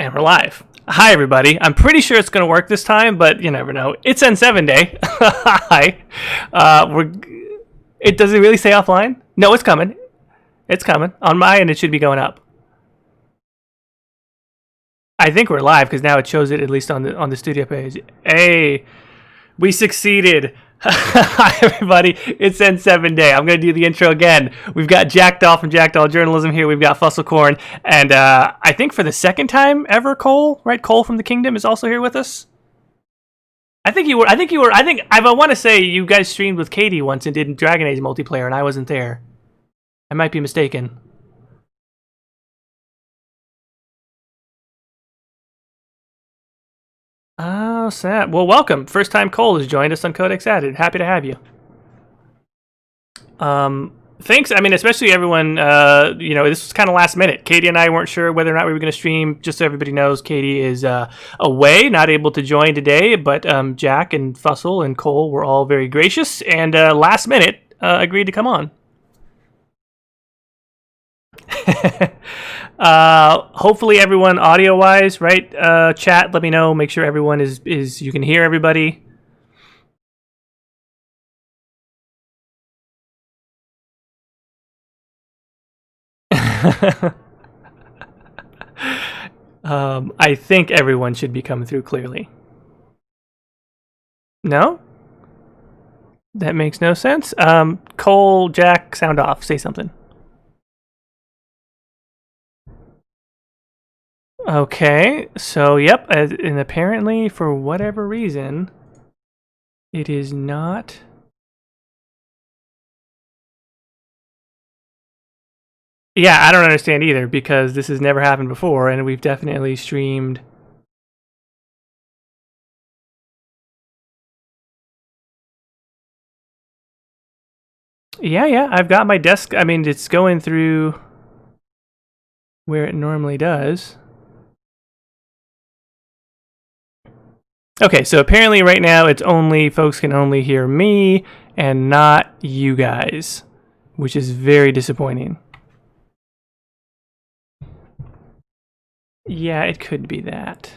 And we're live. Hi, everybody. I'm pretty sure it's going to work this time, but you never know. It's N7 Day. Hi. Does it really say offline? No, it's coming. It's coming. On my end, it should be going up. I think we're live because now it shows it at least on the studio page. Hey, we succeeded. Hi, everybody. It's N7 Day. I'm going to do the intro again. We've got Jackdaw from Jackdaw Journalism here. We've got Fusselkorn. And I think for the second time ever, Cole, right? Cole from the Kingdom is also here with us. I want to say you guys streamed with Katie once and did Dragon Age multiplayer, and I wasn't there. I might be mistaken. Oh, sad. Well, welcome. First time Cole has joined us on Codex Added. Happy to have you. Thanks. I mean, especially everyone, this was kind of last minute. Katie and I weren't sure whether or not we were going to stream. Just so everybody knows, Katie is away, not able to join today, but Jack and Fussel and Cole were all very gracious and last minute agreed to come on. Hopefully everyone audio wise, right? Chat, let me know. Make sure everyone is you can hear everybody. I think everyone should be coming through clearly. No? That makes no sense. Cole, Jack, sound off. Say something. Okay, so yep, and apparently for whatever reason, it is not. Yeah, I don't understand either because this has never happened before, and we've definitely streamed. Yeah, I've got my desk. I mean, it's going through where it normally does. Okay, so apparently right now it's only folks can only hear me and not you guys, which is very disappointing. Yeah, it could be that.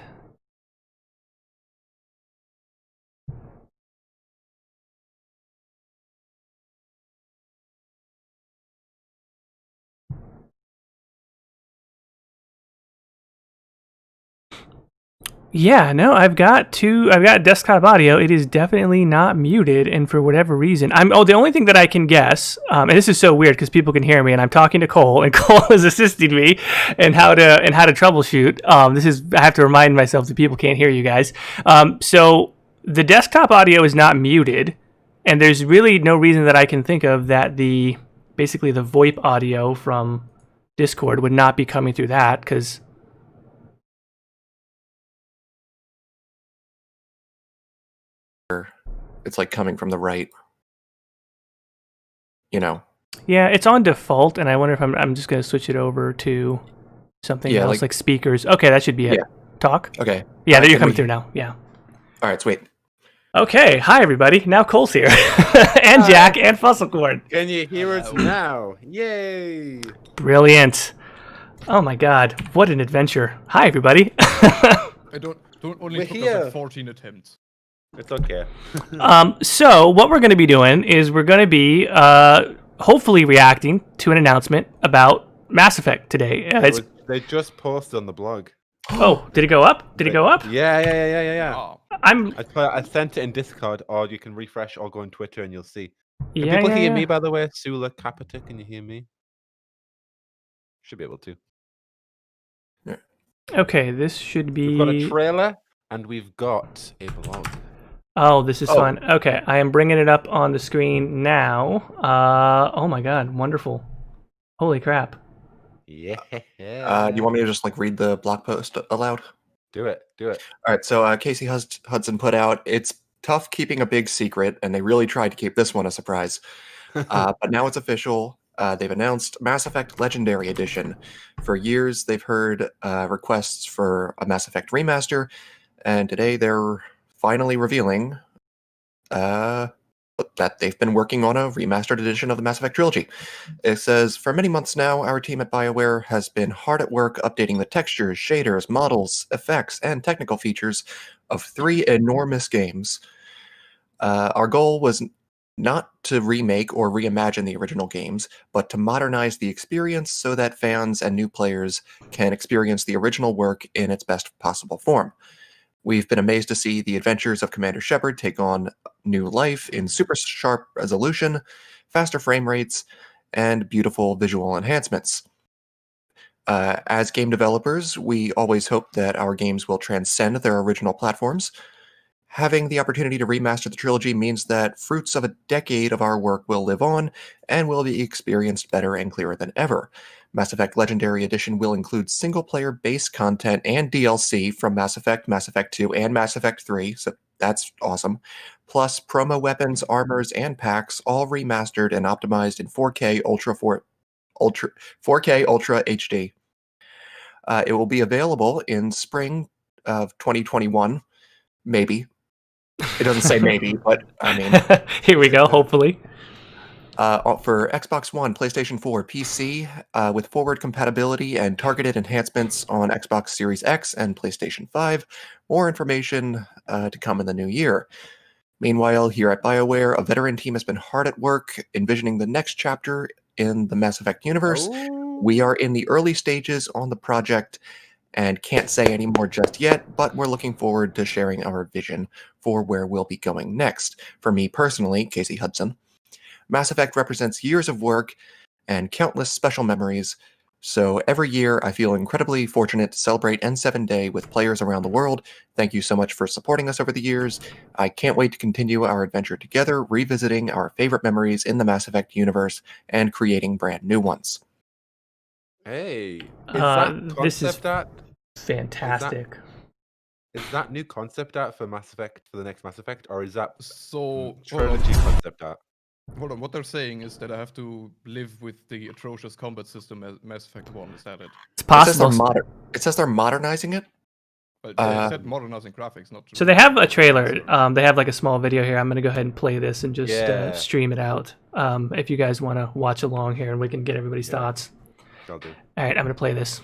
Yeah, no, I've got desktop audio. It is definitely not muted, and for whatever reason, the only thing that I can guess, and this is so weird because people can hear me, and I'm talking to Cole, and Cole is assisting me in how to troubleshoot. I have to remind myself that people can't hear you guys. So the desktop audio is not muted, and there's really no reason that I can think of that basically the VoIP audio from Discord would not be coming through that because. It's like coming from the right, Yeah, it's on default, and I wonder if I'm just going to switch it over to something else, like speakers. Okay, that should be it. Yeah. Talk? Okay. Yeah, there you're coming through now. Yeah. All right, sweet. Okay, hi everybody. Now Cole's here. And Jack and Fusselkorn. Can you hear us now? Yay! Brilliant. Oh my god, what an adventure. Hi everybody. I don't only We're took here. us like 14 attempts. It's okay. So what we're going to be doing is we're going to be hopefully reacting to an announcement about Mass Effect today. They just posted on the blog. Oh, did it go up? Did it go up? Yeah. Oh, I sent it in Discord, or you can refresh or go on Twitter and you'll see. Can Yeah, people yeah, hear yeah. me, by the way? Sula Capita, can you hear me? Should be able to. Okay, this should be. We've got a trailer and we've got a blog. Oh, this is fun. Okay, I am bringing it up on the screen now. Oh my god, wonderful. Holy crap. Yeah. Do you want me to just read the blog post aloud? Do it. All right, so Casey Hudson put out, it's tough keeping a big secret, and they really tried to keep this one a surprise. But now it's official. They've announced Mass Effect Legendary Edition. For years, they've heard requests for a Mass Effect Remaster, and today they're finally revealing that they've been working on a remastered edition of the Mass Effect trilogy. It says, for many months now, our team at BioWare has been hard at work updating the textures, shaders, models, effects, and technical features of 3 enormous games. Our goal was not to remake or reimagine the original games, but to modernize the experience so that fans and new players can experience the original work in its best possible form. We've been amazed to see the adventures of Commander Shepard take on new life in super sharp resolution, faster frame rates, and beautiful visual enhancements. As game developers, we always hope that our games will transcend their original platforms. Having the opportunity to remaster the trilogy means that fruits of a decade of our work will live on and will be experienced better and clearer than ever. Mass Effect Legendary Edition will include single-player base content and DLC from Mass Effect, Mass Effect 2, and Mass Effect 3, so that's awesome, plus promo weapons, armors, and packs, all remastered and optimized in 4K Ultra HD. It will be available in spring of 2021, maybe. It doesn't say maybe, but I mean... Here we go, hopefully. For Xbox One, PlayStation 4, PC, with forward compatibility and targeted enhancements on Xbox Series X and PlayStation 5. More information to come in the new year. Meanwhile, here at BioWare, a veteran team has been hard at work envisioning the next chapter in the Mass Effect universe. We are in the early stages on the project and can't say any more just yet, but we're looking forward to sharing our vision for where we'll be going next. For me personally, Casey Hudson, Mass Effect represents years of work and countless special memories, so every year I feel incredibly fortunate to celebrate N7 Day with players around the world. Thank you so much for supporting us over the years. I can't wait to continue our adventure together, revisiting our favorite memories in the Mass Effect universe and creating brand new ones. Hey, is that this is concept art? fantastic. Is that new concept art for Mass Effect, for the next Mass Effect, or is that So trilogy concept art? hold on. What they're saying is that I have to live with the atrocious combat system as Mass Effect 1. Is that it? It's possible. It says they're modernizing it. But they said modernizing graphics, not. So they have a trailer. They have like a small video here. I'm going to go ahead and play this and just stream it out. If you guys want to watch along here and we can get everybody's thoughts. I'll do. All right, I'm going to play this.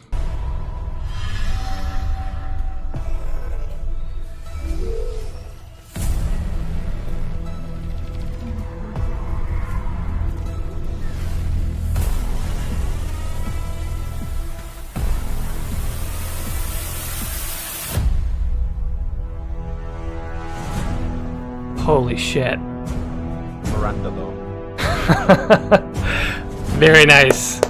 Holy shit. Miranda, though. Very nice.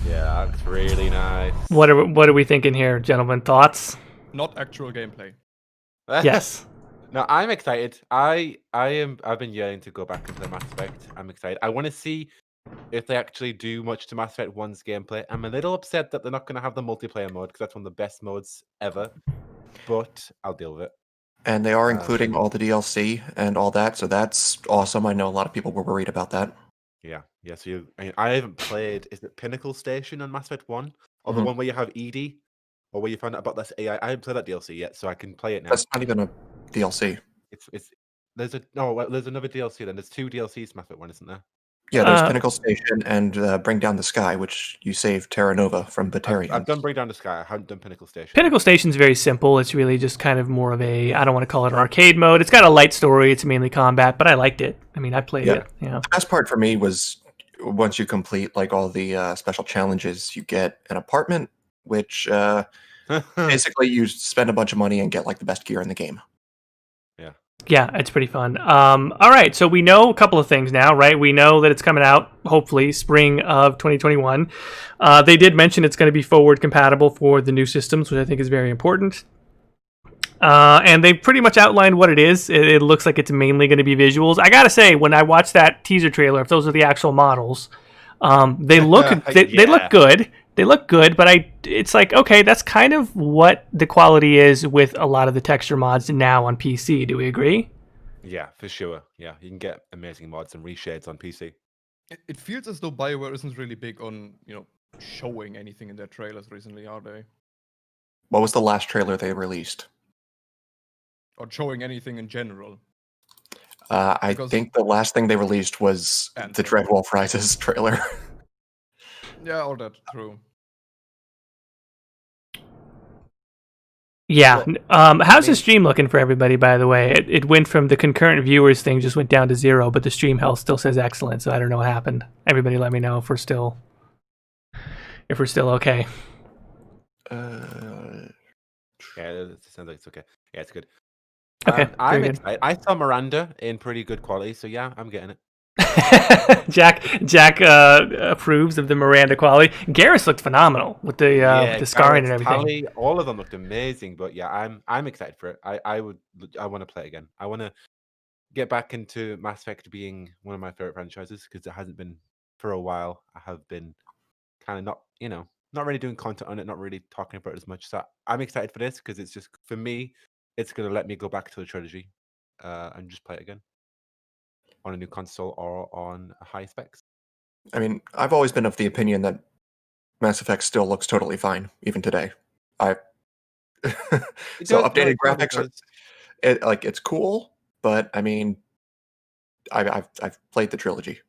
Yeah, that's really nice. What are we thinking here, gentlemen? Thoughts? Not actual gameplay. Yes. No, I'm excited. I've been yearning to go back into Mass Effect. I'm excited. I want to see if they actually do much to Mass Effect 1's gameplay. I'm a little upset that they're not going to have the multiplayer mode because that's one of the best modes ever. But I'll deal with it. And they are including all the DLC and all that, so that's awesome. I know a lot of people were worried about that. Yeah. So I haven't played. Is it Pinnacle Station on Mass Effect 1, or the one where you have ED, or where you find out about this AI? I haven't played that DLC yet, so I can play it now. That's not even a DLC. There's another DLC then. There's 2 DLCs Mass Effect 1, isn't there? Yeah, there's Pinnacle Station and Bring Down the Sky, which you save Terra Nova from Batarian. I've done Bring Down the Sky. I haven't done Pinnacle Station. Pinnacle Station's very simple. It's really just kind of more of a, I don't want to call it an arcade mode. It's got a light story. It's mainly combat, but I liked it. I mean, I played it. Yeah. The best part for me was once you complete like all the special challenges, you get an apartment, which basically you spend a bunch of money and get like the best gear in the game. Yeah, it's pretty fun. All right, so we know a couple of things now, right? We know that it's coming out, hopefully, spring of 2021. They did mention it's going to be forward compatible for the new systems, which I think is very important. And they pretty much outlined what it is. It looks like it's mainly going to be visuals. I got to say, when I watched that teaser trailer, if those are the actual models, they look they look good. They look good, but it's like, okay, that's kind of what the quality is with a lot of the texture mods now on PC. Do we agree? Yeah, for sure. Yeah, you can get amazing mods and reshades on PC. It feels as though BioWare isn't really big on, showing anything in their trailers recently, are they? What was the last trailer they released? Or showing anything in general. I Because- think the last thing they released was the Anthem. Dreadwolf Rises trailer. Yeah, all that, true. Yeah. Well, How's the stream looking for everybody, by the way? It went from the concurrent viewers thing just went down to 0, but the stream health still says excellent, so I don't know what happened. Everybody let me know if we're still okay. Yeah, it sounds like it's okay. Yeah, it's good. Okay, I'm very good. excited. I saw Miranda in pretty good quality, so yeah, I'm getting it. Jack approves of the Miranda quality. Garrus looked phenomenal with the scarring and Garrett's, everything. Tally, all of them looked amazing. But yeah, I'm excited for it. I want to play it again. I want to get back into Mass Effect being one of my favorite franchises because it hasn't been for a while. I have been kind of not really doing content on it, not really talking about it as much. So I'm excited for this because it's just for me, it's gonna let me go back to the trilogy and just play it again on a new console or on high specs. I mean, I've always been of the opinion that Mass Effect still looks totally fine, even today. So updated graphics it's cool, but I mean, I've played the trilogy.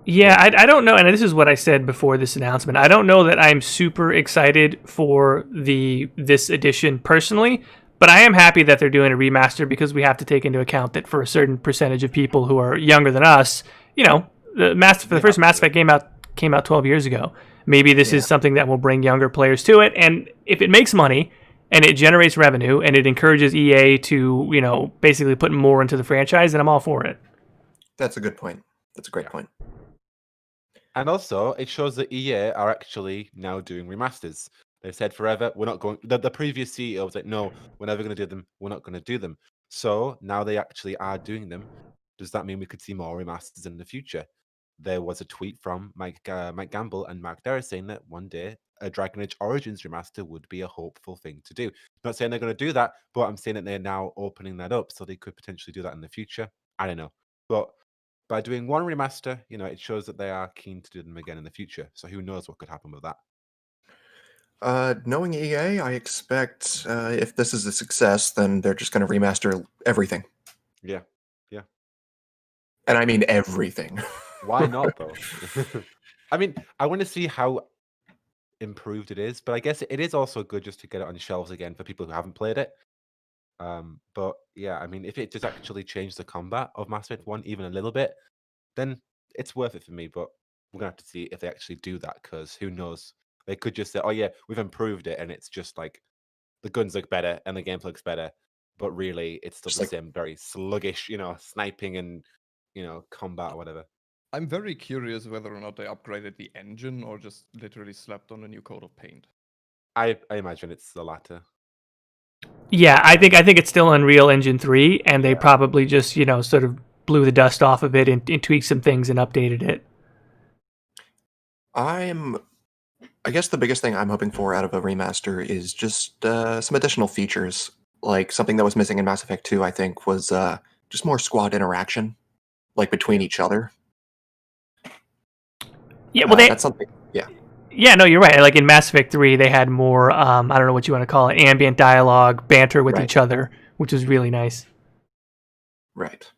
Yeah, I don't know, and this is what I said before this announcement. I don't know that I'm super excited for this edition personally, but I am happy that they're doing a remaster because we have to take into account that for a certain percentage of people who are younger than us, the first Mass Effect came out 12 years ago. Maybe this is something that will bring younger players to it, and if it makes money and it generates revenue and it encourages EA to, basically put more into the franchise, then I'm all for it. That's a good point. That's a great point. And also, it shows that EA are actually now doing remasters. They've said forever, we're not going. The previous CEO was like, no, we're never going to do them. We're not going to do them. So now they actually are doing them. Does that mean we could see more remasters in the future? There was a tweet from Mike Gamble and Mark Darris saying that one day a Dragon Age Origins remaster would be a hopeful thing to do. Not saying they're going to do that, but I'm saying that they're now opening that up so they could potentially do that in the future. I don't know. But by doing one remaster, it shows that they are keen to do them again in the future. So who knows what could happen with that? Knowing EA, I expect if this is a success, then they're just going to remaster everything. Yeah. And I mean everything. Why not, though? I mean, I want to see how improved it is, but I guess it is also good just to get it on shelves again for people who haven't played it. But yeah, I mean, if it does actually change the combat of Mass Effect 1 even a little bit, then it's worth it for me. But we're going to have to see if they actually do that, because who knows? They could just say, oh yeah, we've improved it, and it's just like the guns look better and the gameplay looks better, but really it's still Just the like- same very sluggish, sniping and combat or whatever. I'm very curious whether or not they upgraded the engine or just literally slapped on a new coat of paint. I imagine it's the latter. Yeah, I think it's still Unreal Engine 3, and they probably just, sort of blew the dust off of it and tweaked some things and updated it. I guess the biggest thing I'm hoping for out of a remaster is just some additional features. Like something that was missing in Mass Effect 2, I think, was just more squad interaction, like between each other. Yeah, well, that's something. Yeah. Yeah, no, you're right. Like in Mass Effect 3, they had more, I don't know what you want to call it, ambient dialogue, banter with each other, which was really nice. Right.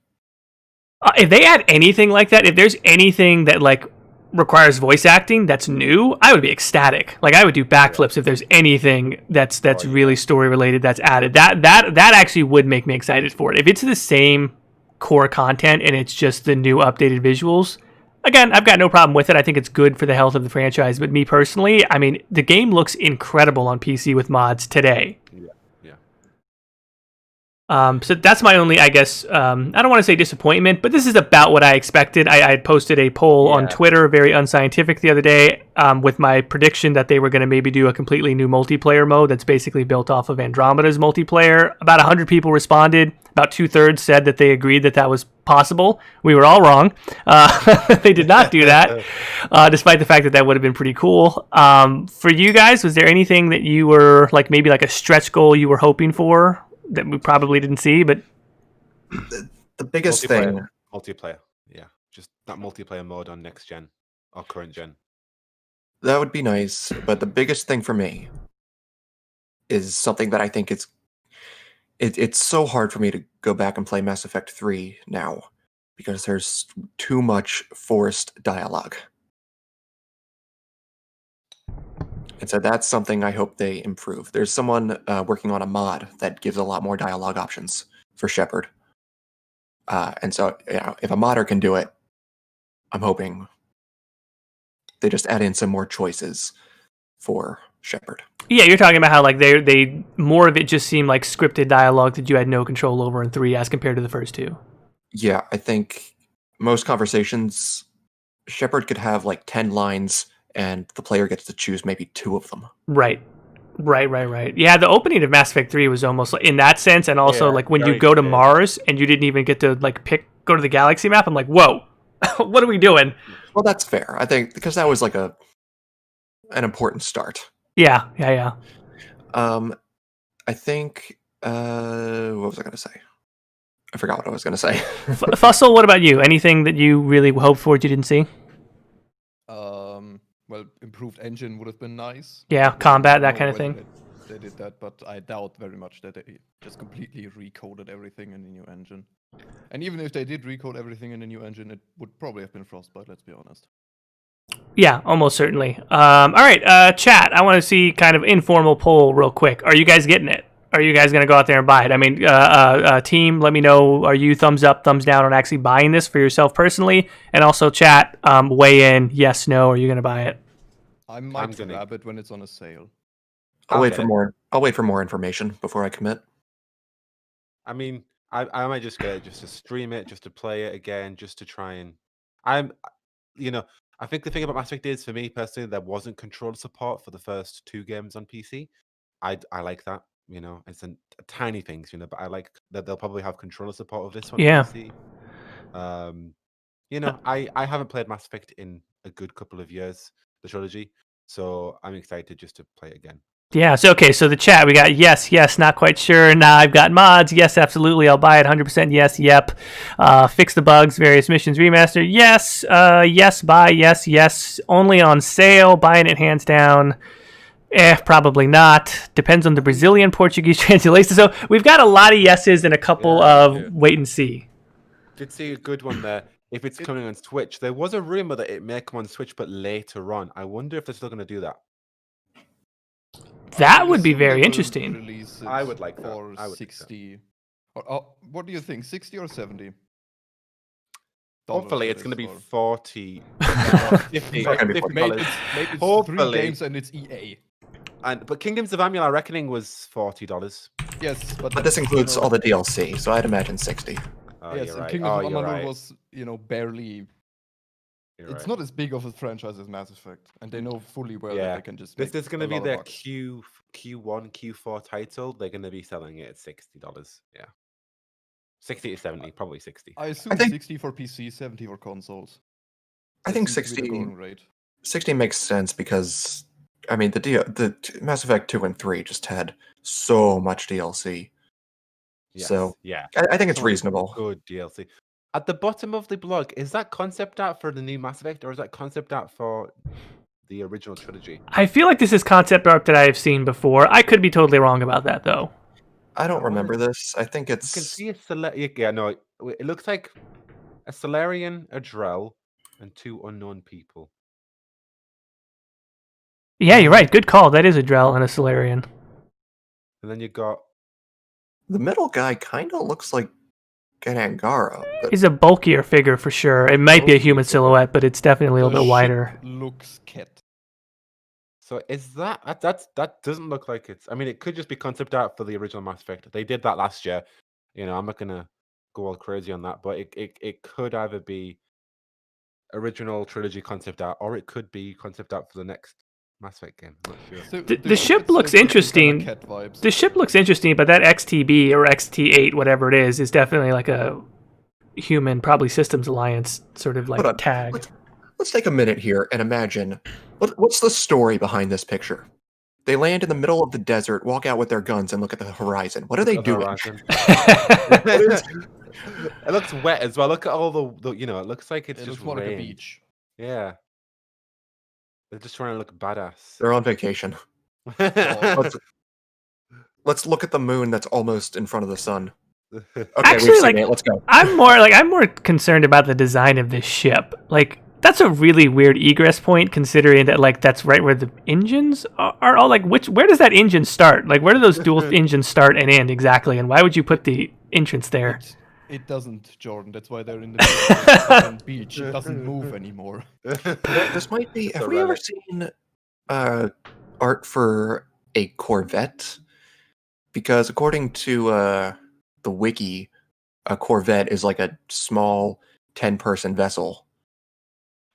If they add anything like that, if there's anything that requires voice acting that's new, I would be ecstatic. I would do backflips if there's anything that's really story related that's added. That actually would make me excited for it. If it's the same core content and it's just the new updated visuals, again, I've got no problem with it. I think it's good for the health of the franchise. But me personally, I mean, the game looks incredible on PC with mods today. So that's my only, I guess, I don't want to say disappointment, but this is about what I expected. I had posted a poll on Twitter, very unscientific, the other day, with my prediction that they were going to maybe do a completely new multiplayer mode that's basically built off of Andromeda's multiplayer. About 100 people responded. About 2/3 said that they agreed that was possible. We were all wrong. They did not do that, despite the fact that would have been pretty cool. For you guys, was there anything that you were, maybe a stretch goal you were hoping for that we probably didn't see? But the biggest thing... Multiplayer, yeah. that multiplayer mode on next gen or current gen. That would be nice, but the biggest thing for me is something that I think it's so hard for me to go back and play Mass Effect 3 now because there's too much forced dialogue. And so that's something I hope they improve. There's someone working on a mod that gives a lot more dialogue options for Shepard. And so, if a modder can do it, I'm hoping they just add in some more choices for Shepard. Yeah, you're talking about how like they more of it just seemed like scripted dialogue that you had no control over in 3 as compared to the first 2. Yeah, I think most conversations, Shepard could have like 10 lines, and the player gets to choose maybe 2 of them. Right. Yeah, the opening of Mass Effect 3 was almost like, in that sense, and also Yeah, like when you very go to clear. Mars and you didn't even get to like go to the galaxy map. I'm like, whoa, what are we doing? Well, that's fair. I think because that was like an important start. Yeah. I think what was I going to say? I forgot what I was going to say. Fussel, what about you? Anything that you really hoped for that you didn't see? Well, improved engine would have been nice. Yeah, combat, that kind of When thing. They did that, but I doubt very much that they just completely recoded everything in the new engine. And even if they did recode everything in the new engine, it would probably have been Frostbite, let's be honest. Yeah, almost certainly. All right, chat. I want to see kind of informal poll real quick. Are you guys getting it? Are you guys going to go out there and buy it? I mean, team, let me know. Are you thumbs up, thumbs down on actually buying this for yourself personally? And also chat, weigh in, yes, no, are you going to buy it? I might grab it when it's on a sale. I'll wait for more information before I commit. I mean, I might just get it just to stream it, just to play it again, just to try and I think the thing about Mass Effect is, for me personally, there wasn't controller support for the first 2 games on PC. I like that. It's a tiny things, but I like that they'll probably have controller support of this one Yeah. on PC. I haven't played Mass Effect in a good couple of years, the trilogy, so I'm excited just to play it again. Yeah, so the chat, we got yes, not quite sure, nah, I've got mods, yes, absolutely, I'll buy it, 100% yes, yep. Fix the bugs, various missions, remaster, yes, yes, buy, yes, only on sale, buying it hands down, probably not, depends on the Brazilian Portuguese translation. So we've got a lot of yeses and a couple of wait and see. Did see a good one there. If it's coming on Switch, there was a rumor that it may come on Switch, but later on. I wonder if they're still going to do that. That would be very interesting. I would like that. For I would 60. What do you think, 60 or 70? Hopefully, it's going to be 40. Maybe it's Hopefully. 3 games and it's EA. But Kingdoms of Amalur Reckoning was $40. Yes, But this includes all the DLC, so I'd imagine 60. Oh, yes, you're and right. Kingdoms of you're Amalur right. was, barely. You're It's right. not as big of a franchise as Mass Effect, and they know fully well that they can just. This is going to be their their Q1, Q4 title. They're going to be selling it at $60. Yeah, 60 to 70, probably 60. I assume 60 for PC, 70 for consoles. I think Seems to be 60. the going rate. 60 makes sense because the Mass Effect 2 and 3 just had so much DLC. Yes, So yeah, I think it's So much reasonable. Good DLC. At the bottom of the blog, is that concept art for the new Mass Effect, or is that concept art for the original trilogy? I feel like this is concept art that I have seen before. I could be totally wrong about that, though. I don't remember this. I think You can it's see it looks like a Solarian, a Drell, and 2 unknown people. Yeah, you're right. Good call. That is a Drell and a Solarian. And then you got the middle guy kind of looks like an Angara. But He's a bulkier figure for sure. It might be a human silhouette, but it's definitely a little bit wider. Looks cat. So is that doesn't look like it's. I mean, it could just be concept art for the original Mass Effect. They did that last year. I'm not gonna go all crazy on that, but it could either be original trilogy concept art, or it could be concept art for the next Mass Effect game. I'm not sure. The ship looks interesting. The ship looks interesting, but that XTB or XT8, whatever it is definitely like a human, probably Systems Alliance sort of like tag. Let's take a minute here and imagine what's the story behind this picture. They land in the middle of the desert, walk out with their guns, and look at the horizon. What are they doing? It looks wet as well. Look at all the it looks like it's It just looks more like a rained. beach. Yeah. They're just trying to look badass. They're on vacation. Let's look at the moon that's almost in front of the sun. Okay, Actually, we've seen like, it. Let's go. I'm more concerned about the design of this ship. Like, that's a really weird egress point, considering that like that's right where the engines are all. Like, where does that engine start? Like, where do those dual engines start and end exactly? And why would you put the entrance there? It doesn't, Jordan. That's why they're in the beach. It doesn't move anymore. This might be. Have we ever seen art for a Corvette? Because according to the wiki, a Corvette is like a small 10-person vessel.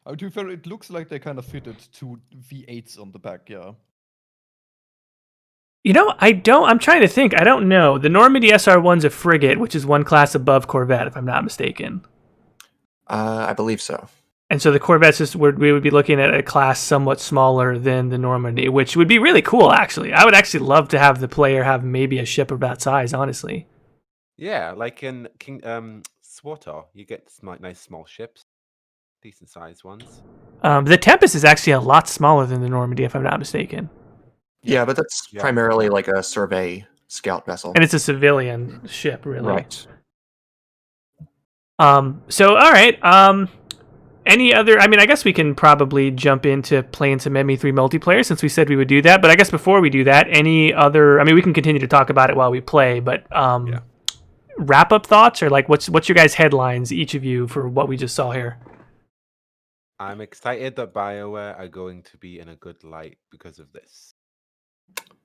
To be fair, it looks like they kind of fitted two V8s on the back, yeah. You know, I'm trying to think. I don't know. The Normandy SR-1's a frigate, which is one class above Corvette, if I'm not mistaken. I believe so. And so the Corvettes, we would be looking at a class somewhat smaller than the Normandy, which would be really cool, actually. I would actually love to have the player have maybe a ship of that size, honestly. Yeah, like in SWTOR, you get nice small ships, decent sized ones. The Tempest is actually a lot smaller than the Normandy, if I'm not mistaken. Yeah, but that's primarily like a survey scout vessel. And it's a civilian ship, really. Right. So, all right. Any other... I mean, I guess we can probably jump into playing some ME3 multiplayer since we said we would do that. But I guess before we do that, any other... I mean, we can continue to talk about it while we play, but wrap-up thoughts? Or, like, what's your guys' headlines, each of you, for what we just saw here? I'm excited that BioWare are going to be in a good light because of this.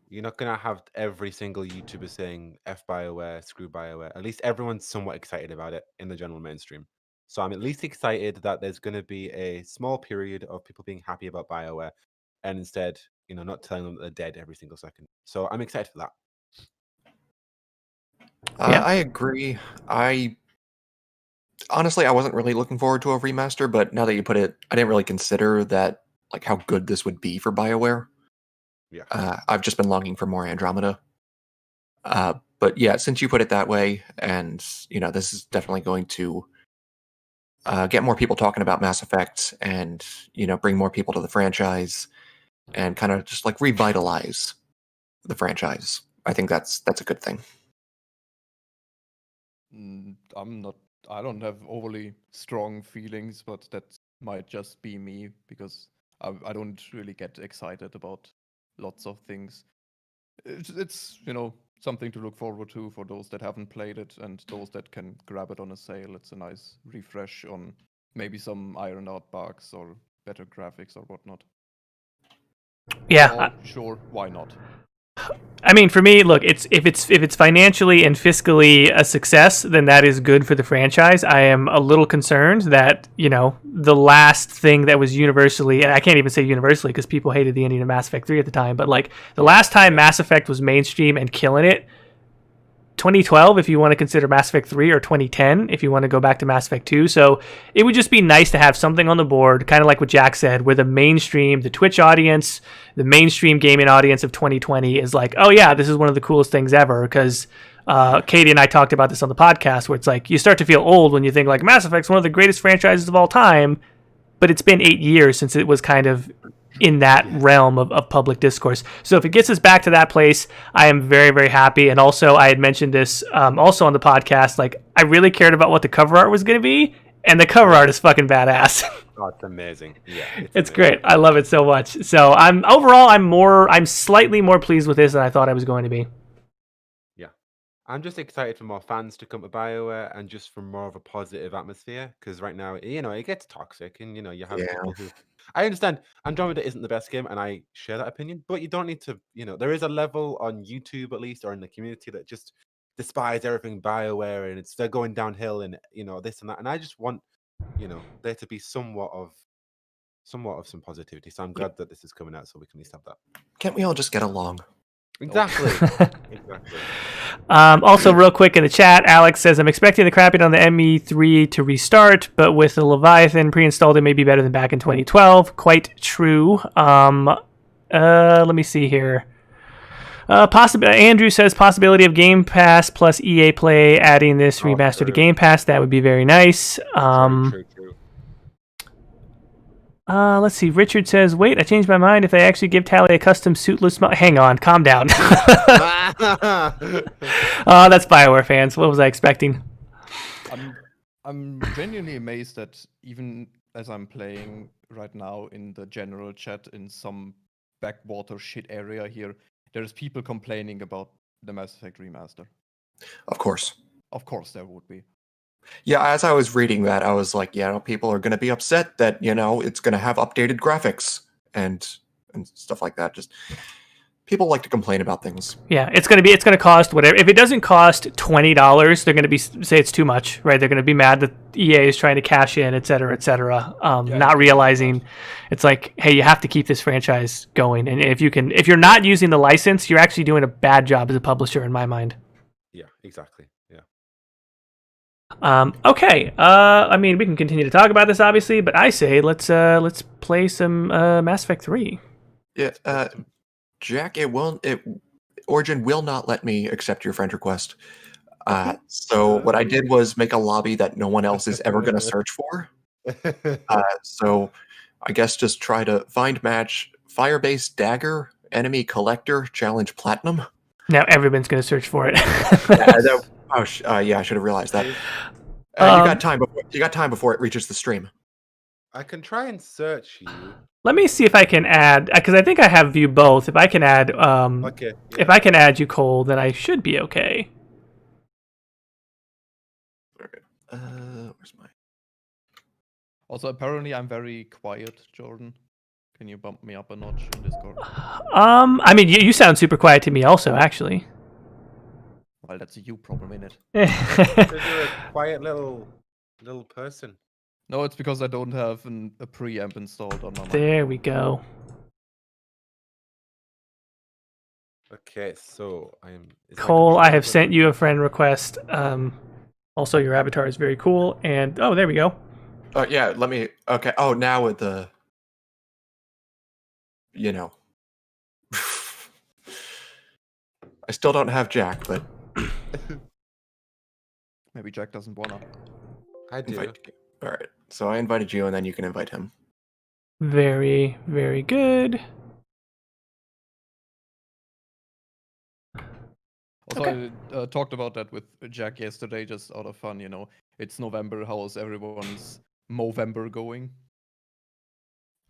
You're not going to have every single YouTuber saying F BioWare, screw BioWare. At least everyone's somewhat excited about it in the general mainstream. So I'm at least excited that there's going to be a small period of people being happy about BioWare and instead, not telling them that they're dead every single second. So I'm excited for that. I agree. Honestly, I wasn't really looking forward to a remaster, but now that you put it, I didn't really consider that, like, how good this would be for BioWare. Yeah. I've just been longing for more Andromeda. But yeah, since you put it that way, and this is definitely going to get more people talking about Mass Effect, and bring more people to the franchise, and kind of just like revitalize the franchise. I think that's a good thing. I don't have overly strong feelings, but that might just be me because I don't really get excited about lots of things. It's something to look forward to for those that haven't played it and those that can grab it on a sale. It's a nice refresh on maybe some ironed out bugs or better graphics or whatnot. Yeah, sure, why not? I mean, for me, look, if it's financially and fiscally a success, then that is good for the franchise. I am a little concerned that the last thing that was universally, and I can't even say universally because people hated the ending of Mass Effect 3 at the time, but like the last time Mass Effect was mainstream and killing it, 2012 if you want to consider Mass Effect 3, or 2010 if you want to go back to Mass Effect 2. So it would just be nice to have something on the board, kind of like what Jack said, where the mainstream, the Twitch audience, the mainstream gaming audience of 2020 is like, oh yeah, this is one of the coolest things ever. Because Katie and I talked about this on the podcast, where it's like you start to feel old when you think like Mass Effect's one of the greatest franchises of all time, but it's been 8 years since it was kind of in that realm of public discourse. So if it gets us back to that place, I am very, very happy. And also, I had mentioned this also on the podcast, like I really cared about what the cover art was going to be, and the cover art is fucking badass. Oh, it's amazing. Yeah, it's great. I love it so much. So I'm slightly more pleased with this than I thought I was going to be. Yeah, I'm just excited for more fans to come to BioWare and just for more of a positive atmosphere, because right now, it gets toxic, and you have people who. I understand Andromeda isn't the best game, and I share that opinion, but you don't need to, there is a level on YouTube, at least, or in the community, that just despise everything BioWare, and they're going downhill, and, this and that. And I just want, there to be somewhat of some positivity. So I'm glad that this is coming out so we can at least have that. Can't we all just get along? Exactly. Exactly. Also, real quick in the chat, Alex says, I'm expecting the crapping on the ME3 to restart, but with the Leviathan pre-installed, it may be better than back in 2012. Quite true. Let me see here. Andrew says possibility of Game Pass plus EA Play adding this remaster to Game Pass. That would be very nice. True. Let's see. Richard says, "Wait, I changed my mind. If they actually give Tally a custom suitless hang on, calm down." That's BioWare fans. What was I expecting? I'm genuinely amazed that even as I'm playing right now in the general chat in some backwater shit area here, there's people complaining about the Mass Effect Remaster. Of course. Of course there would be. Yeah, as I was reading that, I was like, people are going to be upset that, it's going to have updated graphics and stuff like that. Just people like to complain about things. Yeah, it's gonna cost whatever. If it doesn't cost $20, they're gonna say it's too much, right? They're gonna be mad that EA is trying to cash in, et cetera, et cetera. Not realizing it's like, hey, you have to keep this franchise going, and if you're not using the license, you're actually doing a bad job as a publisher, in my mind. Yeah, exactly. Yeah. Okay. I mean, we can continue to talk about this, obviously, but I say let's play some Mass Effect 3. Yeah. Jack, Origin will not let me accept your friend request. So what I did was make a lobby that no one else is ever going to search for. So I guess just try to find match Firebase Dagger Enemy Collector Challenge Platinum. Now everyone's going to search for it. I should have realized that. You got time before it reaches the stream. I can try and search you. Let me see if I can add, because I think I have you both. If I can add, okay. Yeah. If I can add you, Cole, then I should be okay. Where's my? Also, apparently, I'm very quiet, Jordan. Can you bump me up a notch in Discord? I mean, you sound super quiet to me, also, actually. Well, that's a you problem, innit? You're a quiet little person. No, it's because I don't have a preamp installed on my mic. There we go. Okay, so Cole, I have sent you a friend request. Also, your avatar is very cool. And, oh, there we go. Yeah, let me... Okay, now with the... I still don't have Jack, but... Maybe Jack doesn't wanna. I do. Alright, so I invited you, and then you can invite him. Very, very good. Also, Okay. I talked about that with Jack yesterday, just out of fun, It's November, how's everyone's Movember going?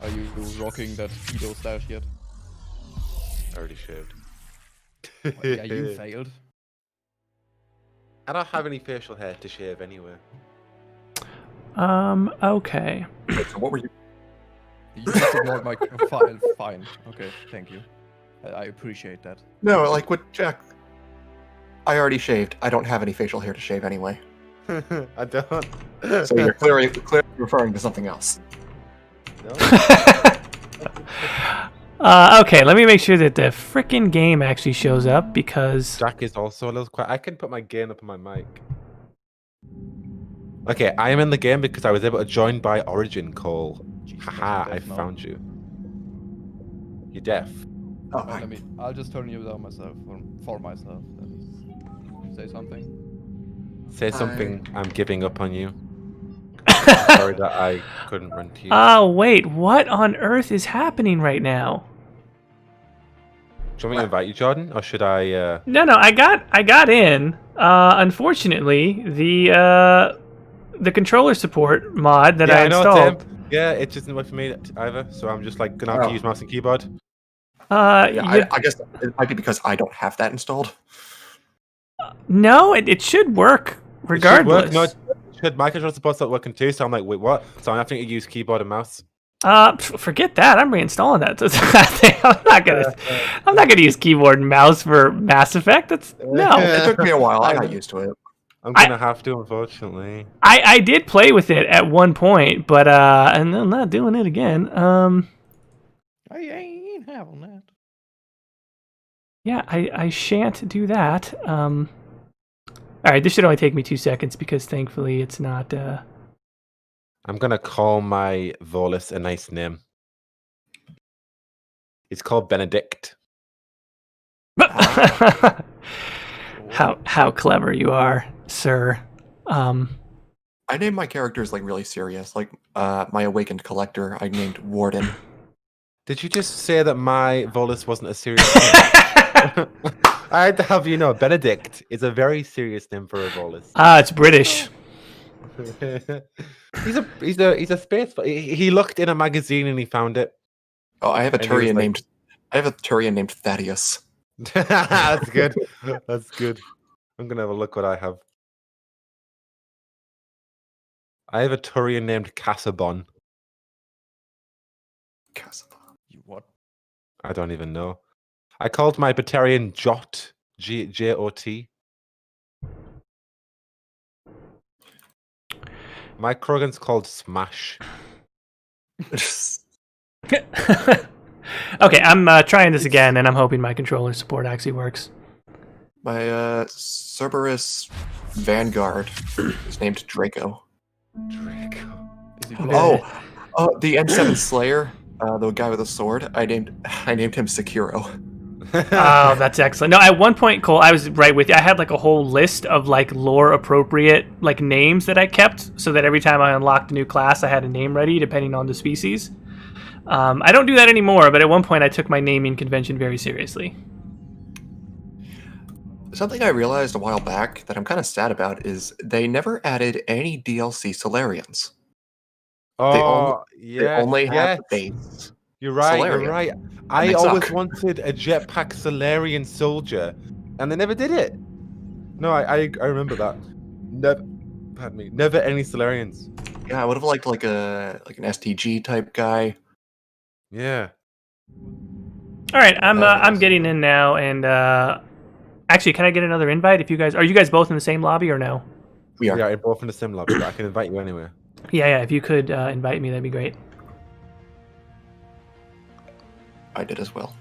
Are you rocking that pedo stash yet? Already shaved. Yeah, you failed. I don't have any facial hair to shave anyway. Okay. Wait, so what were you... You just ignored my... Fine. Okay, thank you. I appreciate that. No, like with Jack... I already shaved. I don't have any facial hair to shave anyway. I don't. So you're clearly referring to something else. No? Okay, let me make sure that the frickin' game actually shows up, because... Jack is also a little quiet. I can put my gain up on my mic. Okay, I am in the game because I was able to join by Origin, Cole. Haha, I found you. You're deaf. Oh, I'll just turn you down myself, for myself. Say something. Say something. I'm giving up on you. Sorry that I couldn't run to you. Oh, wait, what on earth is happening right now? Do you want me to invite you, Jordan, or should I? No, I got in. Unfortunately, the controller support mod that I installed. Yeah, it doesn't work for me either. So I'm just like gonna have to use mouse and keyboard. I guess it might be because I don't have that installed. No, it should work regardless. No, my controller support's not working too. So I'm like, wait, what? So I'm having to use keyboard and mouse. Forget that. I'm reinstalling that. I'm not gonna use keyboard and mouse for Mass Effect. No. It took me a while. I got used to it. I'm gonna have to, unfortunately. I did play with it at one point, but and I'm not doing it again. I ain't having that. Yeah, I shan't do that. All right, this should only take me 2 seconds because thankfully it's not. I'm gonna call my Volus a nice name. It's called Benedict. How clever you are, sir. I named my characters like really serious, like my awakened collector. I named Warden. Did you just say that my Volus wasn't a serious name? I had to have you know, Benedict is a very serious name for a Volus. It's British. he's a space. He looked in a magazine and he found it. Oh, I have a And he was Turian like- named. I have a Turian named Thaddeus. That's good. That's good. I'm gonna have a look what I have. I have a Turian named Cassabon. You what? I don't even know. I called my Batarian Jot. Jot. My Krogan's called Smash. Okay, I'm trying this again, and I'm hoping my controller support actually works. My Cerberus Vanguard is named Draco. Draco. Is he Oh, the N7 Slayer, the guy with the sword. I named him Sekiro. Oh, that's excellent. No, at one point, Cole, I was right with you. I had like a whole list of like lore appropriate like names that I kept, so that every time I unlocked a new class, I had a name ready depending on the species. I don't do that anymore, but at one point, I took my naming convention very seriously. Something I realized a while back that I'm kind of sad about is they never added any DLC Solarians. Oh, They only have the base. You're right. Solarian. You're right. I they always suck. wanted a jetpack Solarian soldier, and they never did it. No, I remember that. Never, pardon me. Never any Solarians. Yeah, I would have liked like an STG type guy. Yeah. All right, I'm Nice. getting in now, and actually, can I get another invite? If you guys are you guys both in the same lobby or no? We are. Yeah, we're both in the same lobby, but I can invite you anywhere. Yeah. If you could invite me, that'd be great. I did as well.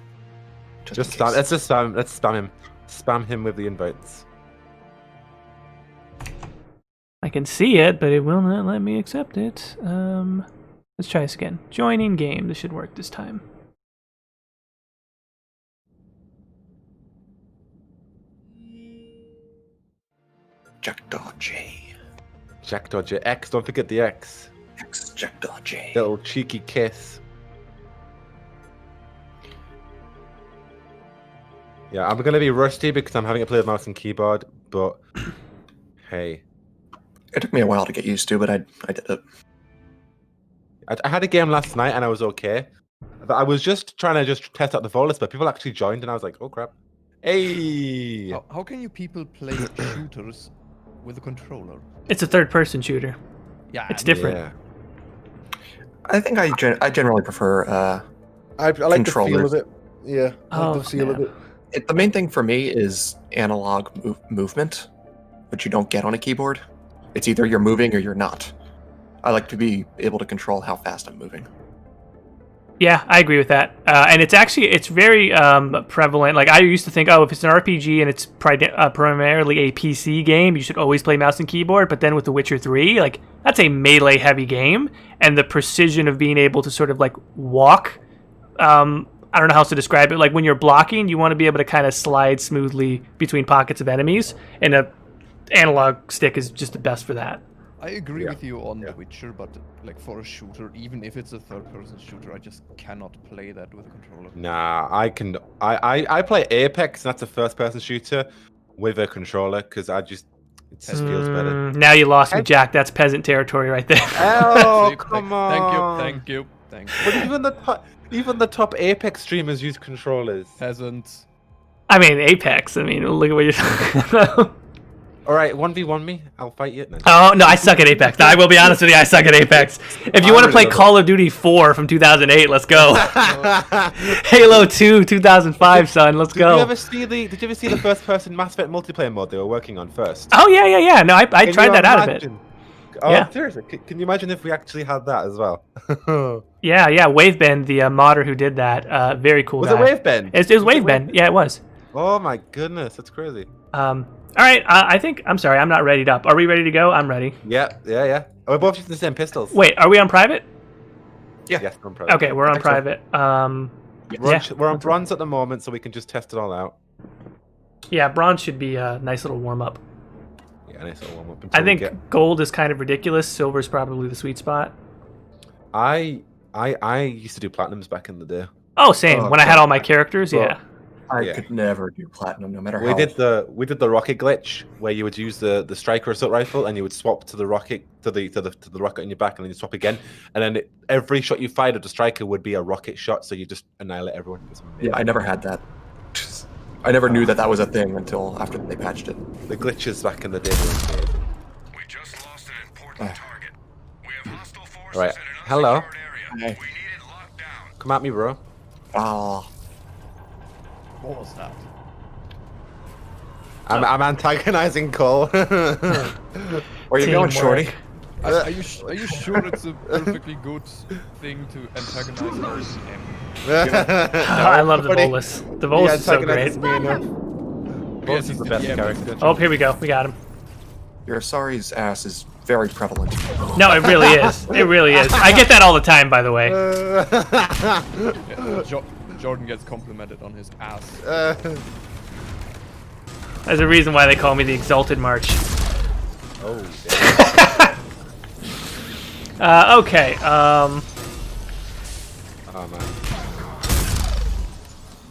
Just in spam. case. Let's spam him. Spam him with the invites. I can see it, but it will not let me accept it. Let's try this again. Joining game. This should work this time. Jackdaw J. Jackdaw J. X. Don't forget the X. X Jackdaw J. Little cheeky kiss. Yeah, I'm gonna be rusty because I'm having to play with mouse and keyboard. But hey, It took me a while to get used to, but I did it. I had a game last night and I was okay. But I was just trying to test out the Volus, but people actually joined and I was like, oh crap. Hey. How can you people play shooters with a controller? It's a third-person shooter. Yeah, It's different. Yeah. I think I generally prefer. I like the feel Controllers. of it. Yeah. I like Oh, the feel of snap. it. The main thing for me is analog movement, which you don't get on a keyboard. It's either you're moving or you're not. I like to be able to control how fast I'm moving. Yeah, I agree with that. And it's very prevalent. Like I used to think, oh, if it's an RPG and it's primarily a PC game, you should always play mouse and keyboard. But then with The Witcher 3, like that's a melee heavy game, and the precision of being able to sort of like walk. I don't know how else to describe it. Like when you're blocking, you want to be able to kind of slide smoothly between pockets of enemies, and a analog stick is just the best for that. I agree Yeah. with you on Yeah. The Witcher, but like for a shooter, even if it's a third-person shooter, I just cannot play that with a controller. Nah, I can. I play Apex, and that's a first-person shooter with a controller because it just feels better. Now you lost me, Jack. That's peasant territory right there. Oh, See, come Thank you, on! thank you, thank you. But even the top Apex streamers use controllers. Peasants. I mean, Apex. I mean, look at what you're talking about. All right, 1v1 me. I'll fight you. No. Oh, no, I suck at Apex. No, I will be honest with you, I suck at Apex. If you want to play Call of Duty 4 from 2008, let's go. Halo 2, 2005, son, let's Did you go. ever see the first-person Mass Effect multiplayer mod they were working on first? Oh, yeah. No, I Can tried you that out of it. imagine? Oh, Yeah. seriously, can you imagine if we actually had that as well? Yeah, Wavebend, the modder who did that, very cool Was guy. it Wavebend? It was Wavebend. Yeah, it was. Oh my goodness, that's crazy. All right, I think, I'm sorry, I'm not readied up. Are we ready to go? I'm ready. Yeah. Oh, we're both using the same pistols. Wait, are we on private? Yeah. Yes, we're on private. Okay, we're on think so. private. We're Yeah. on bronze at the moment, so we can just test it all out. Yeah, bronze should be a nice little warm up. Yeah, nice little warm up. I think gold is kind of ridiculous. Silver's probably the sweet spot. I used to do platinums back in the day. Oh, same. When I had all my characters, yeah. I could never do platinum, no matter how. We did the rocket glitch where you would use the striker assault rifle and you would swap to the rocket to the rocket in your back, and then you swap again, and then every shot you fired at the striker would be a rocket shot, so you just annihilate everyone. Yeah, I never had that. I never knew that was a thing until after they patched it. The glitches back in the day were amazing. We just lost an important target. We have hostile forces Right. in an Hello. unsecured area. Hey. We need it locked down. Come at me, bro. Oh, What was that? I'm antagonizing Cole. where you going, Teamwork. Shorty? Are you sure it's a perfectly good thing to antagonize us? I love the Volus. The Volus is so great. Volus is the best character. Oh, here we go. We got him. Your Asari's ass is very prevalent. No, it really is. It really is. I get that all the time, by the way. Jordan gets complimented on his ass. There's a reason why they call me the Exalted March. Oh, Okay. oh man.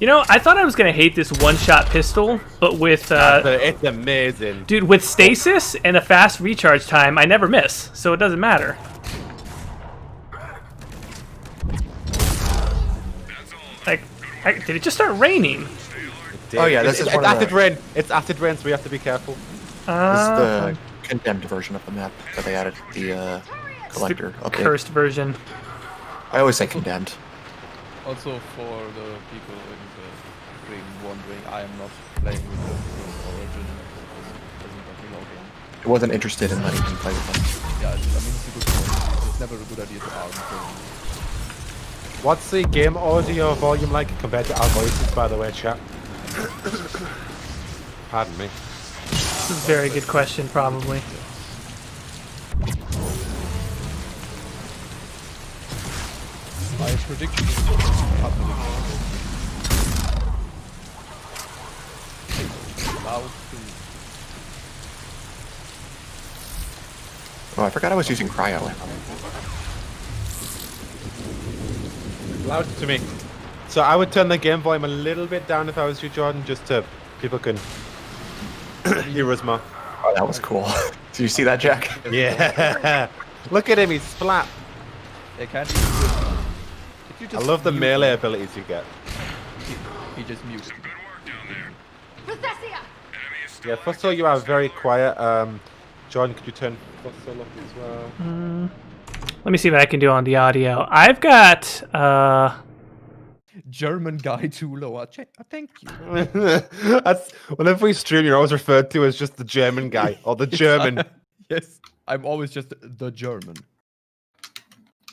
You know, I thought I was gonna hate this one-shot pistol, but with It's amazing. dude, with stasis and a fast recharge time, I never miss, so it doesn't matter. Like, did it just start raining? Oh, yeah, this is it's one of acid the- rain. It's acid rain, so we have to be careful. This is the condemned version of the map that they added the collector update. Cursed version. I always say condemned. Also, for the people in the stream wondering, I am not playing with the Origin. It doesn't let me log in. I wasn't interested in letting him play with them. Yeah, I mean, it's a good point. It's never a good idea to arm. What's the game audio volume like compared to our voices, by the way, chat? Pardon me. This is a very good question, probably. My prediction is loud to Oh, I forgot I was using cryo. Loud to me. So I would turn the game volume a little bit down if I was you, Jordan, just to people can hear us more. Oh, that was cool. Did you see that, Jack? Yeah. Look at him, he's flat. they can't even do it. If you I just love the mute melee him, abilities you get. He just muted me. Good work down there. Enemy is still Yeah, first of all, you are very quiet. Jordan, could you turn Fussel up as well? Let me see what I can do on the audio. I've got German guy too low. Thank you. That's whenever we stream, you're always referred to as just the German guy or the German. Yes, I'm always just the German.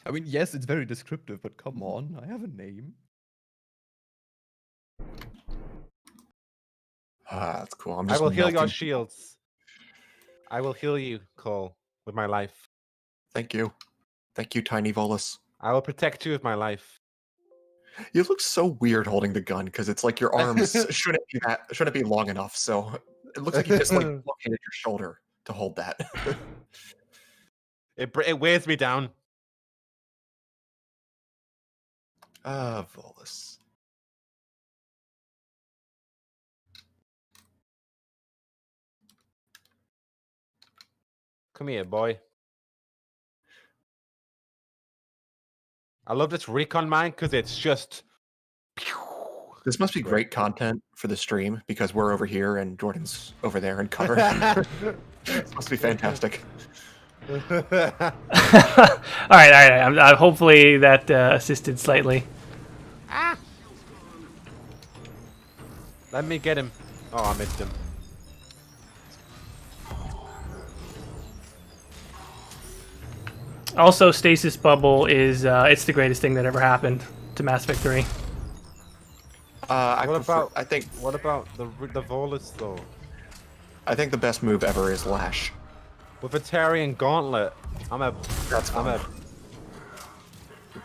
I mean, yes, it's very descriptive, but come on, I have a name. Ah, that's cool. I'm I just will heal your melting. shields. I will heal you, Cole, with my life. Thank you. Thank you, Tiny Volus. I will protect you with my life. You look so weird holding the gun because it's like your arms shouldn't be long enough. So it looks like you just like located your shoulder to hold that. It weighs me down. Volus. Come here, boy. I love this recon mine because it's just. This must be great content for the stream because we're over here and Jordan's over there in cover. This must be fantastic. all right. Hopefully that assisted slightly. Let me get him. Oh, I missed him. Also, stasis bubble is it's the greatest thing that ever happened to Mass Effect 3. I What think the Volus though? I think the best move ever is Lash. With a Tarian Gauntlet, That's I'm fun. a.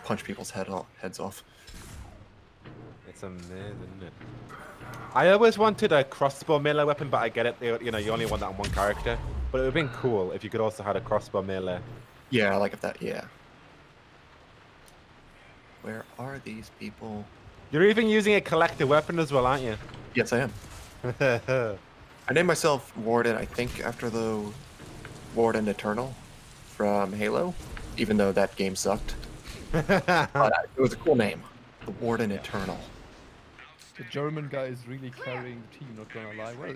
Punch people's heads off. That's amazing, isn't it? I always wanted a crossbow melee weapon, but I get it. You know, you only want that on one character. But it would have been cool if you could also had a crossbow melee. Yeah, like if that. Yeah. Where are these people? You're even using a collector weapon as well, aren't you? Yes, I am. I named myself Warden, I think, after the Warden Eternal from Halo, even though that game sucked. But it was a cool name. The Warden Eternal. The German guy is really carrying the team, not gonna lie. Well,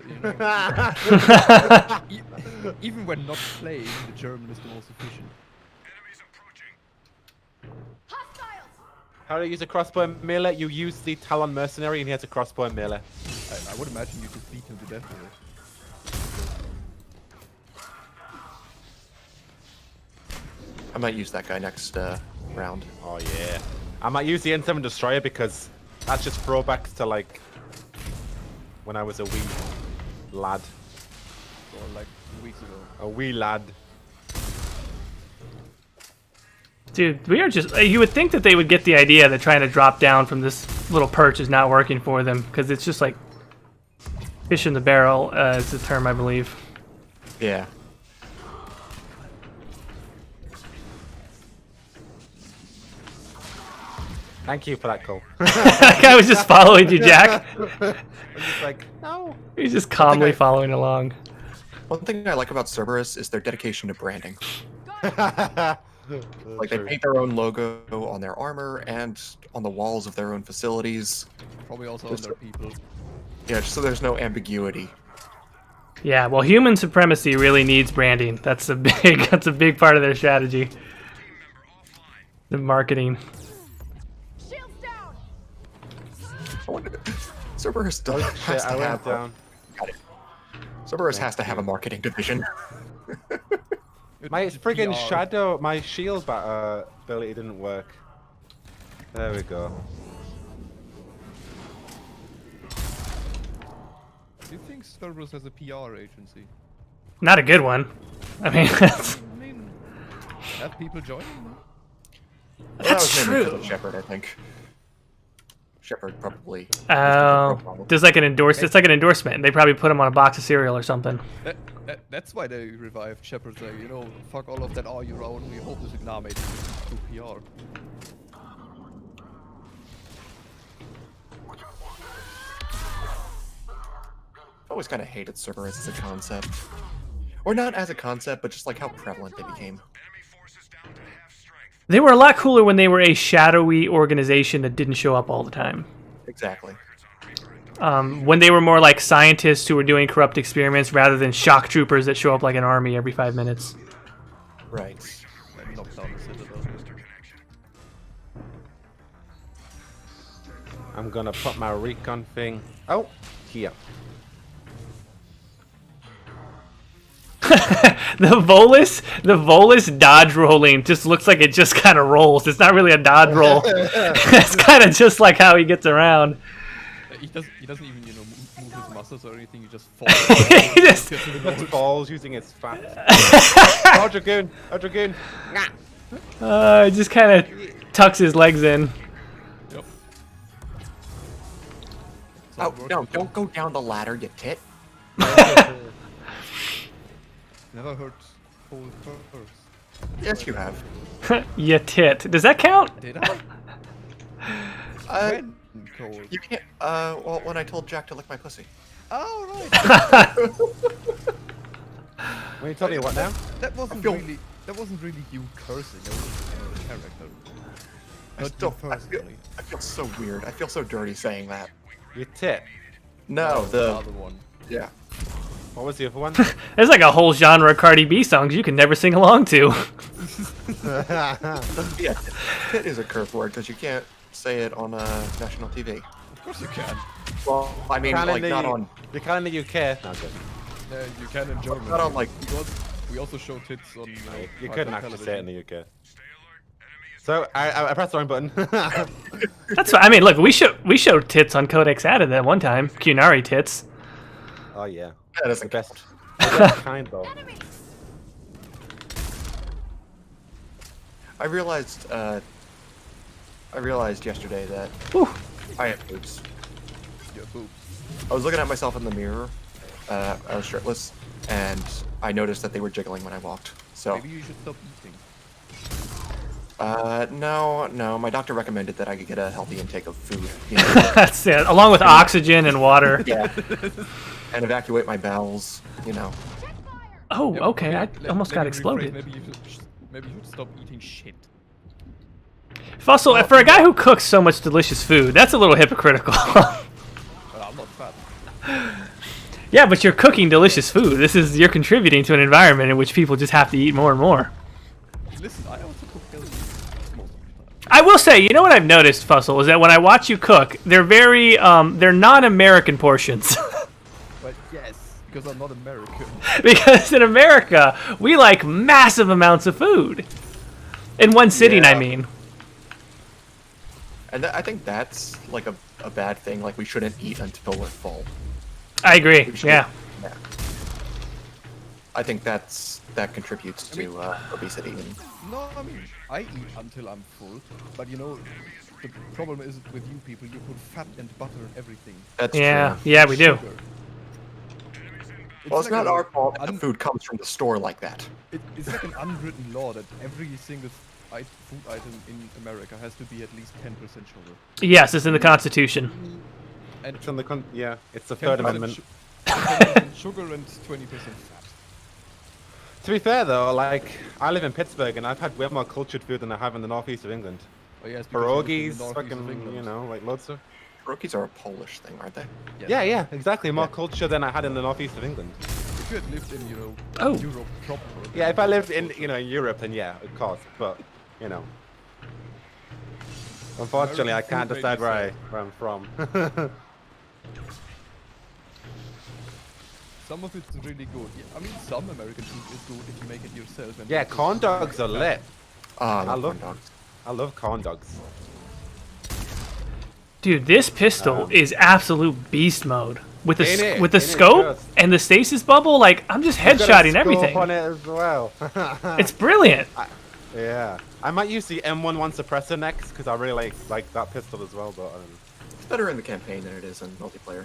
you know, even when not playing, the German is the most efficient. Enemies approaching. How do you use a crossbow and melee? You use the Talon mercenary and he has a crossbow and melee. I would imagine you just beat him to death with it. I might use that guy next round. Oh yeah. I might use the N7 Destroyer because that's just throwbacks to like when I was a wee lad. Or like 2 weeks ago. A wee lad. Dude, we are just. You would think that they would get the idea that trying to drop down from this little perch is not working for them, because it's just like fish in the barrel, is the term, I believe. Yeah. Thank you for that call. That guy was just following you, Jack. I'm just like, no. He's just calmly following along. One thing I like about Cerberus is their dedication to branding. Like they paint their own logo on their armor and on the walls of their own facilities. Probably also on their people. Yeah, just so there's no ambiguity. Yeah, well, human supremacy really needs branding. That's a big part of their strategy. The marketing. Cerberus does has to have down. Got it. Cerberus has to have a marketing division. My friggin' PR. shadow, my shield ability didn't work. There we go. Do you think Cerberus has a PR agency? Not a good one. I mean, that's, I mean, have people joining? that's true. Shepard, I think. Shepard probably. There's like an endorse. It's like an endorsement. They probably put him on a box of cereal or something. That's why they revived Shepard. Like, you know, fuck all of that. Are your own? We hope this now made it to PR. I've always kind of hated Cerberus as a concept. Or not as a concept, but just like how prevalent they became. Enemy forces down to half strength. They were a lot cooler when they were a shadowy organization that didn't show up all the time. Exactly. When they were more like scientists who were doing corrupt experiments rather than shock troopers that show up like an army every 5 minutes. Right. And knock down the Citadel. I'm gonna put my recon thing. Oh, here. The Volus dodge rolling just looks like it just kind of rolls. It's not really a dodge roll. It's kind of just like how he gets around. He doesn't even, you know, move his muscles or anything. He just falls. He just- Just falls using his fat. Oh, Dragoon! Oh, Dragoon! He just kind of tucks his legs in. Yep. Oh, no, don't go down the ladder, you tit. Never heard cold first. Yes, you have. You tit. Does that count? Did I? Uh, When cold? you can't, well, when I told Jack to lick my pussy. Oh, right. When you tell me what now? That wasn't really you cursing. That was a character. I feel so weird. I feel so dirty saying that. You tit. No, the other one. yeah. What was the other one? There's like a whole genre of Cardi B songs you can never sing along to. Yeah, tit is a curse word because you can't say it on national TV. Of course you can. Well, I mean, like not on. You can in the UK. No, good. Yeah, you can in German. Not on like. We also show tits on. You private couldn't actually say it in television. the UK. So I pressed the wrong button. That's what I mean. Look, we showed tits on Codex Added that one time. Cunari tits. Oh yeah. That The doesn't best, count. the best kind though. I realized yesterday that Whew. I have boobs. Your boobs. I was looking at myself in the mirror. I was shirtless, and I noticed that they were jiggling when I walked. So, Maybe you should stop eating. no. My doctor recommended that I could get a healthy intake of food. You know, That's it. Along with oxygen and water. yeah, and evacuate my bowels. You know. Oh, Yeah, okay. I almost got me rephrase. exploded. Maybe you should stop eating shit. Fussel, for a guy who cooks so much delicious food, that's a little hypocritical. Well, I'm not fat. Yeah, but you're cooking delicious food. You're contributing to an environment in which people just have to eat more and more. Listen, I also cook healthy most of the time. I will say, you know what I've noticed, Fussel, is that when I watch you cook, they're very, they're non-American portions. But yes, because I'm not American. Because in America, we like massive amounts of food. In one sitting, I Yeah. mean. And I think that's like a bad thing. Like we shouldn't eat until we're full. I agree, We should- yeah. I think that contributes to obesity. And No, I mean, I eat until I'm full, but you know, the problem is with you people, you put fat and butter in everything. that's Yeah, true. yeah, we do. Sugar. Well, it's like not a our fault that the un- food comes from the store like that. It's like an unwritten law that every single food item in America has to be at least 10% sugar. Yes, it's in the Constitution. And It's on the it's the Third 10% Amendment. 10% sugar and 20% fat. To be fair though, like I live in Pittsburgh and I've had way more cultured food than I have in the northeast of England. Oh yes, because you live in the Pierogies, northeast of fucking, England. you know, like loads of. Pierogies are a Polish thing, aren't they? Yes. Yeah, exactly. More Yeah. culture than I had in the northeast of England. If you had lived in, you know, Oh. Europe proper. Yeah, if I lived in, you know, Europe, then yeah, of course. But, you know, unfortunately, I American can't food made decide me sad. where I'm from. Some of it's really good. Yeah, I mean, some American food is good if you make it yourself. And Yeah, it's corn dogs are lit. I love- love corn dogs. I love corn dogs. Dude, this pistol is absolute beast mode. With the Ain't it? with the Ain't it scope just? and the stasis bubble, like I'm just It's got a headshotting scope everything. on it as well. It's brilliant. Yeah, I might use the M11 suppressor next because I really like that pistol as well. But It's better in the campaign than it is in multiplayer.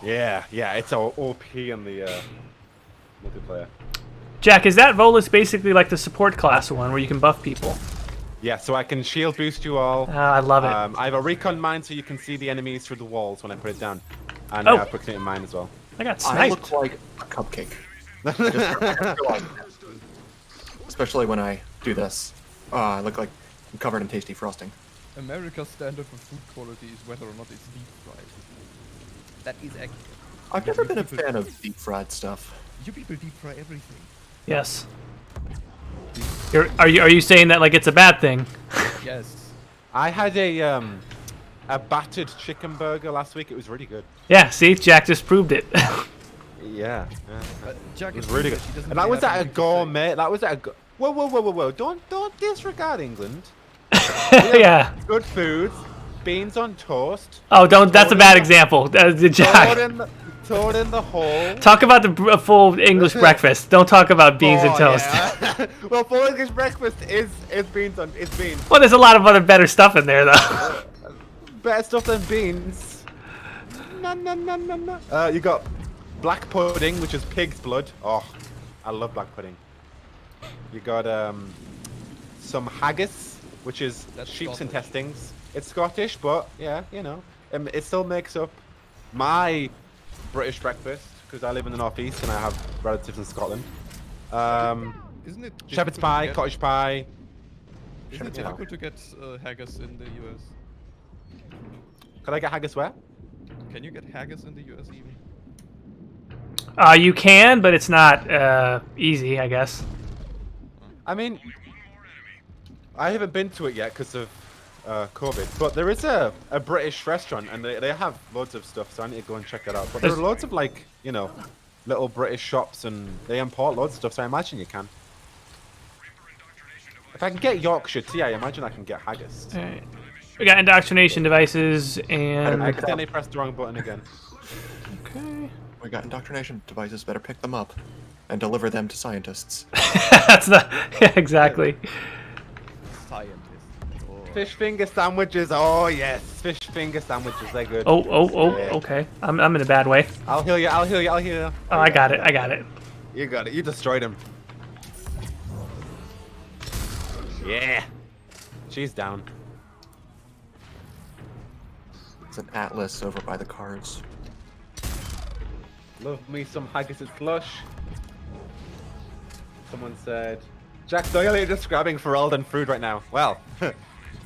yeah, it's all OP in the multiplayer. Jack, is that Volus basically like the support class one where you can buff people? Yeah, so I can shield boost you all. I love it. I have a recon mine so you can see the enemies through the walls when I put it down. And Oh. I have proximity mine as well. I got I sniped. look like a cupcake. I just realized that. Especially when I do this. I look like I'm covered in tasty frosting. America's standard for food quality is whether or not it's deep fried. That is accurate. I've never been a fan of deep fried stuff. You people deep fry everything. Yes. Are you saying that like it's a bad thing? Yes. I had a battered chicken burger last week. It was really good. Yeah, see, Jack just proved it. Yeah. Jack It was is really English, good. he doesn't And that really was have at a anything to say. gourmet. That was at a. Whoa! Don't disregard England. Yeah. Good food, beans on toast. Oh, don't. That's a bad example. Jack. Toad in the hole. Talk about the full English breakfast. Don't talk about beans and Oh, toast. yeah. Well, full English breakfast is beans on. It's beans. Well, there's a lot of other better stuff in there, though. Better stuff than beans. No. You got black pudding, which is pig's blood. Oh, I love black pudding. You got some haggis, which is That's sheep's Scottish. intestines. It's Scottish, but yeah, you know, it still makes up my British breakfast because I live in the northeast and I have relatives in Scotland. Isn't it Shepherd's difficult to pie, get- cottage pie. Isn't it you know. difficult to get haggis in the US? Could I get haggis where? Can you get haggis in the US even? You can, but it's not easy, I guess. I mean, I haven't been to it yet because of COVID, but there is a British restaurant and they have loads of stuff, so I need to go and check that out. But there are There's- loads of like, you know, little British shops and they import loads of stuff, so I imagine you can. If I can get Yorkshire tea, I imagine I can get haggis. All right. We got indoctrination devices I and. accidentally pressed the wrong button again. Okay. We got indoctrination devices. Better pick them up and deliver them to scientists. That's the. Yeah, exactly. Scientist. Oh. Fish finger sandwiches, oh yes, fish finger sandwiches. They're good. Oh, okay. I'm in a bad way. I'll heal you. I'll heal you. I'll heal you. Oh, I got it. You got it. You destroyed him. Yeah. She's down. It's an atlas over by the cars. Love me some haggis and slush. Someone said, Jackdaw, you're just grabbing Ferelden food right now. Well,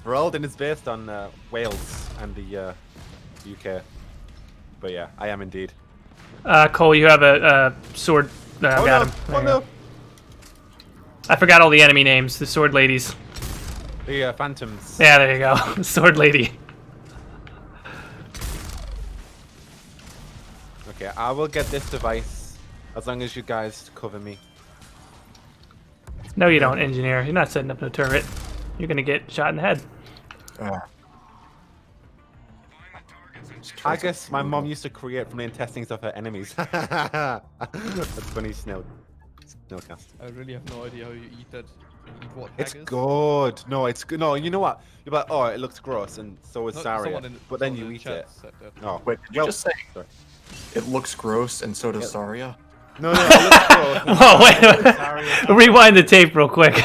Ferelden is based on Wales and the UK. But yeah, I am indeed. Cole, you have a sword. No, I got him. There you go. I forgot all the enemy names. The sword ladies. The phantoms. Yeah, there you go. Sword lady. Okay, I will get this device as long as you guys cover me. No, you don't, engineer. You're not setting up no turret. You're gonna get shot in the head. I guess my mom used to create from the intestines of her enemies. That's funny, Snowcast. I really have no idea how you eat that. Eat what, It's haggis? good. No, it's good. No, you know what? You're like, oh, it looks gross, and so is No, Saria. someone in- But then someone you in eat chat it. said that. Oh, Wait, did you just say sorry. it looks gross and so does Saria? No, it looks gross. and Oh, wait. so does Saria. Rewind the tape real quick.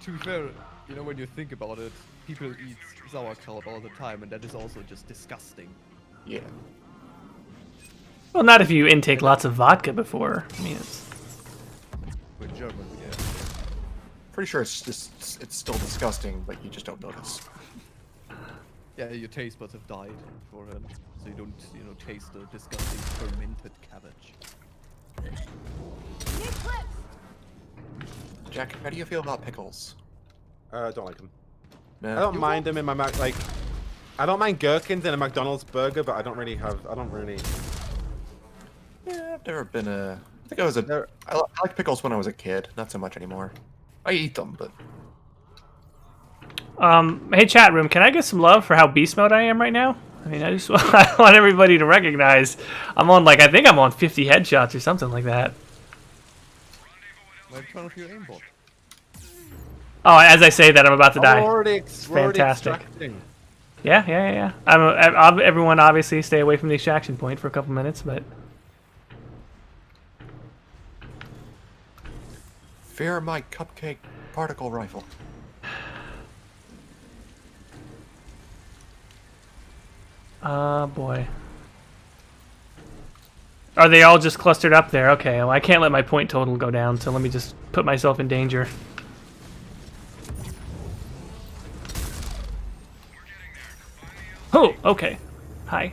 To be fair, you know, when you think about it, people eat sauerkraut all the time, and that is also just disgusting. Yeah. Well, not if you intake lots of vodka before. I mean, it's... We're German, yeah. Pretty sure it's still disgusting, but you just don't notice. Yeah, your taste buds have died beforehand, so you don't, you know, taste the disgusting fermented cabbage. Jack, how do you feel about pickles? I don't like them. No. I don't mind them in my mouth. Like, I don't mind gherkins in a McDonald's burger, but I don't really. Yeah, I've never been a. I think I was a. I liked pickles when I was a kid. Not so much anymore. I eat them, but. Hey, chat room, can I get some love for how beast mode I am right now? I mean, I just I want everybody to recognize I'm on, like, I think I'm on 50 headshots or something like that. Why turn off your aimbot? Oh, as I say that, I'm about to die. We're already Fantastic. extracting. Yeah. Everyone obviously stay away from the extraction point for a couple minutes, but... Fear my cupcake particle rifle. Boy. Are they all just clustered up there? Okay, well, I can't let my point total go down, so let me just put myself in danger. Oh, okay. Hi.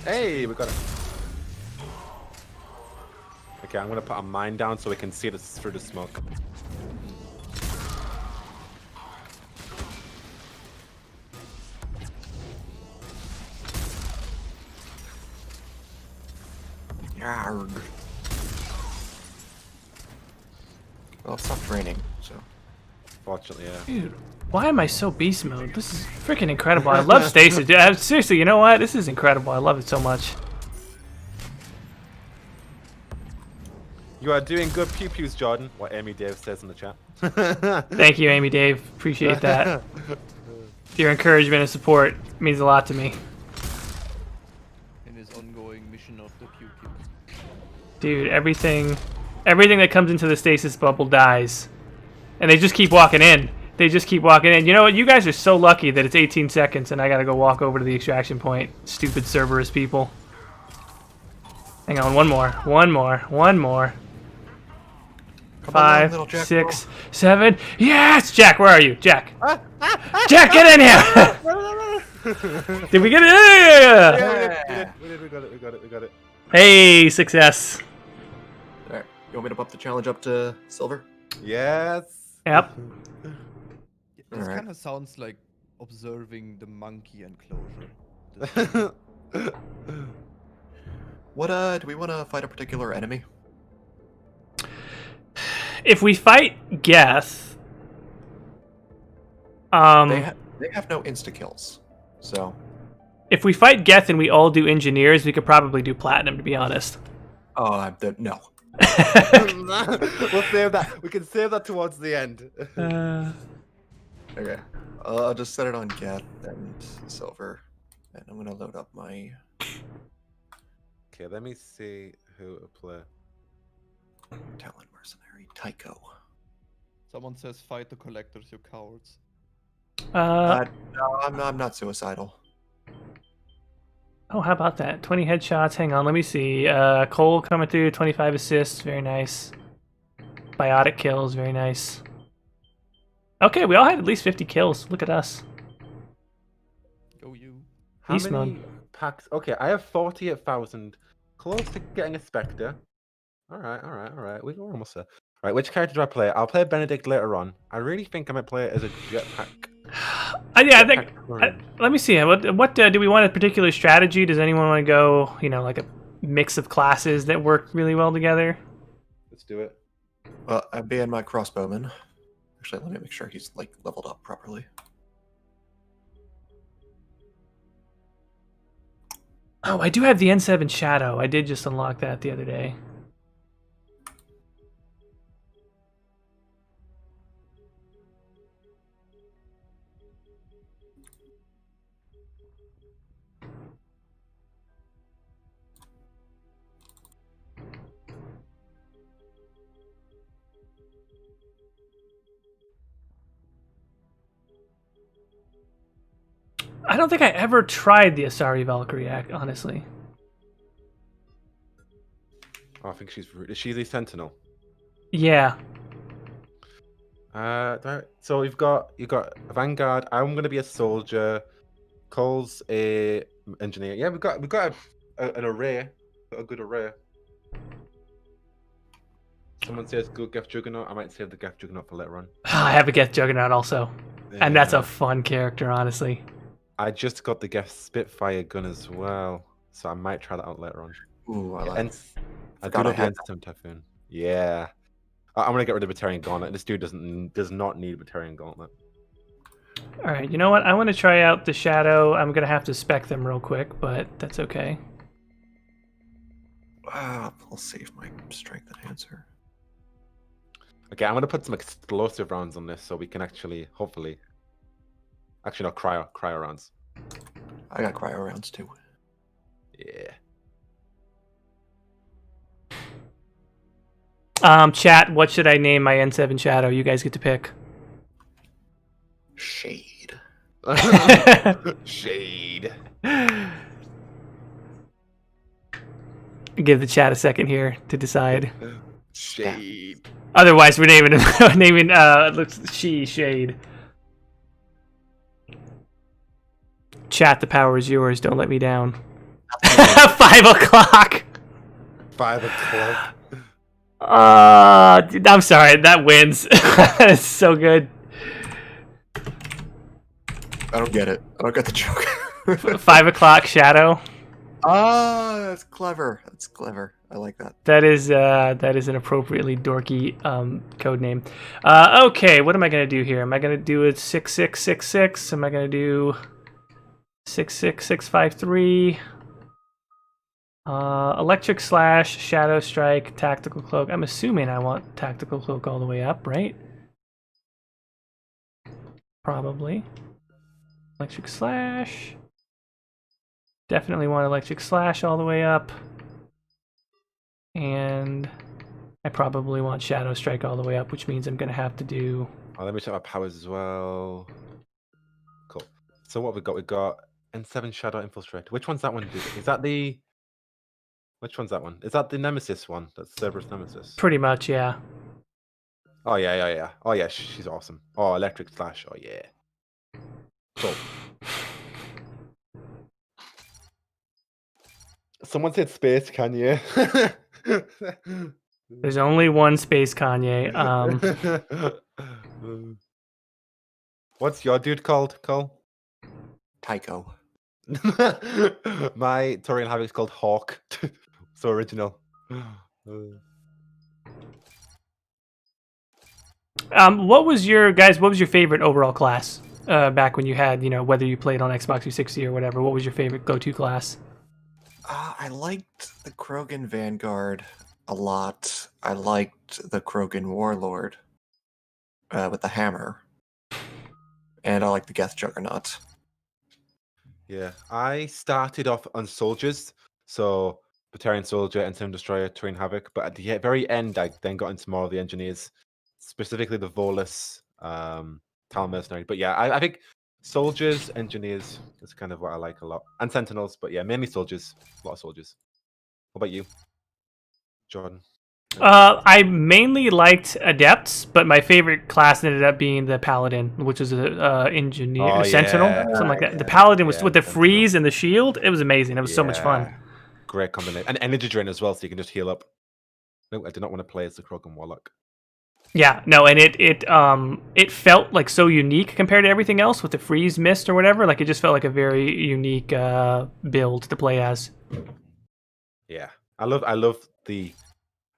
Hey, we got it. Okay, I'm gonna put a mine down so we can see this through the smoke. Yarg. Well, it stopped raining, so. Fortunately, yeah. Dude, why am I so beast mode? This is freaking incredible. I love Stasis. Dude, seriously, you know what? This is incredible. I love it so much. You are doing good pew-pews, Jordan. What Amy Dave says in the chat. Thank you, Amy Dave. Appreciate that. Your encouragement and support means a lot to me. In his ongoing mission of the Pew Pew. Dude, everything that comes into the stasis bubble dies. And they just keep walking in. They just keep walking in. You know what? You guys are so lucky that it's 18 seconds and I gotta go walk over to the extraction point. Stupid Cerberus people. Hang on, one more. Come on, little 5, Jack 6, 7. Yes! Jack, where are you? Jack. Jack, get in here! Did we get it? Yeah! We got it. Hey, success. Alright, you want me to bump the challenge up to silver? Yes. Yep. This Alright. kind of sounds like observing the monkey enclosure. What, do we want to fight a particular enemy? If we fight Geth, They have no insta-kills, so... if we fight Geth and we all do engineers, we could probably do platinum, to be honest. Oh, no. We'll save that. We can save that towards the end. Okay. I'll just set it on Geth and Silver. And I'm going to load up my... Okay, let me see who to play. Talent Mercenary, Tycho. Someone says fight the collectors, you cowards. No, I'm not suicidal. Oh, how about that? 20 headshots. Hang on, let me see. Cole coming through, 25 assists. Very nice. Biotic kills. Very nice. Okay, we all had at least 50 kills. Look at us. Go you. How Beast many mode. packs? Okay, I have 48,000. Close to getting a Spectre. Alright. We're almost there. Right, which character do I play? I'll play Benedict later on. I really think I might play it as a jetpack. Yeah, I think. Jetpack Let me see. What do we want a particular strategy? Does anyone want to go? Like a mix of classes that work really well together. Let's do it. Well, I'm being my crossbowman. Actually, let me make sure he's like leveled up properly. Oh, I do have the N7 Shadow. I did just unlock that the other day. I don't think I ever tried the Asari Valkyrie, honestly. Oh, I think she's rude. Is she the Sentinel? Yeah. So you got Vanguard. I'm gonna be a soldier. Cole's a engineer. Yeah, we got an array, a good array. Someone says good Geth Juggernaut. I might save the Geth Juggernaut for later on. I have a Geth Juggernaut also. And that's Yeah. a fun character, honestly. I just got the Geth Spitfire gun as well, so I might try that out later on. Ooh, I like it. I do Forgot I love the had N7 Typhoon. Yeah. I'm gonna get rid of Batarian Gauntlet. This dude does not need Batarian Gauntlet. All right, you know what? I want to try out the Shadow. I'm going to have to spec them real quick, but that's okay. I'll save my strength enhancer. Okay, I'm gonna put some explosive rounds on this so we can actually, hopefully, actually not cryo rounds. I got cryo rounds too. Yeah. Chat, what should I name my N7 Shadow? You guys get to pick. Shade. Shade. Give the chat a second here to decide. Shade. Otherwise, we're naming Shade. Chat, the power is yours. Don't let me down. 5 o'clock. 5 o'clock. I'm sorry. That wins. It's so good. I don't get it. I don't get the joke. 5 o'clock Shadow. Ah, that's clever. That's clever. I like that. That is an appropriately dorky code name. Okay, what am I gonna do here? Am I gonna do a 6666? Am I gonna do 66653? Electric Slash, Shadow Strike, Tactical Cloak. I'm assuming I want Tactical Cloak all the way up, right? Probably. Electric Slash. Definitely want Electric Slash all the way up. And I probably want Shadow Strike all the way up, which means I'm going to have to do... Oh, let me check my powers as well. Cool. So what we got? We got N7 Shadow Infiltrate. Which one's that one? Is that the... Which one's that one? Is that the Nemesis one? That's Cerberus Nemesis. Pretty much, yeah. Oh, yeah. Oh, yeah, she's awesome. Oh, Electric Slash. Oh, yeah. Cool. Someone said Space Kanye. There's only one Space Kanye. What's your dude called, Cole? Tycho. My Torian Havoc's called Hawk. So original. What was your favorite overall class back when you had, whether you played on Xbox 360 or whatever? What was your favorite go-to class? I liked the Krogan Vanguard. a lot. I liked the Krogan Warlord with the hammer. And I like the Geth Juggernaut. Yeah, I started off on soldiers, so Batarian Soldier, Ensign Destroyer, Terrain Havoc, but at the very end, I then got into more of the engineers, specifically the Volus, Tal Mercenary. But yeah, I think soldiers, engineers is kind of what I like a lot, and Sentinels. But yeah, mainly soldiers, a lot of soldiers. What about you, Jordan? I mainly liked Adepts, but my favorite class ended up being the Paladin, which is a engineer, Oh, Sentinal, yeah. something like that. Yeah, The Paladin was yeah, with the Sentinel. freeze and the shield. It was amazing. It was so much fun. Yeah, great combination, and energy drain as well, so you can just heal up. No, I do not want to play as the Krogan Warlock. Yeah, no, and it felt like so unique compared to everything else with the freeze mist or whatever. Like it just felt like a very unique build to play as. Yeah, I love the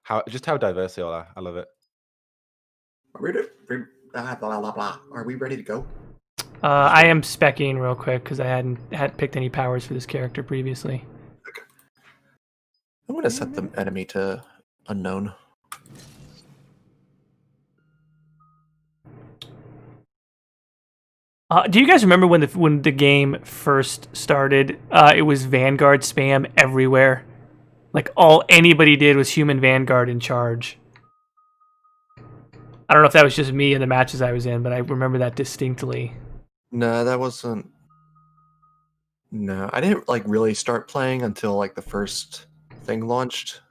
how diverse they all are. I love it. Are we ready to go? I am specking real quick because I hadn't picked any powers for this character previously. I'm going to set the enemy to unknown. Do you guys remember when the game first started? It was Vanguard spam everywhere. Like anybody did was human Vanguard in charge. I don't know if that was just me in the matches I was in, but I remember that distinctly. No, that wasn't. No, I didn't like really start playing until like the first thing launched,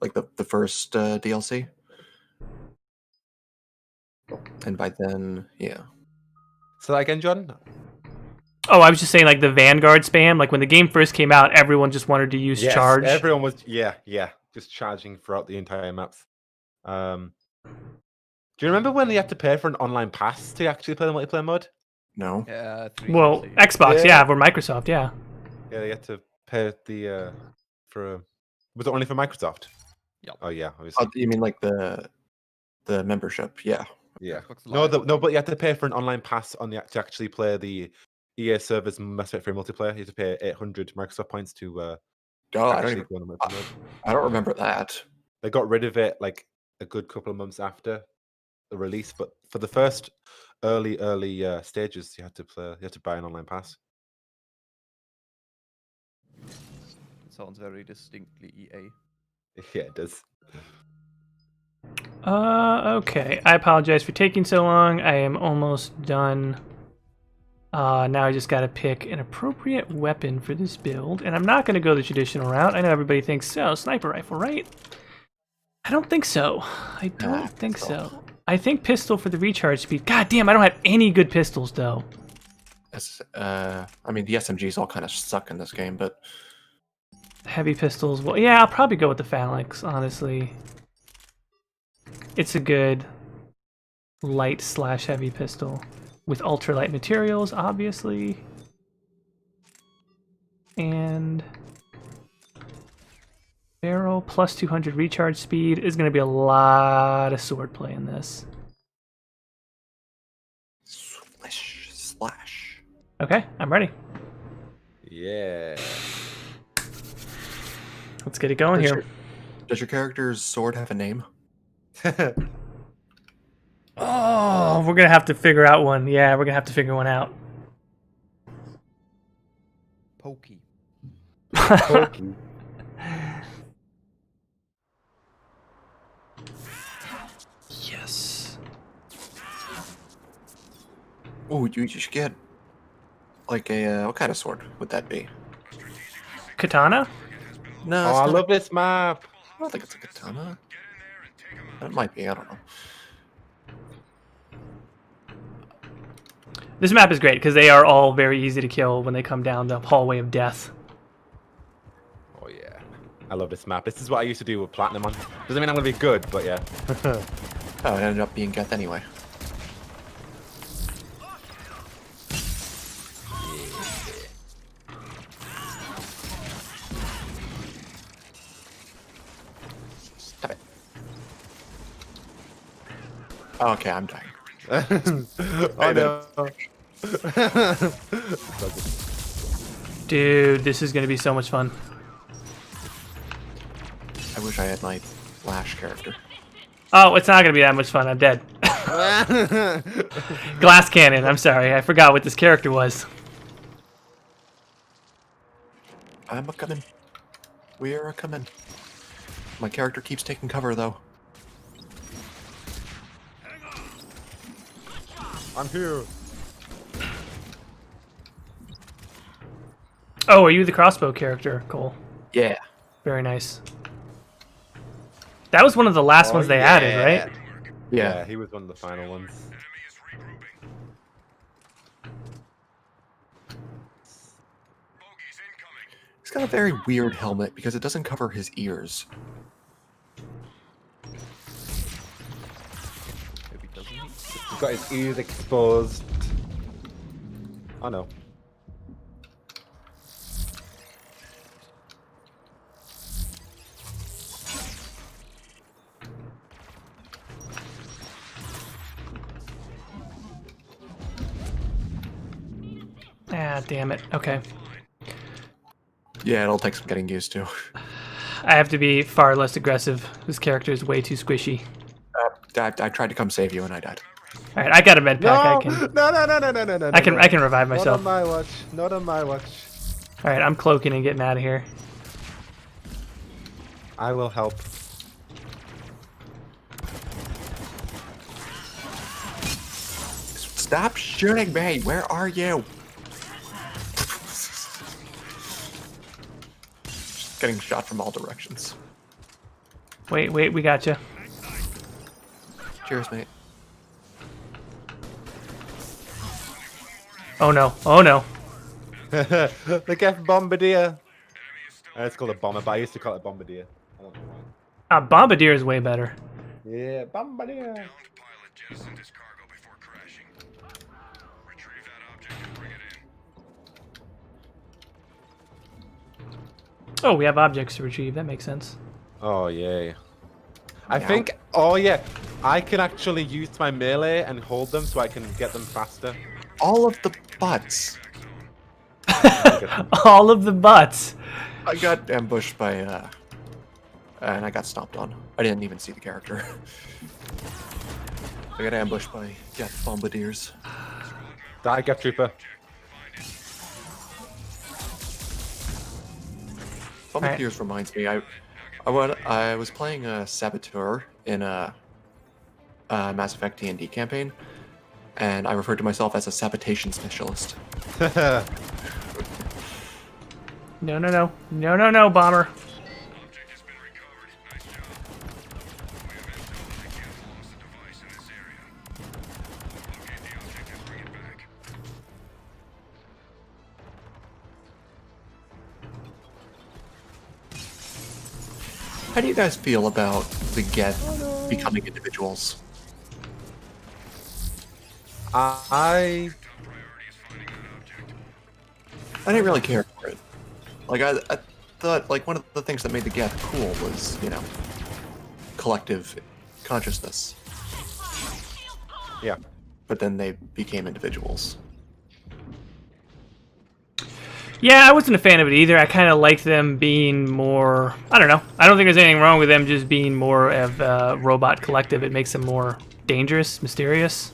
like the first DLC. And by then, yeah. So again, John. Oh, I was just saying like the Vanguard spam. Like when the game first came out, everyone just wanted to use charge. Everyone was just charging throughout the entire maps. Do you remember when you had to pay for an online pass to actually play the multiplayer mode? No. Yeah. Well, 360. Xbox, yeah, or Microsoft, yeah. Yeah, you had to pay the for. Was it only for Microsoft? Yep. Oh yeah, obviously. Oh, you mean like the membership? Yeah. Yeah. Xbox No, Live. no, but you had to pay for an online pass on the to actually play the EA Service Mass Effect multiplayer. You had to pay 800 Microsoft points to Oh, I actually don't go on the multiplayer mode. I don't remember that. They got rid of it like a good couple of months after the release, but for the first early stages, you had to buy an online pass. It sounds very distinctly EA. Yeah, it does. Okay. I apologize for taking so long. I am almost done. Now I just got to pick an appropriate weapon for this build, and I'm not going to go the traditional route. I know everybody thinks so. Sniper rifle, right? I don't think so. I don't think so. I think pistol for the recharge speed. God damn, I don't have any good pistols though. I mean, the SMGs all kind of suck in this game, but Heavy pistols. Well, yeah, I'll probably go with the phalanx. Honestly, it's a good light/heavy pistol with ultralight materials, obviously, and barrel plus 200 recharge speed is going to be a lot of swordplay in this. swish, slash. Okay, I'm ready. Yeah. Let's get it going here. Does your character's sword have a name? Oh, we're gonna have to figure out one. Yeah, we're gonna have to figure one out. Pokey. Yes. Oh, you should get like a what kind of sword would that be? Katana? No, Oh, it's I not love this map. I don't think it's a katana. It might be. I don't know. This map is great because they are all very easy to kill when they come down the hallway of death. Oh yeah, I love this map. This is what I used to do with Platinum on. Doesn't mean I'm gonna be good, but yeah. Oh, it ended up being Geth anyway. Stop it. Oh, okay, I'm dying. Oh no. Dude, this is gonna be so much fun. I wish I had my Flash character. Oh, it's not gonna be that much fun. I'm dead. Glass cannon. I'm sorry. I forgot what this character was. I'm a coming. We're a coming. My character keeps taking cover though. I'm here. Oh, are you the crossbow character, Cole? Yeah. Very nice. That was one of the last ones they added, right? Yeah. He was one of the final ones. Enemy is regrouping. Bogeys incoming. He's got a very weird helmet because it doesn't cover his ears. Maybe doesn't he? He's got his ears exposed. Oh no. Ah, damn it. Okay. Yeah, it'll take some getting used to. I have to be far less aggressive. This character is way too squishy. I tried to come save you and I died. All right, I got a med pack. I can. No. I can revive myself. Not on my watch. Not on my watch. All right, I'm cloaking and getting out of here. I will help. Stop shooting me! Where are you? Just getting shot from all directions. Wait, we got you. Cheers, mate. Oh no! Oh no! The Geth Bombardier. It's called a bomber, but I used to call it Bombardier. I don't know why. Bombardier is way better. Yeah, Bombardier. Pilot jettisoned his cargo before crashing. Retrieve that object and bring it in. Oh, we have objects to retrieve. That makes sense. Oh, yay. I Now. think, oh yeah, I can actually use my melee and hold them so I can get them faster. All of the butts. All of the butts. I got ambushed by, and I got stomped on. I didn't even see the character. I got ambushed by Geth Bombardiers. Die, Geth Trooper. Bombardiers reminds me, I was playing a Saboteur in a Mass Effect D&D campaign, and I referred to myself as a sabotation specialist. No, bomber. Object has been recovered. Nice job. We have intel that Geth lost a device in this area. Locate the object and bring it back. How do you guys feel about the Geth becoming individuals? I Top priority is finding that object. I didn't really care for it. Like, I thought, like, one of the things that made the Geth cool was, you know, collective consciousness. yeah. But then they became individuals. Yeah, I wasn't a fan of it either. I kind of liked them being more. I don't know. I don't think there's anything wrong with them just being more of a robot collective. It makes them more dangerous, mysterious.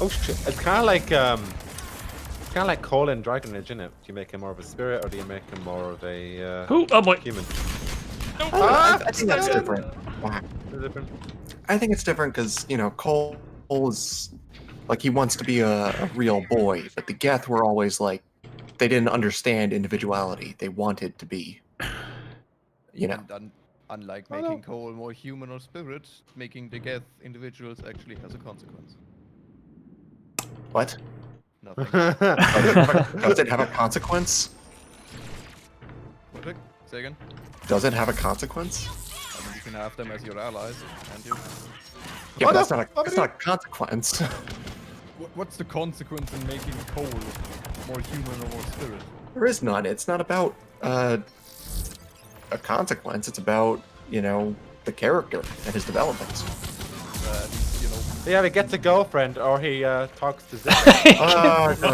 Oh shit! It's kind of like Cole in Dragon Age, isn't it? Do you make him more of a spirit, or do you make him more of a Oh boy. human? I think that's different. Is it different? I think it's different because, you know, Cole is, like, he wants to be a real boy, but the Geth were always, like, they didn't understand individuality. They wanted to be, you know. And unlike making Cole more human or spirit, making the Geth individuals actually has a consequence. What? Nothing. Does it have a consequence? What? Say again? Does it have a consequence? I mean, you can have them as your allies, can't you? Yeah, Oh, but that's no. not a consequence. What's the consequence in making Cole more human or more spirit? There is none. It's not about a consequence. It's about, you know, the character and his development. At least, you know, He either gets a girlfriend or he talks to Zip. Oh, no.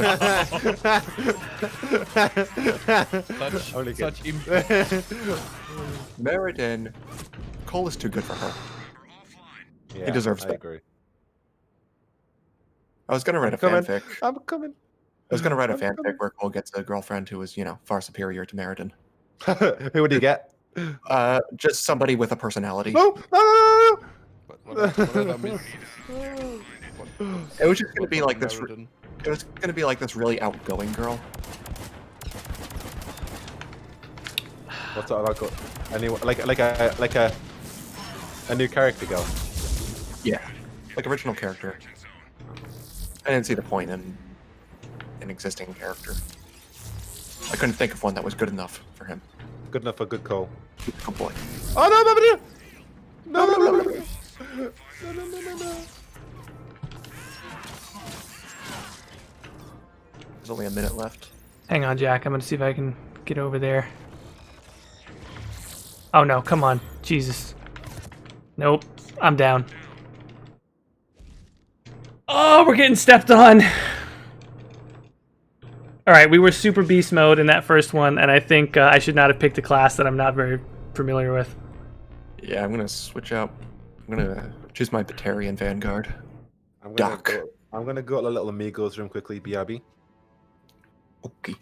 Only good. Such impact. Meriden. Cole is too good for her. Yeah, He deserves I that. agree. I was gonna write a Coming. fanfic. I'm coming. I was gonna write a I'm coming. fanfic where Cole gets a girlfriend who is, far superior to Meriden. Who would you get? Just somebody with a personality. No, no, no, What did I miss? It was just gonna be like this. Meriden. It was gonna be like this really outgoing girl. What's that about? Anyone like a new character go? Yeah, like original character. I didn't see the point in an existing character. I couldn't think of one that was good enough for him. Good enough for good call. Good boy. Oh no, no, no, no, no, no, no. There's only a minute left. Hang on, Jack. I'm gonna see if I can get over there. Oh no, come on. Jesus. Nope. I'm down. Oh, we're getting stepped on. Alright, we were super beast mode in that first one, and I think I should not have picked a class that I'm not very familiar with. Yeah, I'm gonna switch out. I'm gonna choose my Batarian Vanguard. I'm Doc. gonna go to the little amigos room quickly, BRB. Okay.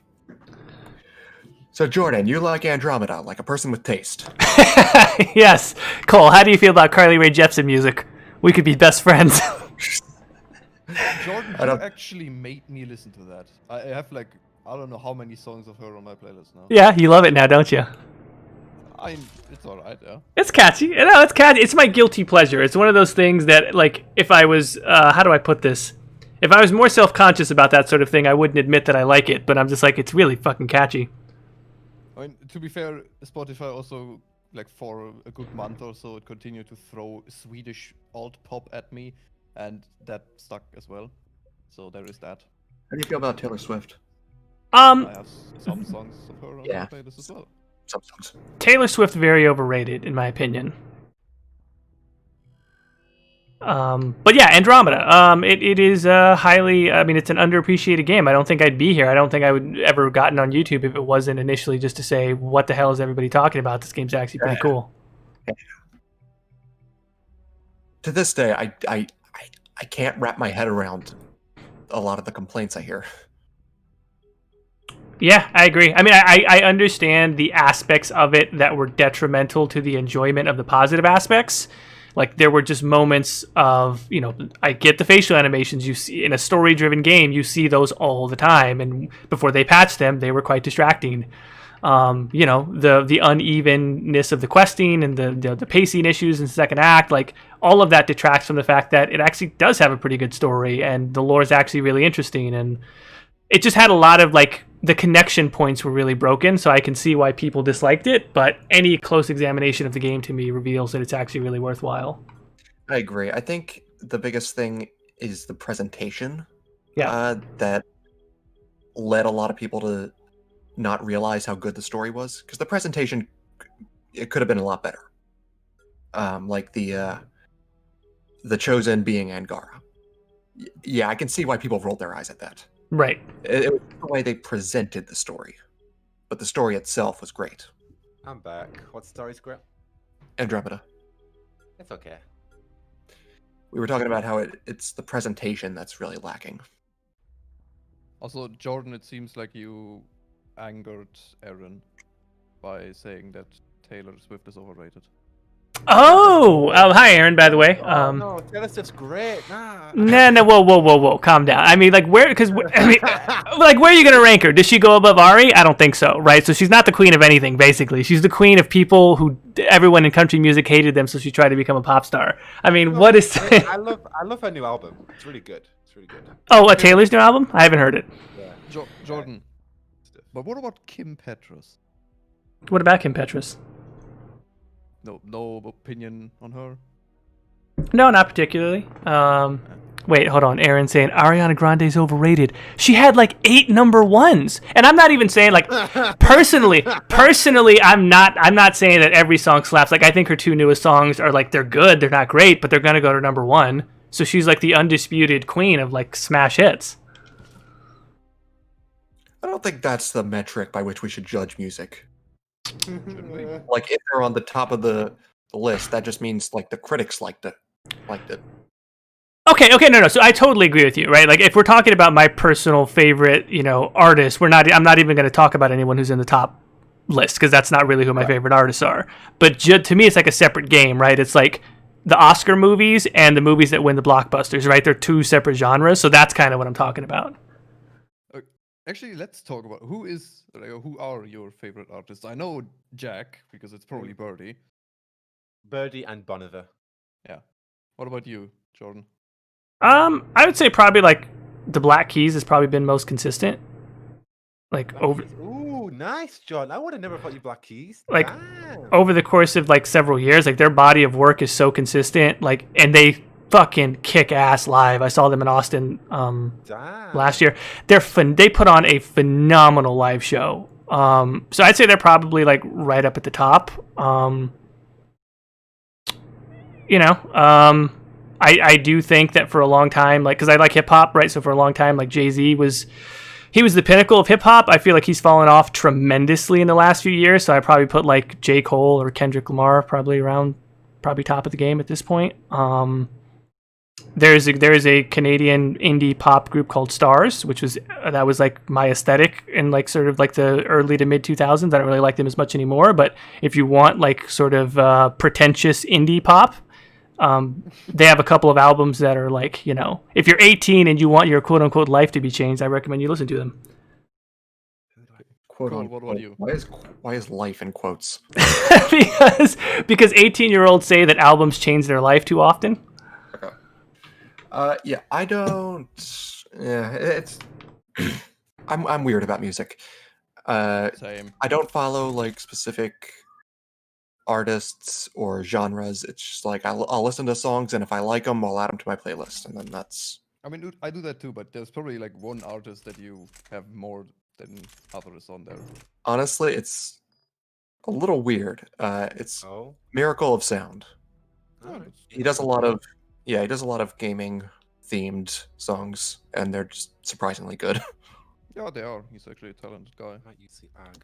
So Jordan, you like Andromeda, like a person with taste. Yes. Cole, how do you feel about Carly Rae Jepsen music? We could be best friends. Jordan, I you don't- actually made me listen to that. I have like, I don't know how many songs of her on my playlist now. Yeah, you love it now, don't you? It's alright, yeah. It's catchy. No, it's catchy. It's my guilty pleasure. It's one of those things that, like, if I was, how do I put this? If I was more self-conscious about that sort of thing, I wouldn't admit that I like it. But I'm just like, it's really fucking catchy. I mean, to be fair, Spotify also, like for a good month or so, it continued to throw Swedish alt pop at me, and that stuck as well. So there is that. How do you feel about Taylor Swift? I have some songs of her on Yeah. my playlist as well. Some songs. Taylor Swift very overrated, in my opinion. But yeah, Andromeda. It is highly. I mean, it's an underappreciated game. I don't think I'd be here. I don't think I would ever gotten on YouTube if it wasn't initially just to say, "What the hell is everybody talking about? This game's actually pretty cool." To this day, I can't wrap my head around a lot of the complaints I hear. Yeah, I agree. I mean, I understand the aspects of it that were detrimental to the enjoyment of the positive aspects. Like, there were just moments of, I get the facial animations you see in a story-driven game. You see those all the time, and before they patched them, they were quite distracting. The unevenness of the questing and the pacing issues in the second act, like, all of that detracts from the fact that it actually does have a pretty good story, and the lore is actually really interesting, and it just had a lot of, like, the connection points were really broken, so I can see why people disliked it, but any close examination of the game to me reveals that it's actually really worthwhile. I agree. I think the biggest thing is the presentation. Yeah. That led a lot of people to not realize how good the story was, because the presentation, it could have been a lot better. Like the Chosen being Angara. Yeah, I can see why people rolled their eyes at that. Right. It was the way they presented the story, but the story itself was great. I'm back. What story's great? Andromeda. It's okay. We were talking about how it's the presentation that's really lacking. Also, Jordan, it seems like you angered Aaron by saying that Taylor Swift is overrated. Oh, hi, Aaron, by the way. No, Taylor Swift's great. Nah. No, whoa, calm down. I mean, like, like, where are you gonna rank her? Does she go above Ari? I don't think so, right? So she's not the queen of anything, basically. She's the queen of people who everyone in country music hated them, so she tried to become a pop star. I mean, what is? I love her new album. It's really good. It's really good. Oh, Taylor's new album? I haven't heard it. Yeah. Jordan, but what about Kim Petras? What about Kim Petras? No opinion on her? No, not particularly. Wait, hold on. Aaron's saying Ariana Grande's overrated. She had like 8 number ones, and I'm not even saying like personally. I'm not saying that every song slaps. Like, I think her 2 newest songs are like, they're good, they're not great, but they're gonna go to number 1. So she's like the undisputed queen of like smash hits. I don't think that's the metric by which we should judge music. Shouldn't we? Like, if they're on the top of the list, that just means like the critics liked it. Okay, no. So I totally agree with you, right? Like if we're talking about my personal favorite, artist, I'm not even going to talk about anyone who's in the top list because that's not really who my favorite artists are. But to me, it's like a separate game, right? It's like the Oscar movies and the movies that win the blockbusters, right? They're two separate genres. So that's kind of what I'm talking about. Actually, let's talk about who are your favorite artists. I know Jack because it's probably Birdie. Birdie and Boniver. Yeah. What about you, Jordan? I would say probably like the Black Keys has probably been most consistent. Like Ooh, nice, John. I would have never thought you Black Keys. Like Damn. over the course of like several years, like their body of work is so consistent. Like, and they fucking kick ass live. I saw them in Austin last year. They're fun. They put on a phenomenal live show. So I'd say they're probably like right up at the top. I do think that for a long time, like, because I like hip hop, right? So for a long time, like Jay-Z was the pinnacle of hip hop. I feel like he's fallen off tremendously in the last few years. So I probably put like J. Cole or Kendrick Lamar probably top of the game at this point. There is a Canadian indie pop group called Stars, which was like my aesthetic in like sort of like the early to mid 2000s. I don't really like them as much anymore, but if you want like sort of pretentious indie pop, they have a couple of albums that are like, if you're 18 and you want your quote unquote life to be changed, I recommend you listen to them. Quote Cool, unquote. what about you? Why is life in quotes? because 18-year-olds say that albums change their life too often. Yeah, I don't. Yeah, it's. I'm weird about music. Same. I don't follow like specific artists or genres. It's just like I'll listen to songs, and if I like them, I'll add them to my playlist, and then that's. I mean, I do that too, but there's probably like one artist that you have more than others on there. Honestly, it's a little weird. It's Oh. Miracle of Sound. He does a lot Okay. of he does a lot of gaming themed songs, and they're just surprisingly good. Yeah, they are. He's actually a talented guy. Might use the ag.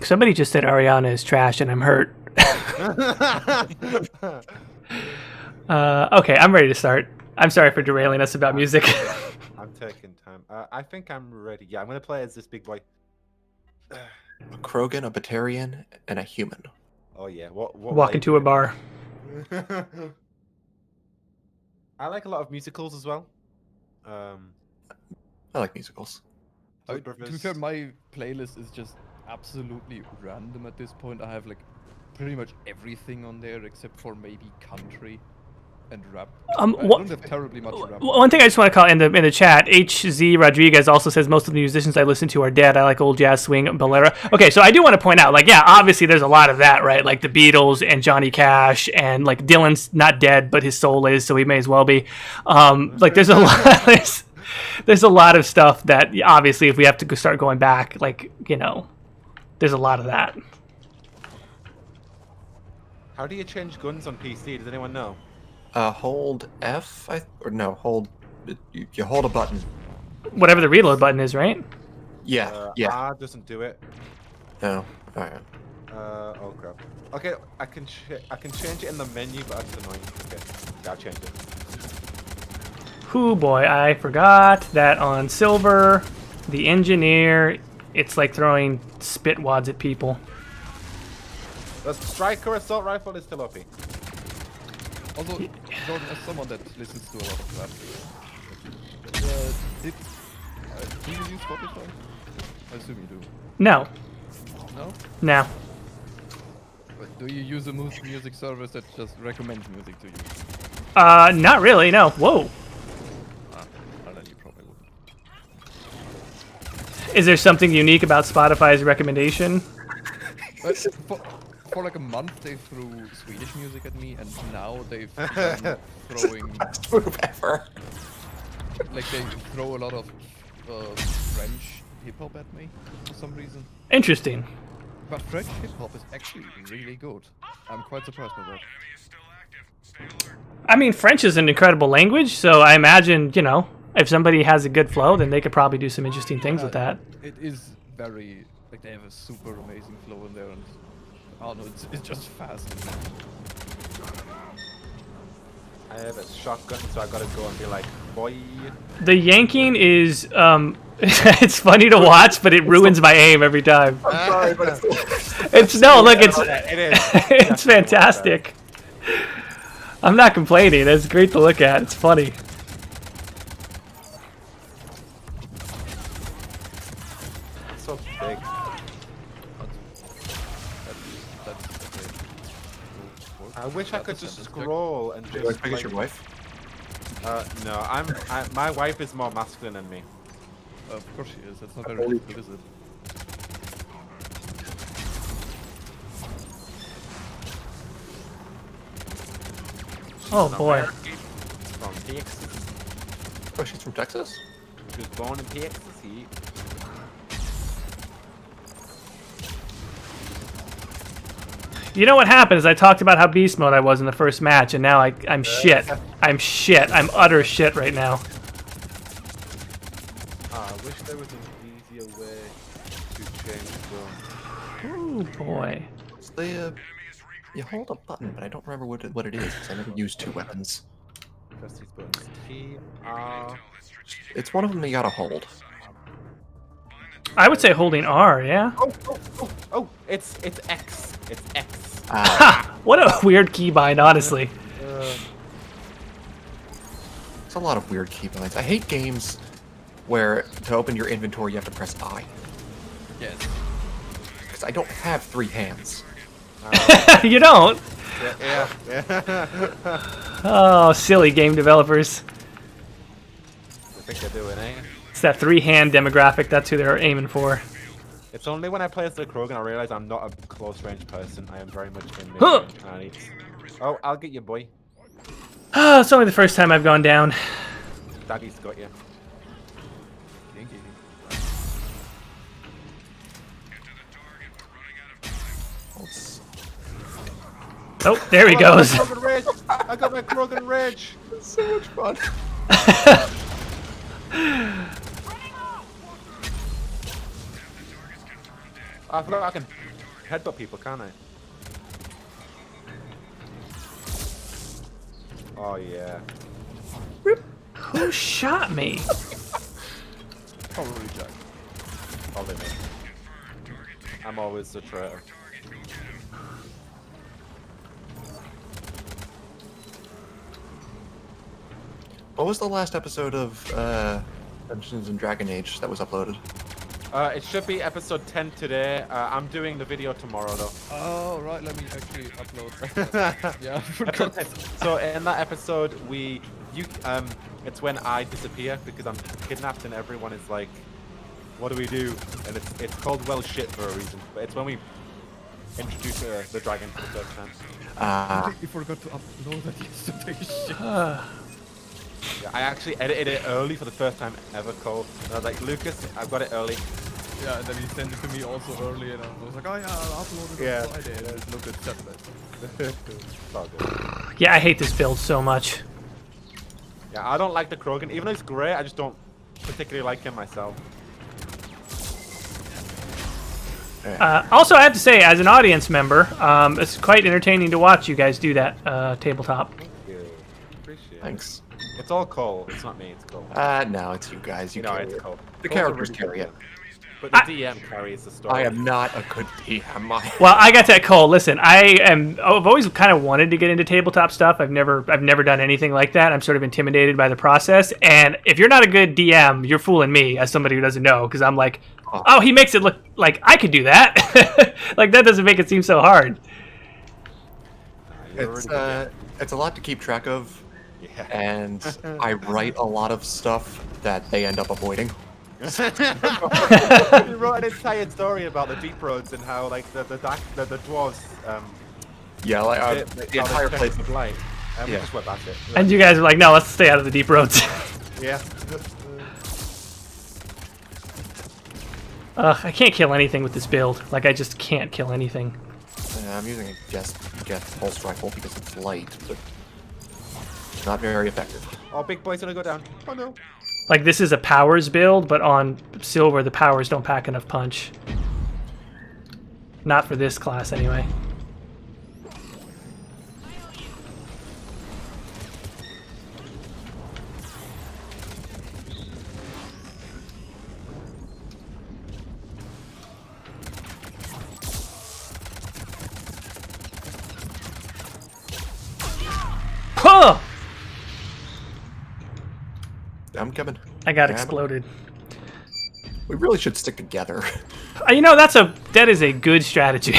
Somebody just said Ariana is trash, and I'm hurt. Okay, I'm ready to start. I'm sorry for derailing us about music. I'm taking time. I think I'm ready. Yeah, I'm gonna play as this big boy. A Krogan, a Batarian, and a human. Oh yeah. What Walk into a bar. I like a lot of musicals as well. I like musicals. Joy To be Brothers. fair, my playlist is just absolutely random at this point. I have like pretty much everything on there except for maybe country and rap. I don't have terribly much rap. One thing I just want to call in the chat, HZ Rodriguez also says most of the musicians I listen to are dead. I like old jazz, swing, bolero. Okay, so I do want to point out, like, yeah, obviously there's a lot of that, right? Like the Beatles and Johnny Cash, and like Dylan's not dead, but his soul is, so he may as well be. Like there's a lot, there's a lot of stuff that obviously if we have to start going back, like, there's a lot of that. How do you change guns on PC? Does anyone know? Hold F, hold. You hold a button. Whatever the reload button is, right? Yeah, R doesn't do it. No, all right. Oh crap. Okay, I can change it in the menu, but that's annoying. Okay, yeah, I'll change it. Whoo boy, I forgot that on Silver, the engineer, it's like throwing spit wads at people. The Striker assault rifle is still OP. Also, Jordan, as someone that listens to a lot of rap, do you use Spotify? I assume you do. No. No? No. But do you use a music service that just recommends music to you? Not really, no. Whoa. Well, then you probably wouldn't. Is there something unique about Spotify's recommendation? For like a month they threw Swedish music at me, and now they've begun throwing Best move ever. like they throw a lot of French hip hop at me for some reason. Interesting. But French hip hop is actually really good. I'm quite surprised by that. Enemy is still active. Stay I mean, French is an incredible language, so I imagine, you know, if somebody has a good flow, then they could probably do some interesting things with that. It is very like they have a super amazing flow in there, and I don't know, it's just fast. I have a shotgun, so I gotta go and be like, boy. The yanking is, it's funny to watch, but it ruins my aim every time. I'm sorry, but It's, no, look, it's, It is. it's fantastic. I'm not complaining. It's great to look at. It's funny. It's so big. That's okay. I wish I could just scroll and Are you just. as big as your wife? No, my wife is more masculine than me. Of course she is. That's not very difficult, is it? Oh boy. From Texas. Oh, she's from Texas? She was born in Texas. You know what happened is I talked about how beast mode I was in the first match, and now I'm shit. I'm shit. I'm utter shit right now. I wish there was an easier way to change the. Oh boy. It's the, you hold a button, but I don't remember what it is, because I never used two weapons. Press these buttons. T, R. It's one of them that you gotta hold. I would say holding R, yeah? Oh, it's X. It's X. Ha! What a weird keybind, honestly. It's a lot of weird keybinds. I hate games where to open your inventory you have to press I. Yes. Because I don't have 3 hands. You don't? Yeah. Oh, silly game developers. I think they're doing, eh? It's that 3-hand demographic. That's who they're aiming for. It's only when I play as the Krogan I realize I'm not a close range person. I am very much in mid Huh. range. Oh, I'll get you, boy. Oh, it's only the first time I've gone down. Daddy's got you. Kinky. It's Oh, there he goes. I got my Krogan Rage. so much fun. I forgot I can headbutt people, can't I? Oh yeah. Who shot me? Probably Jack. Probably me. I'm always the traitor. What was the last episode of Dungeons and Dragon Age that was uploaded? It should be episode 10 today. I'm doing the video tomorrow though. Oh right, let me actually upload. Yeah, I forgot. So in that episode, it's when I disappear because I'm kidnapped and everyone is like, "What do we do?" And it's called well shit for a reason. But it's when we introduce the dragon for the first time. I completely forgot to upload that yesterday. Shit. Yeah, I actually edited it early for the first time ever, Cole. And I was like, Lucas, I've got it early. Yeah, and then he sent it to me also early, and I was like, oh yeah, I'll upload it Yeah. on Friday. And I looked at Saturday. It's all good. Yeah, I hate this build so much. Yeah, I don't like the Krogan. Even though he's great, I just don't particularly like him myself. Also, I have to say, as an audience member, it's quite entertaining to watch you guys do that tabletop. Thank you. Appreciate it. Thanks. It's all Cole. It's not me, it's Cole. No, it's you guys. You No, carry it's it. Cole. The Cole's a characters really carry good it. one. But the DM carries the story. I am not a good DM. Well, I got that, Cole. Listen, I've always kind of wanted to get into tabletop stuff. I've never done anything like that. I'm sort of intimidated by the process. And if you're not a good DM, you're fooling me as somebody who doesn't know, because I'm like, oh, he makes it look like I could do that. Like that doesn't make it seem so hard. It's a lot to keep track of, Yeah. and I write a lot of stuff that they end up avoiding. You wrote an entire story about the deep roads and how like the dwarves Yeah, like the the entire place. of light. We Yeah. just went past it. And you guys are like, no, let's stay out of the deep roads. Yeah. I can't kill anything with this build. Like, I just can't kill anything. I'm using a Geth pulse rifle because it's light, but Not very effective. Oh, big boy's gonna go down. Oh no. Like, this is a powers build, but on silver, the powers don't pack enough punch. Not for this class, anyway. Huh! I'm coming. I got Yeah, exploded. We really should stick together. You know, that is a good strategy.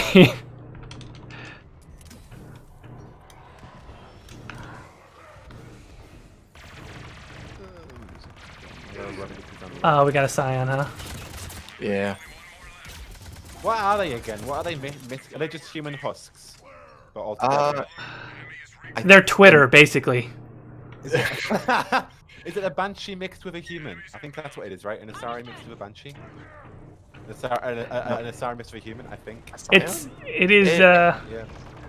Oh, we got a Scion, huh? Yeah. What are they again? What are they? Are they just human husks? But all together? They're Twitter, basically. Is it, is it a banshee mixed with a human? I think that's what it is, right? An Asari mixed with a banshee. An Asari mixed with a human, I think. It is. Yeah.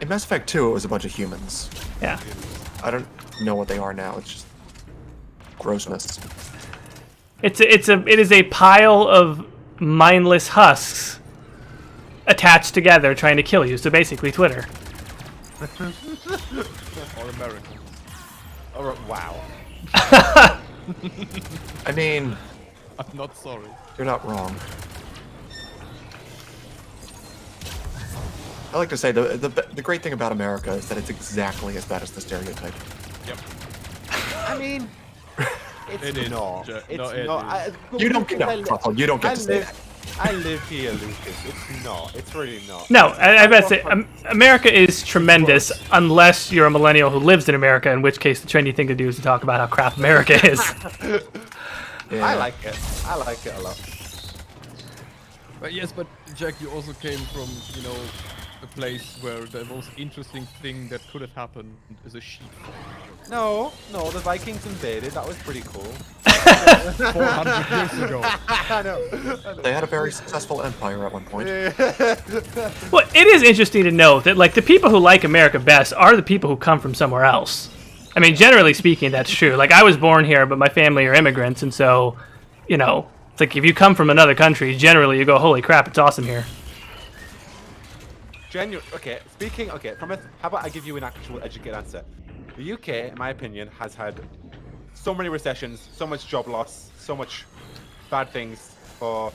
In Mass Effect 2, it was a bunch of humans. Yeah. I don't know what they are now. It's just grossness. It is a pile of mindless husks attached together trying to kill you. So basically, Twitter. Or Americans. Oh, wow. I mean, I'm not sorry. you're not wrong. I like to say the great thing about America is that it's exactly as bad as the stereotype. Yep. I mean, it's It is, not. Jack. It's No, it not. is. You don't get you don't get to say that. I live here, Lucas. It's not. It's really not. No, I bet say America is tremendous unless you're a millennial who lives in America, in which case the trendy thing to do is to talk about how crap America is. Yeah. I like it. I like it a lot. But yes, but Jack, you also came from, you know, a place where the most interesting thing that could have happened is a sheep. No, the Vikings invaded. That was pretty cool. 400 years ago. I know. They had a very successful empire at one point. Well, it is interesting to note that like the people who like America best are the people who come from somewhere else. I mean, generally speaking, that's true. Like, I was born here, but my family are immigrants, and so, you know, it's like if you come from another country, generally you go, holy crap, it's awesome here. Okay, how about I give you an actual educated answer? The UK, in my opinion, has had so many recessions, so much job loss, so much bad things for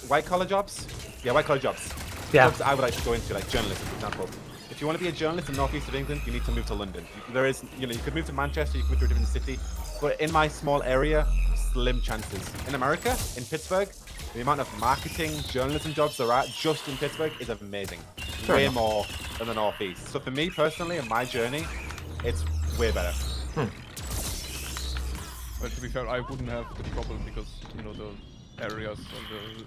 white collar jobs? Yeah, white collar jobs. Yeah. Jobs that I would like to go into, like journalism, for example. If you want to be a journalist in the northeast of England, you need to move to London. You could move to Manchester, you could move to a different city, but in my small area, slim chances. In America, in Pittsburgh, the amount of marketing, journalism jobs there are just in Pittsburgh is amazing. Fair way enough. more than the northeast. So for me personally, in my journey, it's way better. But to be fair, I wouldn't have the problem because, you know, the areas and the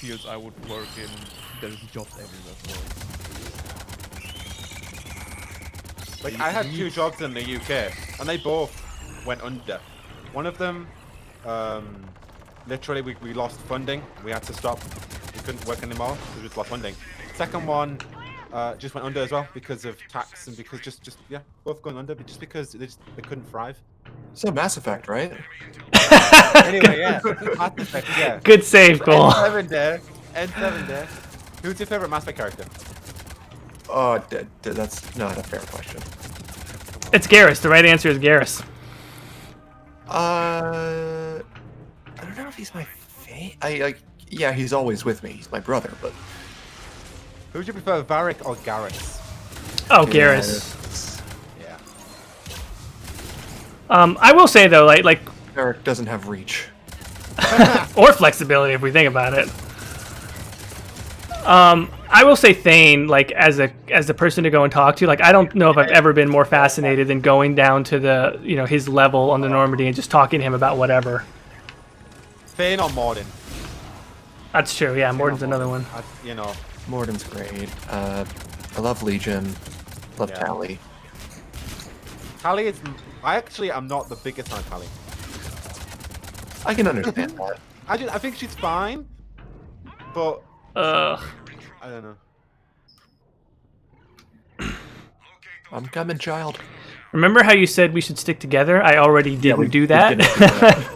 fields I would work in, there's jobs everywhere for it. Like, I had 2 jobs in the UK, and they both went under. One of them, literally, we lost funding. We had to stop. We couldn't work anymore because we just lost funding. Second one just went under as well because of tax and because just both going under, but just because they couldn't thrive. So Mass Effect, right? Anyway, yeah, Mass Effect, yeah. Good save, Cole. N7 there. Who's your favorite Mass Effect character? Oh, that's not a fair question. It's Garrus. The right answer is Garrus. I don't know if he's my favorite. Yeah, he's always with me. He's my brother, but Who would you prefer, Varric or Garrus? Oh, yeah, Garrus. Yeah. I will say though, like Eric doesn't have reach. or flexibility if we think about it. I will say Thane, like as the person to go and talk to, like I don't know if I've ever been more fascinated than going down to the his level on the Normandy and just talking to him about whatever. Thane or Morden? That's true. Yeah, Morden's another one. Morden's great. I love Legion. Love Yeah. Tally. Tally is. I actually am not the biggest fan of Tally. I can understand that. I think she's fine, but I don't know. Locate I'm coming, child. Remember how you said we should stick together? I already didn't do that. didn't do that.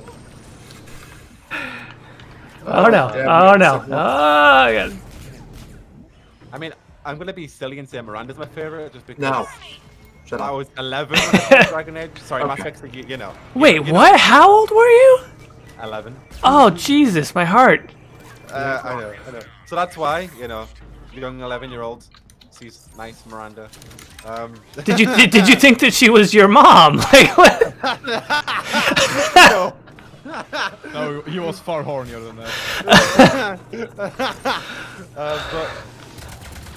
Oh no! damn, Oh we got no! several. Oh, yeah. I mean, I'm gonna be silly and say Miranda's my favorite just because No. Shut I up. was 11 when I played Dragon Age. Sorry, Mass Okay. Effect, you know. Wait, you what? How old were you? Know, 11. Oh Jesus, my heart. I know. So that's why, you know, young 11-year-old sees nice Miranda. Did you think that she was your mom? Like what? No. No, he was far hornier than that. But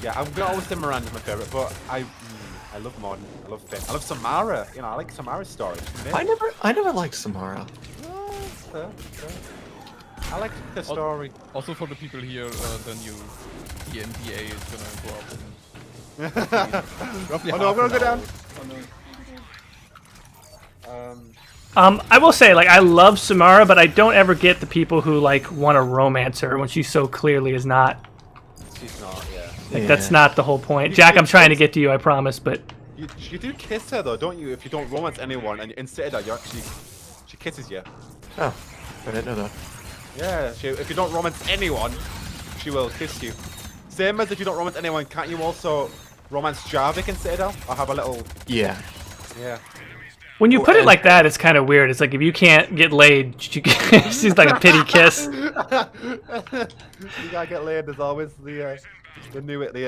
yeah, I'm gonna always say Miranda's my favorite. But I love Modern. I love Finn. I love Samara. You know, I like Samara's story. I never liked Samara. I like the story. Also for the people here, the new ENBA is gonna go up in roughly Oh no, I'm half gonna go an down. hour. Oh no. I will say, like, I love Samara, but I don't ever get the people who like want to romance her when she so clearly is not. She's not. Yeah. Like, that's not the whole point. Jack, I'm trying to get to you, I promise, but You do kiss her though, don't you? If you don't romance anyone, and instead of that, you actually she kisses you. Oh, I didn't know that. Yeah. If you don't romance anyone, she will kiss you. Same as if you don't romance anyone, can't you also romance Jarvik instead of? Or have a little. Yeah. Yeah. when you put it like that, it's kind of weird. It's like if you can't get laid, she's like a pity kiss. You gotta get laid. There's always the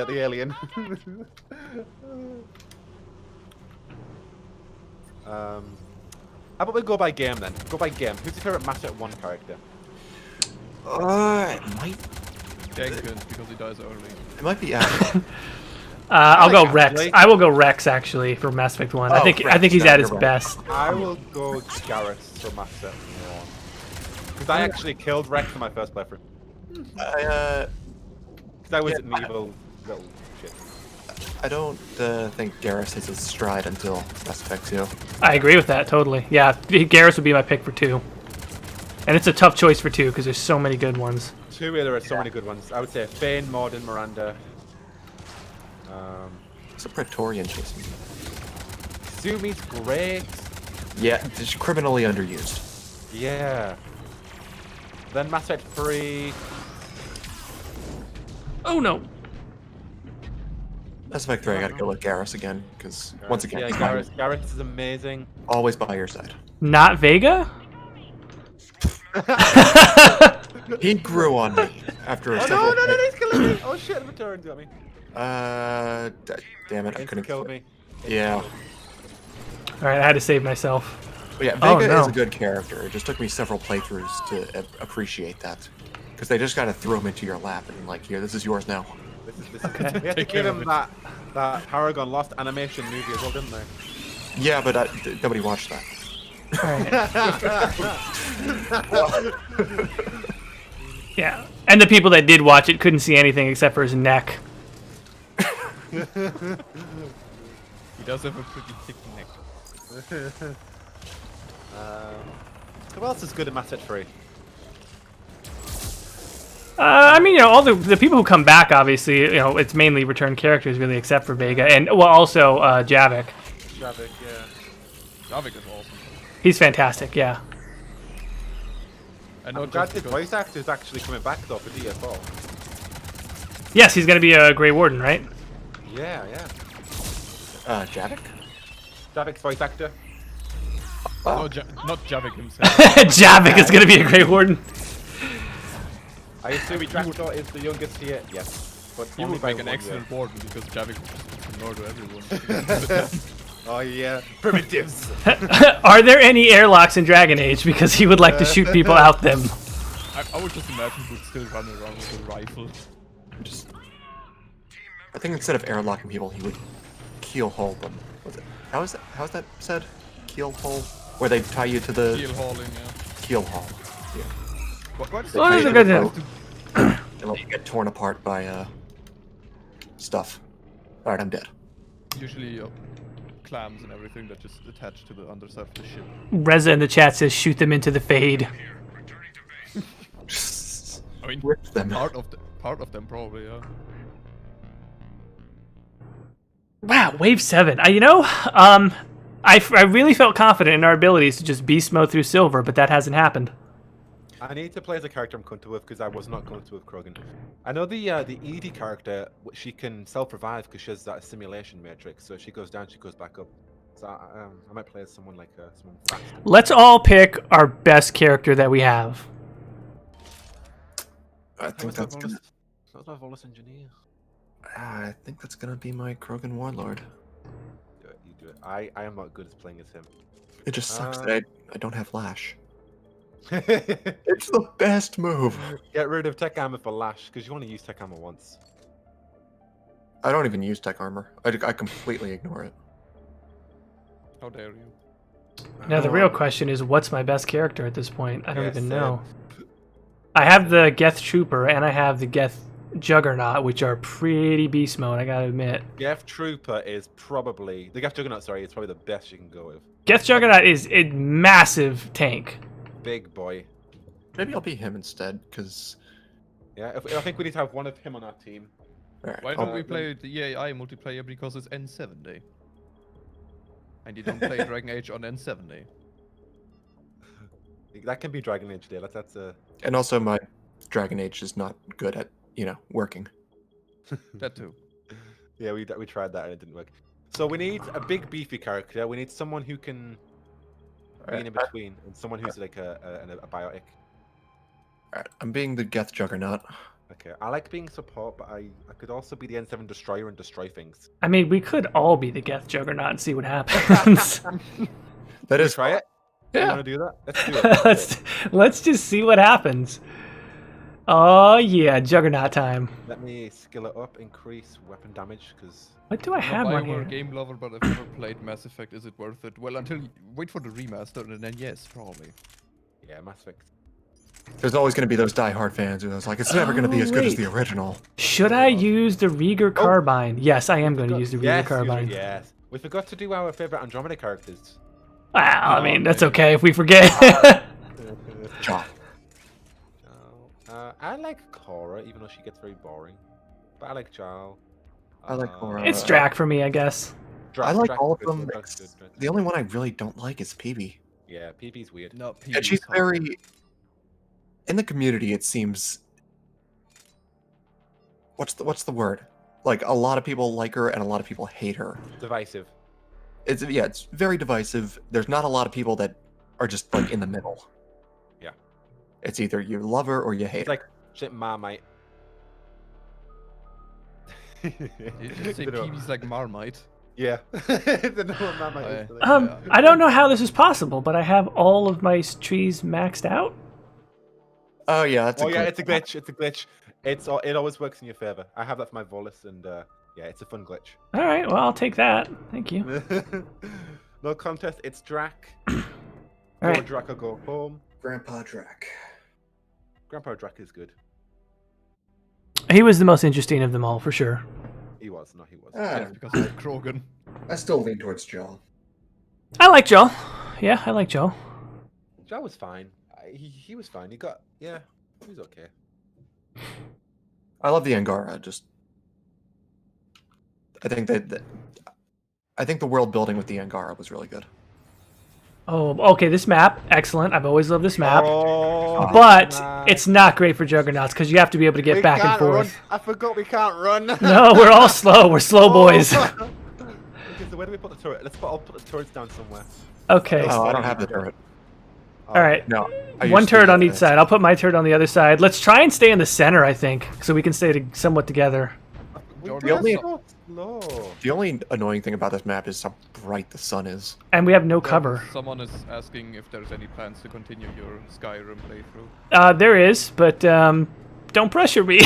alien. How about we go by game then? Go by game. Who's your favorite Mass Effect 1 character? It might Jenkins, because he dies early. be Ashley. I'll go like Rex. Ashley. I will go Rex actually for Mass Effect 1. I Oh, think Rex, he's no, at his you're right. best. I will go Garrett for Mass Effect 1. Because I actually killed Rex in my first playthrough. Because I was an evil little shit. I don't think Garrus hits his stride until Mass Effect 2. I agree with that totally. Yeah, Garrus would be my pick for 2. And it's a tough choice for 2 because there's so many good ones. 2, there are so many good ones. I would say Fane, Morden, Miranda. It's a Praetorian chasing me. Sumi's great. Yeah, it's criminally underused. Yeah. Then Mass Effect 3. Oh no. Mass Effect 3, I gotta go with Garrus again, because once again, Yeah, Garrett is amazing. always by your side. Not Vega? He grew on me after Oh several. no, he's killing me! Oh shit, the turret got me. Damn it, I It couldn't killed me. Yeah. Alright, I had to save myself. But yeah, Oh, Vega no. is a good character. It just took me several playthroughs to appreciate that. Because they just gotta throw him into your lap and like, here, this is yours now. This is we had to give him that Paragon Lost animation movie as well, didn't they? Yeah, but nobody watched that. Yeah. And the people that did watch it couldn't see anything except for his neck. He does have a pretty thick neck. Who else is good at Mass Effect 3? I mean, all the people who come back, obviously, it's mainly return characters, really, except for Vega. And, well, also Javik. Javik, yeah. Javik is awesome. He's fantastic, yeah. And I'm not glad just the because voice actor is actually coming back though for DFO. Yes, he's going to be a Grey Warden, right? Yeah. Javik? Javik's voice actor. no, not Javik himself. Javik is going to be a Grey Warden. I assume Jackdaw is the youngest here. Yes. But He only would by make an 1 excellent year. warden because Javik would just murder everyone. Oh yeah. Primitives. Are there any airlocks in Dragon Age? Because he would like to shoot people out them. I would just imagine he would still run around with a rifle. I think instead of airlocking people, he would keelhole them. How's that said? Keelhole? Where they tie you to the Keel hauling, yeah. keelhaul. Yeah. What is They Well, tie that's you a to good the thing. boat and let you get torn apart by stuff. Alright, I'm dead. Usually clams and everything that just attach to the underside of the ship. Reza in the chat says, shoot them into the fade. Returning to base. I mean, Rip them. part of them probably, yeah. Wow, wave 7. I really felt confident in our abilities to just beast mode through silver, but that hasn't happened. I need to play as a character I'm comfortable with because I was not comfortable with Krogan. I know the Edie character, she can self-revive because she has that simulation matrix. So if she goes down, she goes back up. So I might play as someone like someone fast. Let's all pick our best character that we have. I think that's gonna. That was my Volus engineer. I think that's gonna be my Krogan Warlord. Do it, you do it. I am not good at playing as him. It just sucks Uh, that I don't have Lash. It's the best move. Get rid of tech armor for Lash because you want to use tech armor once. I don't even use tech armor. I completely ignore it. How dare you? Now the real question is, what's my best character at this point? I don't Yeah, even same. know. I have the Geth Trooper and I have the Geth Juggernaut, which are pretty beast mode, I gotta admit. Geth Trooper is probably the Geth Juggernaut. Sorry, it's probably the best you can go with. Geth Juggernaut is a massive tank. Big boy. Maybe I'll be him instead, because. Yeah, I think we need to have one of him on our team. Why don't we play the AI multiplayer because it's N7 day? And you don't play Dragon Age on N7 day. That can be Dragon Age Day. That's And also, my Dragon Age is not good at working. That too. Yeah, we tried that and it didn't work. So we need a big beefy character. We need someone who can be in between, and someone who's like a biotic. Alright, I'm being the Geth Juggernaut. Okay, I like being support, but I could also be the N7 destroyer and destroy things. I mean, we could all be the Geth Juggernaut and see what happens. That is Try it. You Yeah. want to do that? Let's do it. let's just see what happens. Oh yeah, Juggernaut time. Let me skill it up, increase weapon damage, because What do I I'm have a on BioWare here? game lover, but I've never played Mass Effect. Is it worth it? Well, until you wait for the remaster, and then yes, probably. yeah, Mass Effect. There's always going to be those die-hard fans who are like, it's never going to be as good as wait. the original. Should I use the Rieger Carbine? Yes, I am going to use the Rieger Yes, Carbine. yes. We forgot to do our favorite Andromeda characters. Wow, I mean, that's man. okay if we forget. Jaw. I like Cora, even though she gets very boring. But I like Jal. I like Cora. It's Drac for me, I guess. I like Drac all of is good, them. Drac's good, Drac's The only one I really don't like is PB. Yeah, PB's weird. No, And she's very... In the community, it seems... What's the word? Like, a lot of people like her and a lot of people hate her. Divisive. It's very divisive. There's not a lot of people that are just, like, in the middle. Yeah. It's either you love her or you hate It's her. like shit, Marmite. You say PB's like Marmite. Yeah. The no one Marmite is. Yeah. I don't know how this is possible, but I have all of my trees maxed out. Oh, yeah, that's Oh a yeah, glitch. it's a glitch. It's a glitch. It always works in your favor. I have that for my Volus, and yeah, it's a fun glitch. All right, well, I'll take that. Thank you. No contest. It's Drac. All Go right. Drac or go home. Grandpa Drac. Grandpa Drac is good. He was the most interesting of them all, for sure. He was. No, he was. Yes, because of Krogan. I still lean towards Jaw. I like Joe. Yeah, I like Joe. Joe was fine. He was fine. He was okay. I love the Angara. Just, I think I think the world building with the Angara was really good. Oh, okay, this map, excellent. I've always loved this map. Oh, But nah. it's not great for Juggernauts because you have to be able to get We back and can't forth. run. I forgot we can't run. No, we're all slow. We're slow boys. Okay, so where do we put the turret? I'll put the turrets down somewhere. Okay. Oh, I don't have the turret. Oh, All right. No. I One used to turret do on that. each side. I'll put my turret on the other side. Let's try and stay in the center, I think, so we can stay somewhat together. We The were only- so slow. The only annoying thing about this map is how bright the sun is. And we have no cover. Someone is asking if there's any plans to continue your Skyrim playthrough. There is, but don't pressure me.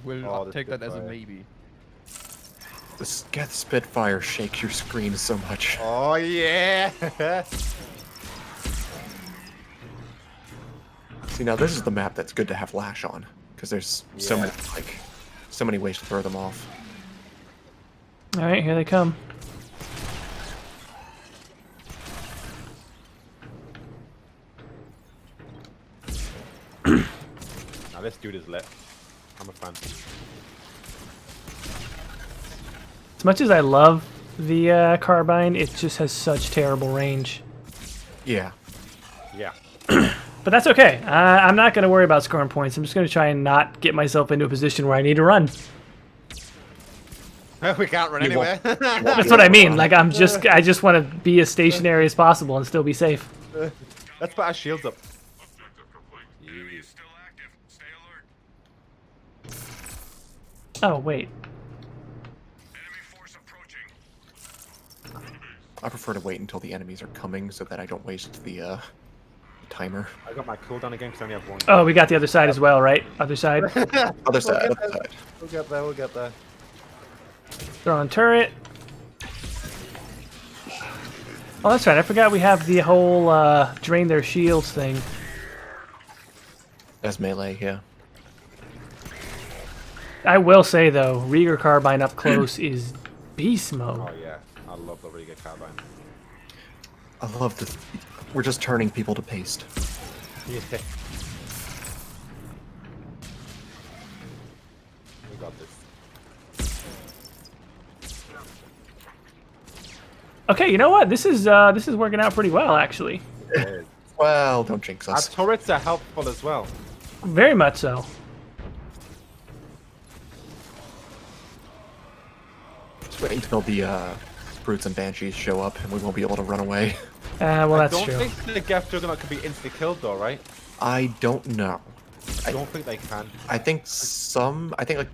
We'll Oh, the take that as a Spitfire. maybe. The Geth Spitfire shakes your screen so much. Oh yeah. See, now this is the map that's good to have Lash on, because there's so Yeah. many ways to throw them off. All right, here they come. Now this dude is lit. I'm a fan. much as I love the carbine, it just has such terrible range. Yeah. Yeah. But that's okay. I'm not going to worry about scoring points. I'm just going to try and not get myself into a position where I need to run. We can't run You anywhere. That's what I mean. Like I just want to be as stationary as possible and still be safe. Let's put our shields up. Enemy is still active. Stay alert. Oh wait. Enemy force approaching. I prefer to wait until the enemies are coming so that I don't waste the timer. I got my cooldown again because I only have one. Oh, we got the other side as well, right? Other side. Other side, other side. We'll get there. We'll get there. Throwing turret. Oh, that's right. I forgot we have the whole drain their shields thing. As melee, yeah. I will say though, Rieger carbine up close is beast mode. Oh yeah, I love the Riga carbine. I love this. We're just turning people to paste. Yeah. We got this. Okay, you know what? This is working out pretty well actually. Well, don't jinx Our us. turrets are helpful as well. Very much so. Just waiting until the brutes and banshees show up, and we won't be able to run away. Well, I that's don't true. think the Geth Juggernaut can be instantly killed though, right? I don't know. I don't think they can. I think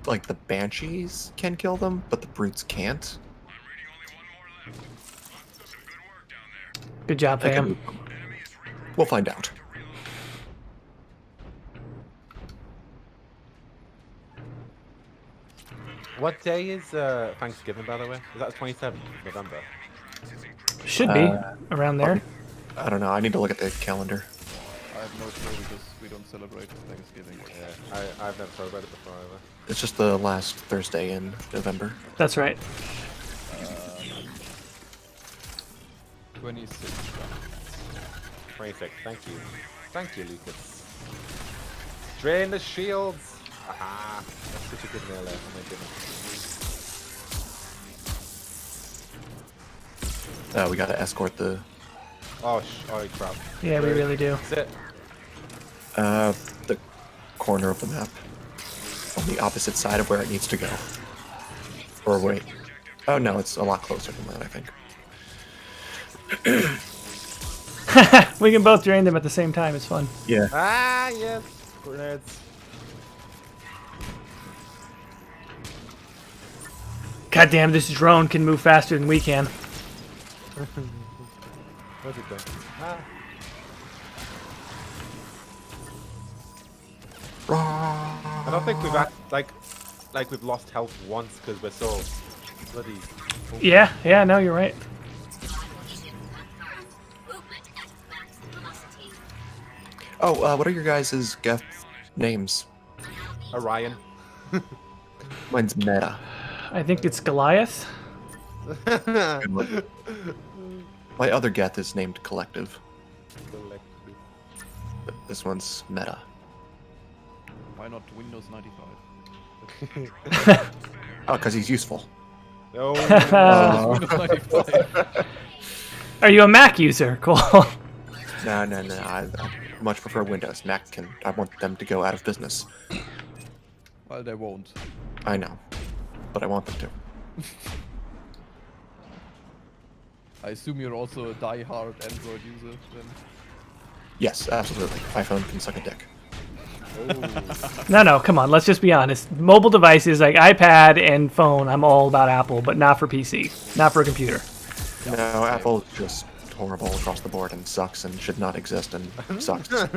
like the banshees can kill them, but the brutes can't. I'm reading only one more left. Some good work down there. Good job, They can fam. move them. Enemy is regrouping. We'll find out. What day is Thanksgiving, by the way? Is that the 27th of November? Should be around there. I don't know. I need to look at the calendar. I have no clue because we don't celebrate Thanksgiving. Yeah, I've never celebrated before either. It's just the last Thursday in November. That's right. 26. 26. Thank you. Thank you, Lucas. Drain the shields. Ah, that's such a good melee. Oh my goodness. We gotta escort the Oh, crap. Yeah, we really do. That's it. the corner of the map on the opposite side of where it needs to go. Or wait. Oh no, it's a lot closer than that, I think. We can both drain them at the same time. It's fun. Yeah. Ah, yes. Grenades. God damn, this drone can move faster than we can. What's it done? Ah. I don't think we've like we've lost health once because we're so bloody. Yeah, no, you're right. Oh, what are your guys' Geth names? Orion. Mine's Meta. I think it's Goliath. Good one. My other Geth is named Collective, but this one's Meta. Why not Windows 95? Oh, because he's useful. No. Windows 95. Are you a Mac user? Cool. No. I much prefer Windows. I want them to go out of business. Well, they won't. I know, but I want them to. I assume you're also a die-hard Android user then? Yes, absolutely. iPhone can suck a dick. No, come on. Let's just be honest. Mobile devices like iPad and phone, I'm all about Apple, but not for PC, not for a computer. No, Apple is just horrible across the board and sucks and should not exist and sucks. No,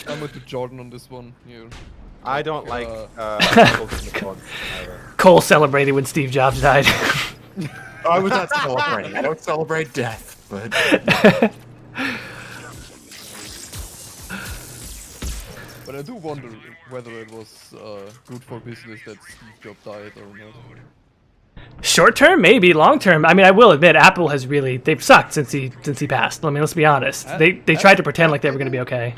I'm with Jordan on this one here. I don't like Cole celebrated when Steve Jobs died. I was not celebrating. I don't celebrate death, but But I do wonder whether it was good for business that Steve Jobs died or not. Short term, maybe. Long term, I mean, I will admit, Apple has they've sucked since he passed. I mean, let's be honest. They tried to pretend like they were going to be okay.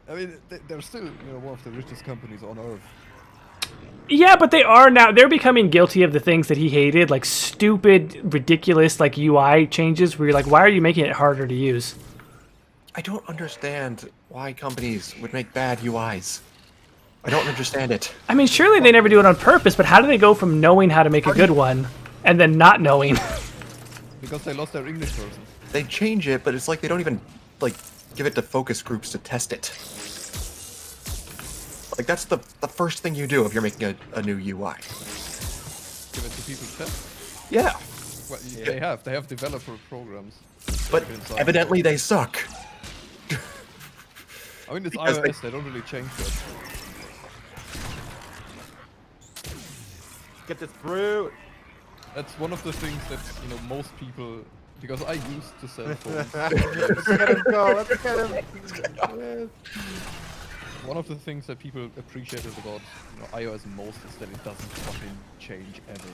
I mean, they're still one of the richest companies on earth. Yeah, but they are now. They're becoming guilty of the things that he hated, like stupid, ridiculous, like UI changes. Where you're like, why are you making it harder to use? I don't understand why companies would make bad UIs. I don't understand it. I mean, surely they never do it on purpose. But how do they go from knowing how to make a good one and then not knowing? Because they lost their English version. They change it, but it's like they don't even like give it to focus groups to test it. Like that's the first thing you do if you're making a new UI. Give it to people to test. Yeah, Well, they have developer programs. but Inside. evidently they suck. I mean, it's because iOS. They don't really change that. Get this brute. That's one of the things that most people. Because I used to sell phones. Let's get him go. Let's get him. One of the things that people appreciated about iOS most is that it doesn't fucking change ever.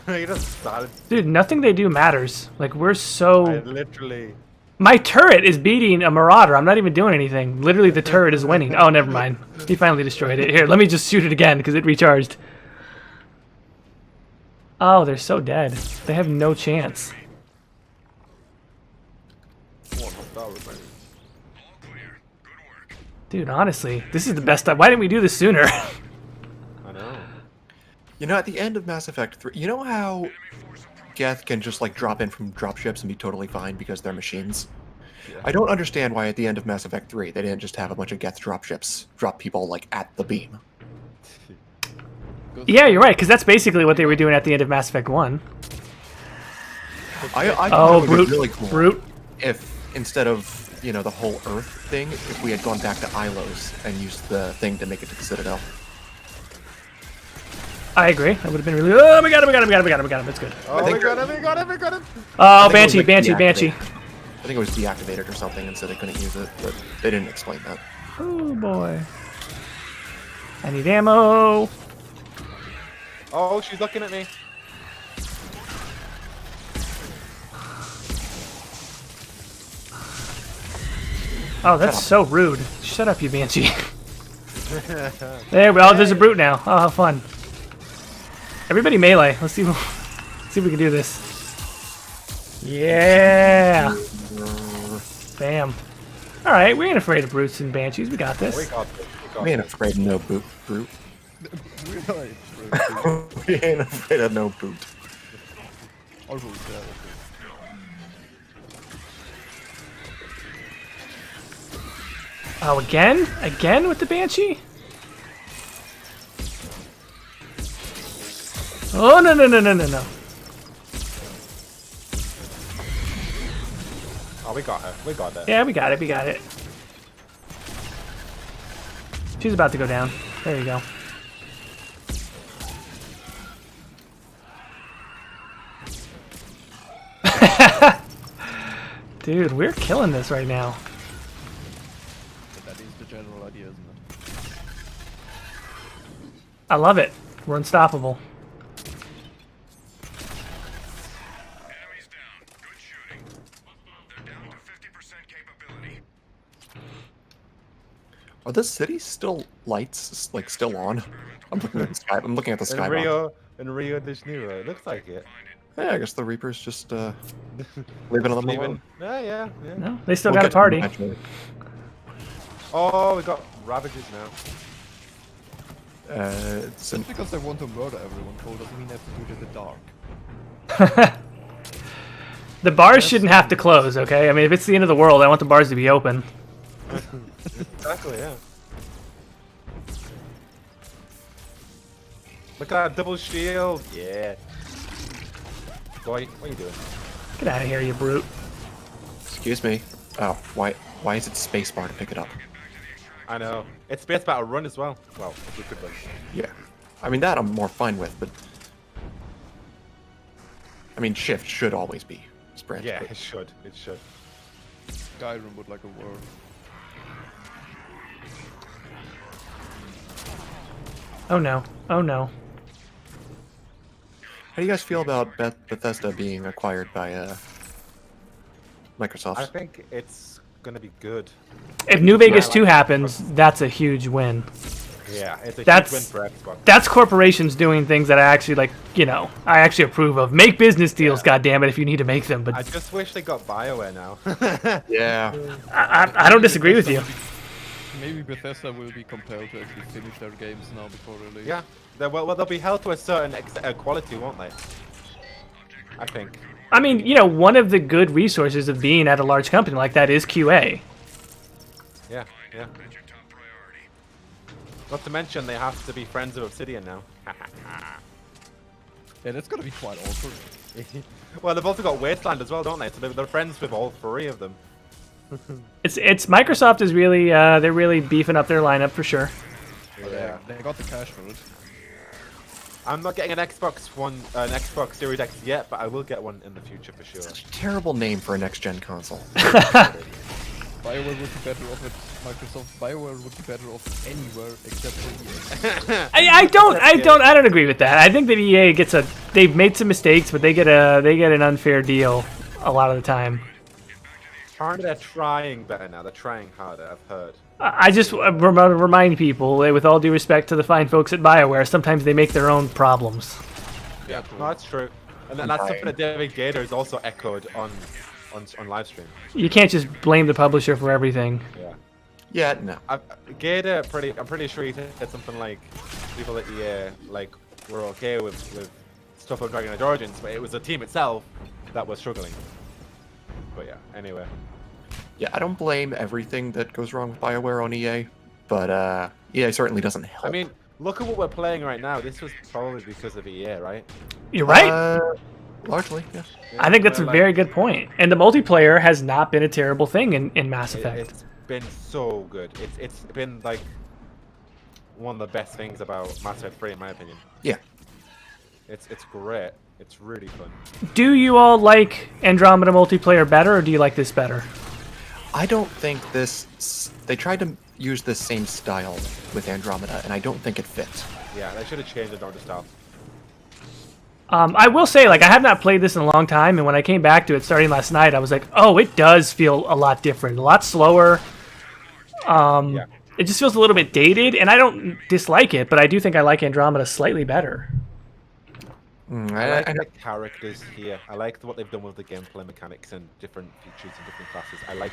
He just started. Dude, nothing they do matters. Like we're so. Literally. My turret is beating a Marauder. I'm not even doing anything. Literally, the turret is winning. Oh, never mind. He finally destroyed it. Here, let me just shoot it again because it recharged. Oh, they're so dead. They have no chance. All clear. Good work. Dude, honestly, this is the best time. Why didn't we do this sooner? I know. You know, at the end of Mass Effect 3, you know how Geth can just like drop in from dropships and be totally fine because they're machines? Yeah. I don't understand why at the end of Mass Effect 3 they didn't just have a bunch of Geth dropships drop people like at the beam. Yeah, you're right, because that's basically what they were doing at the end of Mass Effect 1. I Oh, thought it would be brute, really cool brute. if instead of, you know, the whole Earth thing, if we had gone back to Ilos and used the thing to make it to the Citadel. I agree. That would have been really. Oh, we got him! We got him! We got him! We got him! We got him! That's good. Oh, think- we got him! We got him! We got him! Oh, I think it was, Banshee, like, Banshee, Banshee. deactivated. I think it was deactivated or something, and so they couldn't use it, but they didn't explain that. Oh boy. I need ammo. Oh, she's looking at me. Oh, that's so rude. Shut up, you Banshee. There, well, there's a brute now. Oh, how fun. Everybody melee. Let's see if we can do this. Yeah. Bam. All right, we ain't afraid of brutes and banshees. We got We this. got this. We got We ain't this. afraid of no boot, brute. Really? We ain't afraid of no boot. Also, Oh, again? Again with the banshee? Oh, no, no, no, no, no, no. Oh, we got her. We got her. Yeah, we got it. We got it. She's about to go down. There you go. Dude, we're killing this right now. that is the general idea, isn't it? I love it. We're unstoppable. Enemies down. Good shooting. They're down to 50% capability. Are the cities still lights, like, still on? I'm looking at the sky. I'm looking at the sky. In Rio de Janeiro, it looks like it. Yeah, I guess the Reapers just leaving them alone. Yeah, yeah, yeah. No, they still We'll got a get to them party. eventually. Oh, we got Ravages now. It's an, Just because they want to murder everyone, Cole, doesn't mean they have to do it in the dark. The bars shouldn't have to close, okay? I mean, if it's the end of the world, I want the bars to be open. Exactly, yeah. Look at that double shield. Yeah. Boy, what are you doing? Get out of here, you brute. excuse me. Oh, why is it spacebar to pick it up? I know. It's space battle run as well. Well, if we could run. Yeah. I mean, that I'm more fine with, but... I mean, shift should always be sprint. Yeah, but- it should. It should. Skyrim would like a word. Oh no. Oh no. How do you guys feel about Bethesda being acquired by Microsoft. I think it's gonna be good. If New Vegas like 2 Xbox. happens, that's a huge win. Yeah, it's a That's- huge win for Xbox. That's corporations doing things that I actually like. I actually approve of. Make business deals, goddammit, if you need to make them. I But just wish they got BioWare now. Yeah. I don't disagree with you. Maybe Bethesda will be compelled to actually finish their games now before release. Yeah, they'll be held to a certain quality, won't they? I think. I mean, one of the good resources of being at a large company like that is QA. Yeah. That's your top priority. Not to mention they have to be friends of Obsidian now. Yeah, that's gonna be quite awkward. Well, they've also got Wasteland as well, don't they? So they're friends with all three of them. It's Microsoft is really they're really beefing up their lineup for sure. Yeah. They got the cash for it. I'm not getting an Xbox Series X yet, but I will get one in the future for sure. Such a terrible name for a next-gen console. BioWare would be better off at Microsoft. BioWare would be better off anywhere except for EA. I don't agree with that. I think that EA they've made some mistakes, but they get an unfair deal a lot of the time. Apparently they're trying better now. They're trying harder, I've heard. I just remind people, with all due respect to the fine folks at BioWare, sometimes they make their own problems. Yeah, no, that's true. And that's something that David Gator has also echoed on live stream. You can't just blame the publisher for everything. Yeah. Yeah, no. Gator, I'm pretty sure he said something like people at EA were okay with stuff on Dragon Age Origins, but it was the team itself that was struggling. But yeah, anyway. Yeah, I don't blame everything that goes wrong with BioWare on EA, but EA certainly doesn't help. I mean, look at what we're playing right now. This was probably because of EA, right? You're right. Largely, yeah. I think that's a very good point. And the multiplayer has not been a terrible thing in Mass Effect. It's been so good. It's been like one of the best things about Mass Effect 3 in my opinion. Yeah. It's great. It's really fun. Do you all like Andromeda multiplayer better, or do you like this better? I don't think they tried to use the same style with Andromeda, and I don't think it fit. Yeah, they should have changed the Andromeda style. I will say, I have not played this in a long time, and when I came back to it starting last night, I was like, oh, it does feel a lot different, a lot slower. Yeah. It just feels a little bit dated, and I don't dislike it, but I do think I like Andromeda slightly better. I like the characters here. I like what they've done with the gameplay mechanics and different features and different classes. I like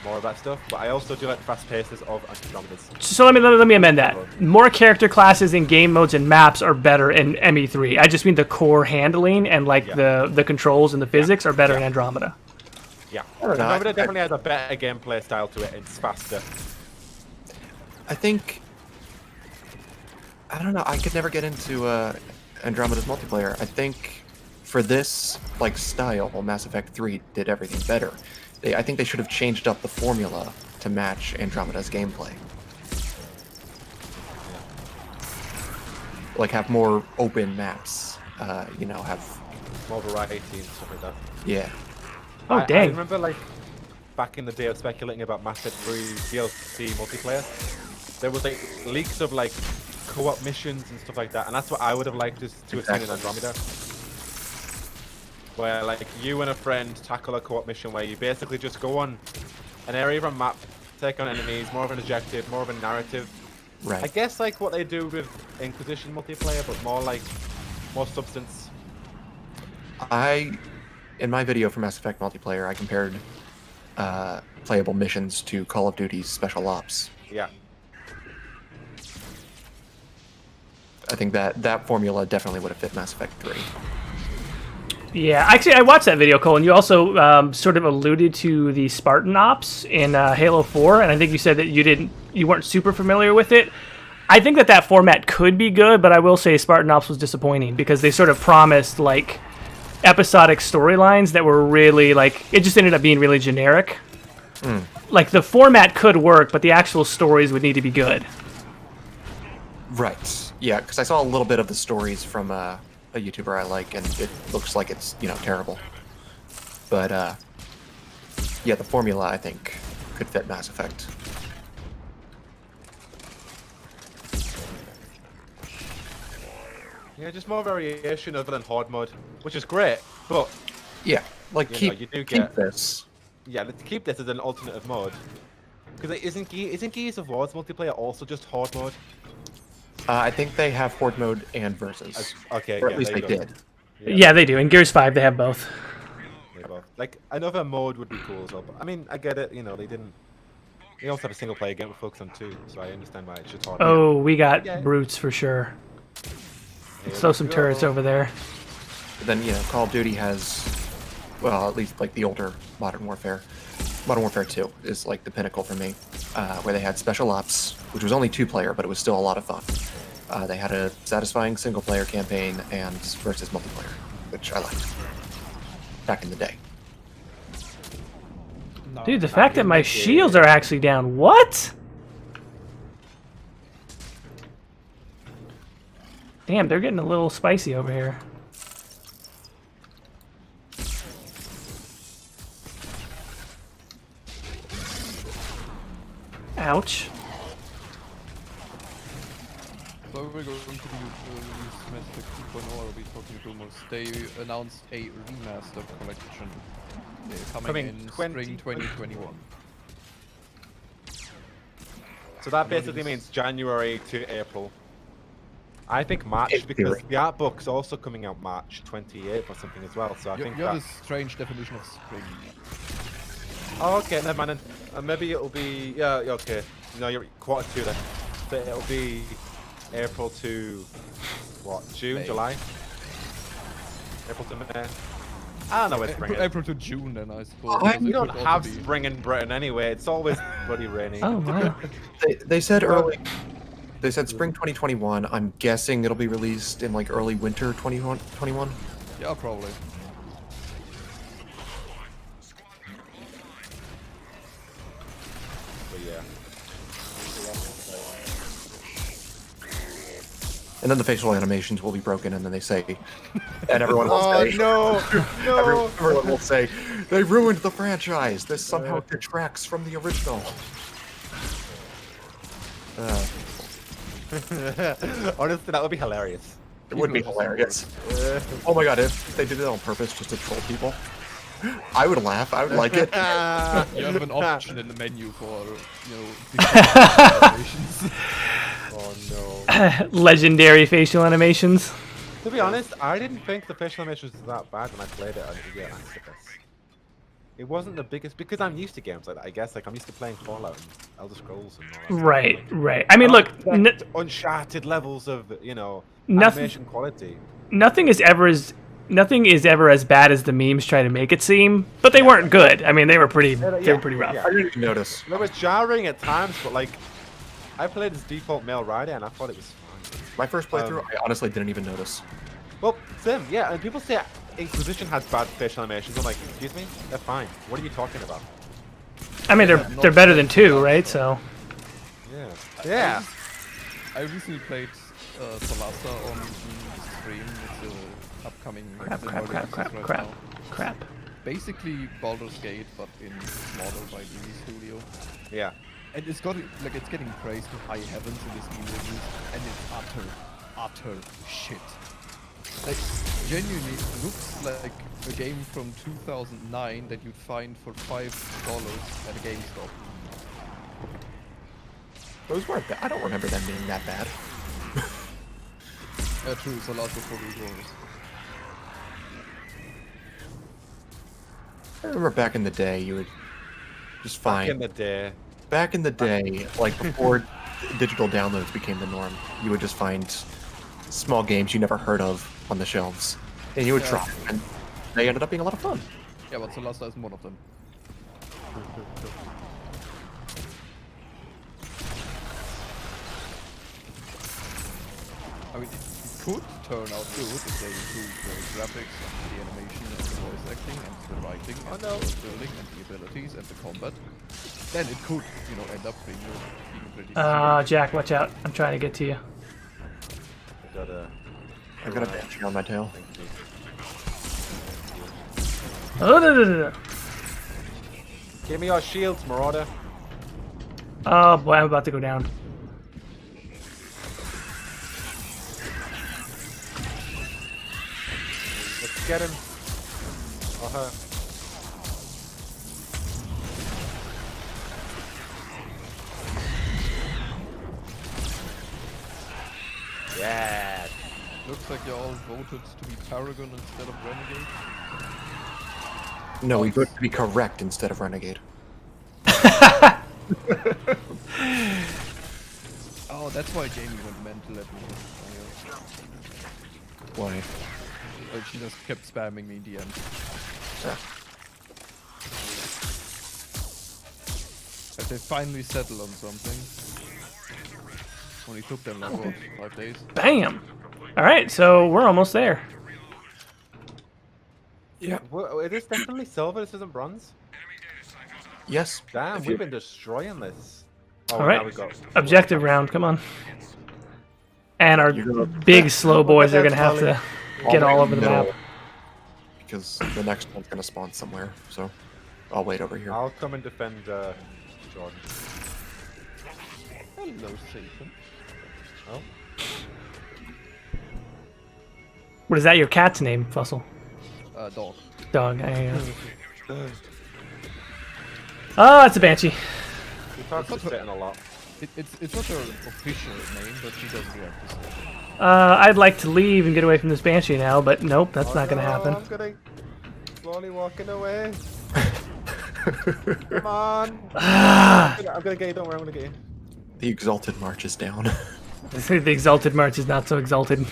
more of that stuff, but I also do like the fast paces of Andromeda's. So let me amend that. More character classes and game modes and maps are better in ME3. I just mean the core handling and the controls and the physics are better in Andromeda. Yeah, I don't know, Andromeda definitely has a better gameplay style to it. It's faster. I think... I don't know, I could never get into Andromeda's multiplayer. I think for this style, Mass Effect 3 did everything better. I think they should have changed up the formula to match Andromeda's gameplay. Have more open maps. Have More variety and stuff like that. yeah. Oh, I dang. remember back in the day of speculating about Mass Effect 3 DLC multiplayer, there was leaks of co-op missions and stuff like that, and that's what I would have liked to have seen in Andromeda. Where you and a friend tackle a co-op mission where you basically just go on an area of a map, take on enemies, more of an objective, more of a narrative. Right. I guess what they do with Inquisition multiplayer, but more substance. In my video for Mass Effect multiplayer, I compared playable missions to Call of Duty's Special Ops. Yeah. I think that formula definitely would have fit Mass Effect 3. Yeah, actually, I watched that video, Cole, and you also sort of alluded to the Spartan Ops in Halo 4, and I think you said that you weren't super familiar with it. I think that format could be good, but I will say Spartan Ops was disappointing because they sort of promised episodic storylines that were really it just ended up being really generic. The format could work, but the actual stories would need to be good. Right. Yeah, because I saw a little bit of the stories from a YouTuber I like, and it looks like it's terrible. But yeah, the formula I think could fit Mass Effect. Yeah, just more variation other than Horde mode, which is great, but Yeah, you do keep get this, yeah, let's keep this as an alternative mode. Because isn't Gears of War's multiplayer also just horde mode? I think they have horde mode and versus, Okay, or yeah, at least there they you go. did. Yeah, they do. In Gears 5, they have both. They both. Like another mode would be cool as well. But I mean, I get it. You know, they didn't. They also have a single player game with focus on 2, so I understand why it should hard. Oh, we got Yeah. brutes for sure. Here Throw we some go. turrets over there. But then Call of Duty has, well, at least like the older Modern Warfare. Modern Warfare 2 is like the pinnacle for me, where they had Special Ops, which was only 2-player, but it was still a lot of fun. They had a satisfying single-player campaign and versus multiplayer, which I liked back in the day. No. Dude, the fact that my shields are actually down. What? Damn, they're getting a little spicy over here. Ouch. So we're going to release Mass Effect 2.0, I'll be talking rumors. They announced a remaster collection. They're coming in spring 2021. So that basically means January to April. I think March because the art book's also coming out March 28th or something as well. So I think You have that. a strange definition of spring. Oh, okay, never mind. Maybe it'll be okay. No, you're Q2 then. But it'll be April to what? June, May. July. April to May. I don't know where spring is. April to June, then I suppose. Oh, because We it don't could have also be- spring in Britain anyway. It's always bloody rainy. Oh, wow. They said early. They said spring 2021. I'm guessing it'll be released in like early winter 2021. Yeah, probably. But yeah. And then the facial animations will be broken, and then they say, and everyone will Oh say, no! No! everyone will say, they ruined the franchise. This somehow detracts from the original. Honestly, that would be hilarious. It would be hilarious. Oh my god, if they did it on purpose just to troll people, I would laugh. I would like it. You have an option in the menu for, different animations. Oh no. Legendary facial animations. To be honest, I didn't think the facial animations was that bad when I played it on Activists. It wasn't the biggest because I'm used to games like that. I guess like I'm used to playing Fallout and Elder Scrolls and all that. stuff. Right, Like, right. I mean, look, expect Uncharted levels of Nothing- animation quality. nothing is ever as bad as the memes try to make it seem, but they weren't good. I mean, they were pretty rough. yeah. I didn't even notice. It was jarring at times, but like I played as default male rider and I thought it was fine. My first playthrough, I honestly didn't even notice. Well, same, yeah. And people say Inquisition has bad facial animations. I'm like, excuse me, they're fine. What are you talking about? I mean, they're better than 2, right? So Yeah. Yeah. I recently played Solasta on the stream. It's a upcoming crap. now. Crap. Basically Baldur's Gate, but in smaller by the studio. Yeah. And it's getting praised to high heavens in the Steam reviews, and it's utter shit. Like, genuinely looks like a game from 2009 that you'd find for $5 at a GameStop. Those weren't bad. I don't remember them being that bad. True, Solasta probably was. I remember back in the day, you would just find. Back in the day. Back in the day, like before digital downloads became the norm, you would just find small games you never heard of on the shelves, and you would try them, and they ended up being a lot of fun. Yeah, but Solasta isn't one of them. I mean, it could turn out good if they improve the graphics and the animation and the voice acting and the writing and the world building and the abilities and the combat. Then it could, end up being pretty decent. Jack, watch out. I'm trying to get to you. I've got a banshee on my tail. Oh, no. Give me your shields, Marauder. Oh, boy, I'm about to go down. Let's get him. Or her. Yes. Looks like you all voted to be Paragon instead of Renegade. No, we voted to be correct instead of renegade. Oh, that's why Jamie went mental at me. Why? She just kept spamming me in the end. But they finally settled on something. Only took them like what, 5 days? Bam. All right, so we're almost there. Yeah. Well, it is definitely silver. This isn't bronze. Yes. Damn, If we've you- been destroying this. Oh, All right, now we got objective round. Come on. And our You're gonna- big slow boys are Look gonna at have that to get all over the middle, map. because the next one's gonna spawn somewhere. So I'll wait over here. I'll come and defend Jordan. Hello, Satan. Oh, What is that? Your cat's name, Fussel? Dog. Dog. Oh, it's a banshee. he talks to Satan a lot. It's not her official name, but she doesn't have to say it. I'd like to leave and get away from this banshee now, but nope, that's not gonna happen. I'm gonna slowly walking away. Come on. I'm gonna get you. Don't worry, I'm gonna get you. The exalted march is down. The exalted march is not so exalted.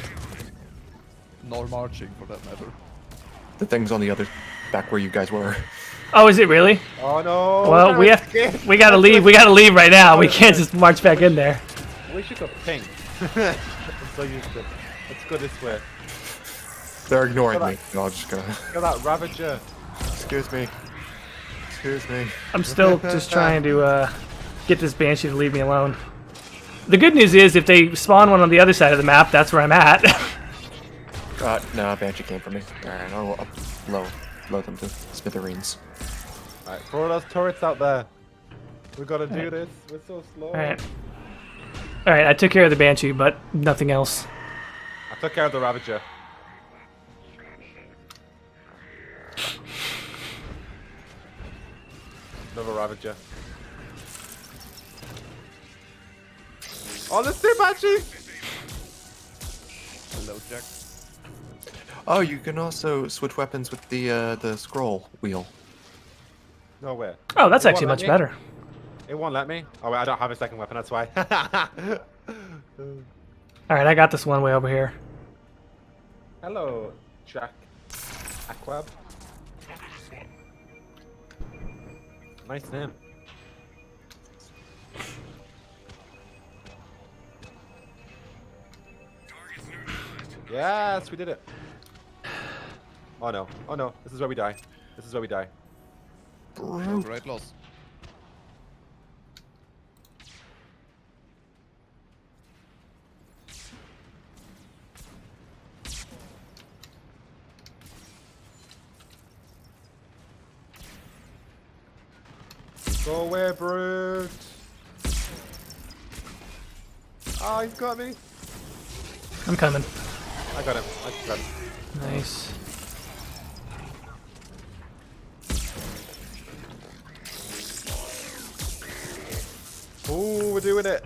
Nor marching, for that matter. The thing's on the other, back where you guys were. Oh, is it really? Oh no. Well, no, we it's have okay. we gotta leave. We gotta leave right now. We can't just march back in there. We should go pink. I'm so used to it. Let's go this way. They're ignoring me. No, I'm just gonna. Look at that Ravager. Excuse me. Excuse me. I'm still just trying to get this banshee to leave me alone. The good news is, if they spawn one on the other side of the map, that's where I'm at. No, Banshee came for me. Alright, I'll blow them to smithereens. Alright, throw those turrets out there. We gotta do this. We're so slow. All right. All right. I took care of the banshee, but nothing else. I took care of the Ravager. Another Ravager. Oh, there's two Banshees! Hello, Jack. Oh, you can also switch weapons with the scroll wheel. No way. Oh, that's It actually won't much let me? better. It won't let me. Oh, wait, I don't have a second weapon, that's why. All right, I got this one way over here. Hello, Jack. Aquab. Nice name. Yes, we did it. Oh no. Oh no. This is where we die. This is where we die. Great loss. Go away, Brute. Oh, he's got me. I'm coming. I got him. I got him. Nice. Ooh, we're doing it.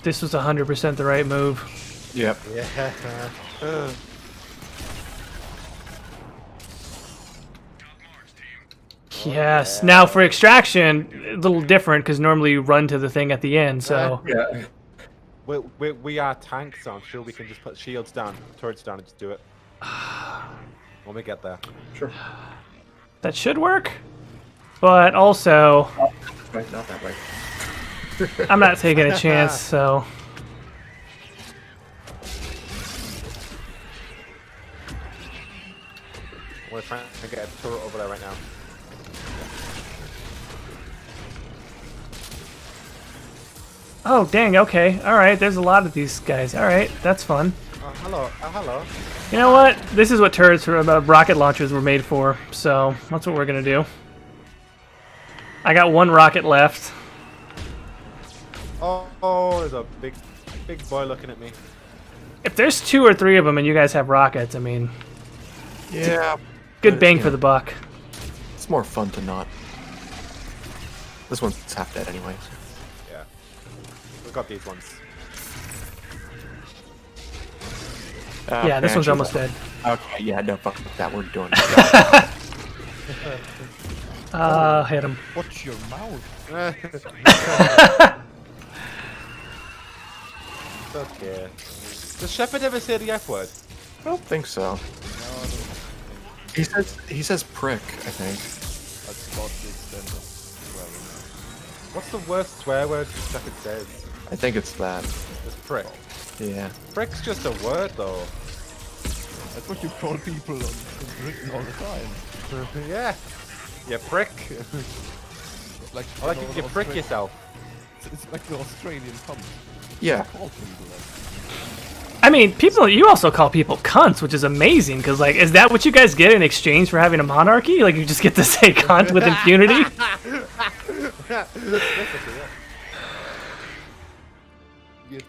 This was 100% the right move. Yep. Yeah. Yes. Now for extraction, a little different because normally you run to the thing at the end. So Yeah. We are tanks, so I'm sure we can just put shields down, turrets down, and just do it. When we get there. Sure. that should work. But also, Right, not that way. I'm not taking a chance. So We're trying to get a turret over there right now. oh dang. Okay. All right. There's a lot of these guys. All right. That's fun. Hello. Hello. You know what? This is what turrets or rocket launchers were made for. So that's what we're gonna do. I got one rocket left. Oh, there's a big boy looking at me. If there's 2 or 3 of them and you guys have rockets, I mean, Yeah. good but, bang you for know, the buck. It's more fun to not. This one's half dead anyway. Yeah. We got these ones. Yeah, this one's almost dead. Okay, yeah, no, fuck that. We're doing it. Hit him. Watch your mouth. Okay. Does Shepard ever say the F word? I don't think so. He says prick, I think. That's about the extent of What's the worst swear word Shepard says? I think it's that. It's prick. Yeah. Prick's just a word, though. That's what you call people in Britain all the time. Yeah. Yeah, prick. It's like, I like if you prick yourself. It's like the Australian cunt. Yeah. Call people that. I mean, you also call people cunts, which is amazing, because, like, is that what you guys get in exchange for having a monarchy? Like, you just get to say cunt with impunity?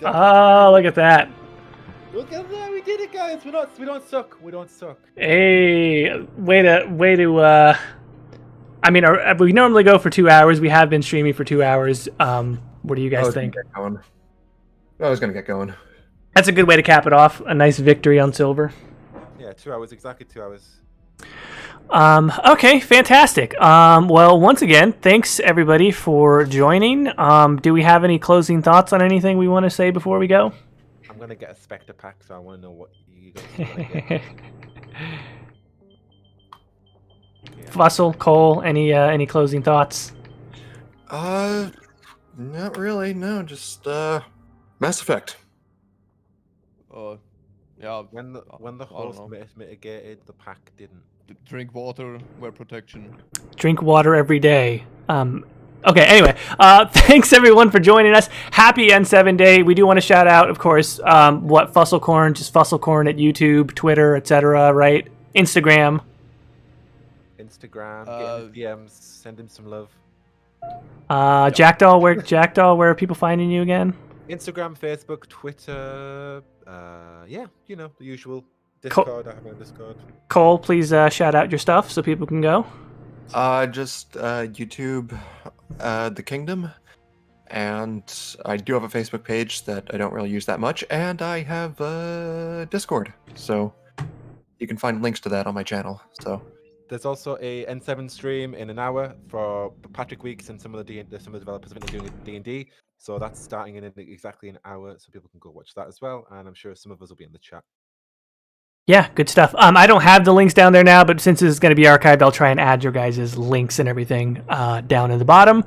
Oh, look at that. Look at that, we did it, guys. We don't suck. We don't suck. Hey, way to, I mean, we normally go for 2 hours. We have been streaming for 2 hours. What do you guys think? I was gonna get going. That's a good way to cap it off. A nice victory on silver. Yeah, 2 hours, exactly 2 hours. Okay, fantastic. Well, once again, thanks everybody for joining. Do we have any closing thoughts on anything we want to say before we go? I'm gonna get a Spectre pack, so I want to know what you guys want to get. Fussel, Cole, any closing thoughts? Not really. No, just Mass Effect. Yeah. When the I don't host know. mitigated, the pack didn't. Drink water, wear protection. Drink water every day. Okay, anyway, thanks everyone for joining us. Happy N7 Day. We do want to shout out, of course, Fusselkorn, just Fusselkorn at YouTube, Twitter, etc., right? Instagram. Instagram, get in the DMs, send him some love. Jackdaw, where are people finding you again? Instagram, Facebook, Twitter, yeah, you know, the usual. Discord, I have a Discord. Cole, please shout out your stuff so people can go. Just YouTube, The Kingdom, and I do have a Facebook page that I don't really use that much, and I have Discord, so you can find links to that on my channel. So there's also a N7 stream in an hour for Patrick Weeks and some of the developers have been doing D&D. So that's starting in exactly an hour, so people can go watch that as well. And I'm sure some of us will be in the chat. Yeah, good stuff. I don't have the links down there now, but since this is going to be archived, I'll try and add your guys' links and everything down in the bottom.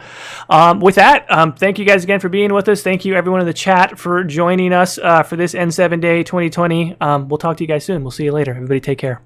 With that, thank you guys again for being with us. Thank you, everyone in the chat, for joining us for this N7 Day 2020. We'll talk to you guys soon. We'll see you later. Everybody take care.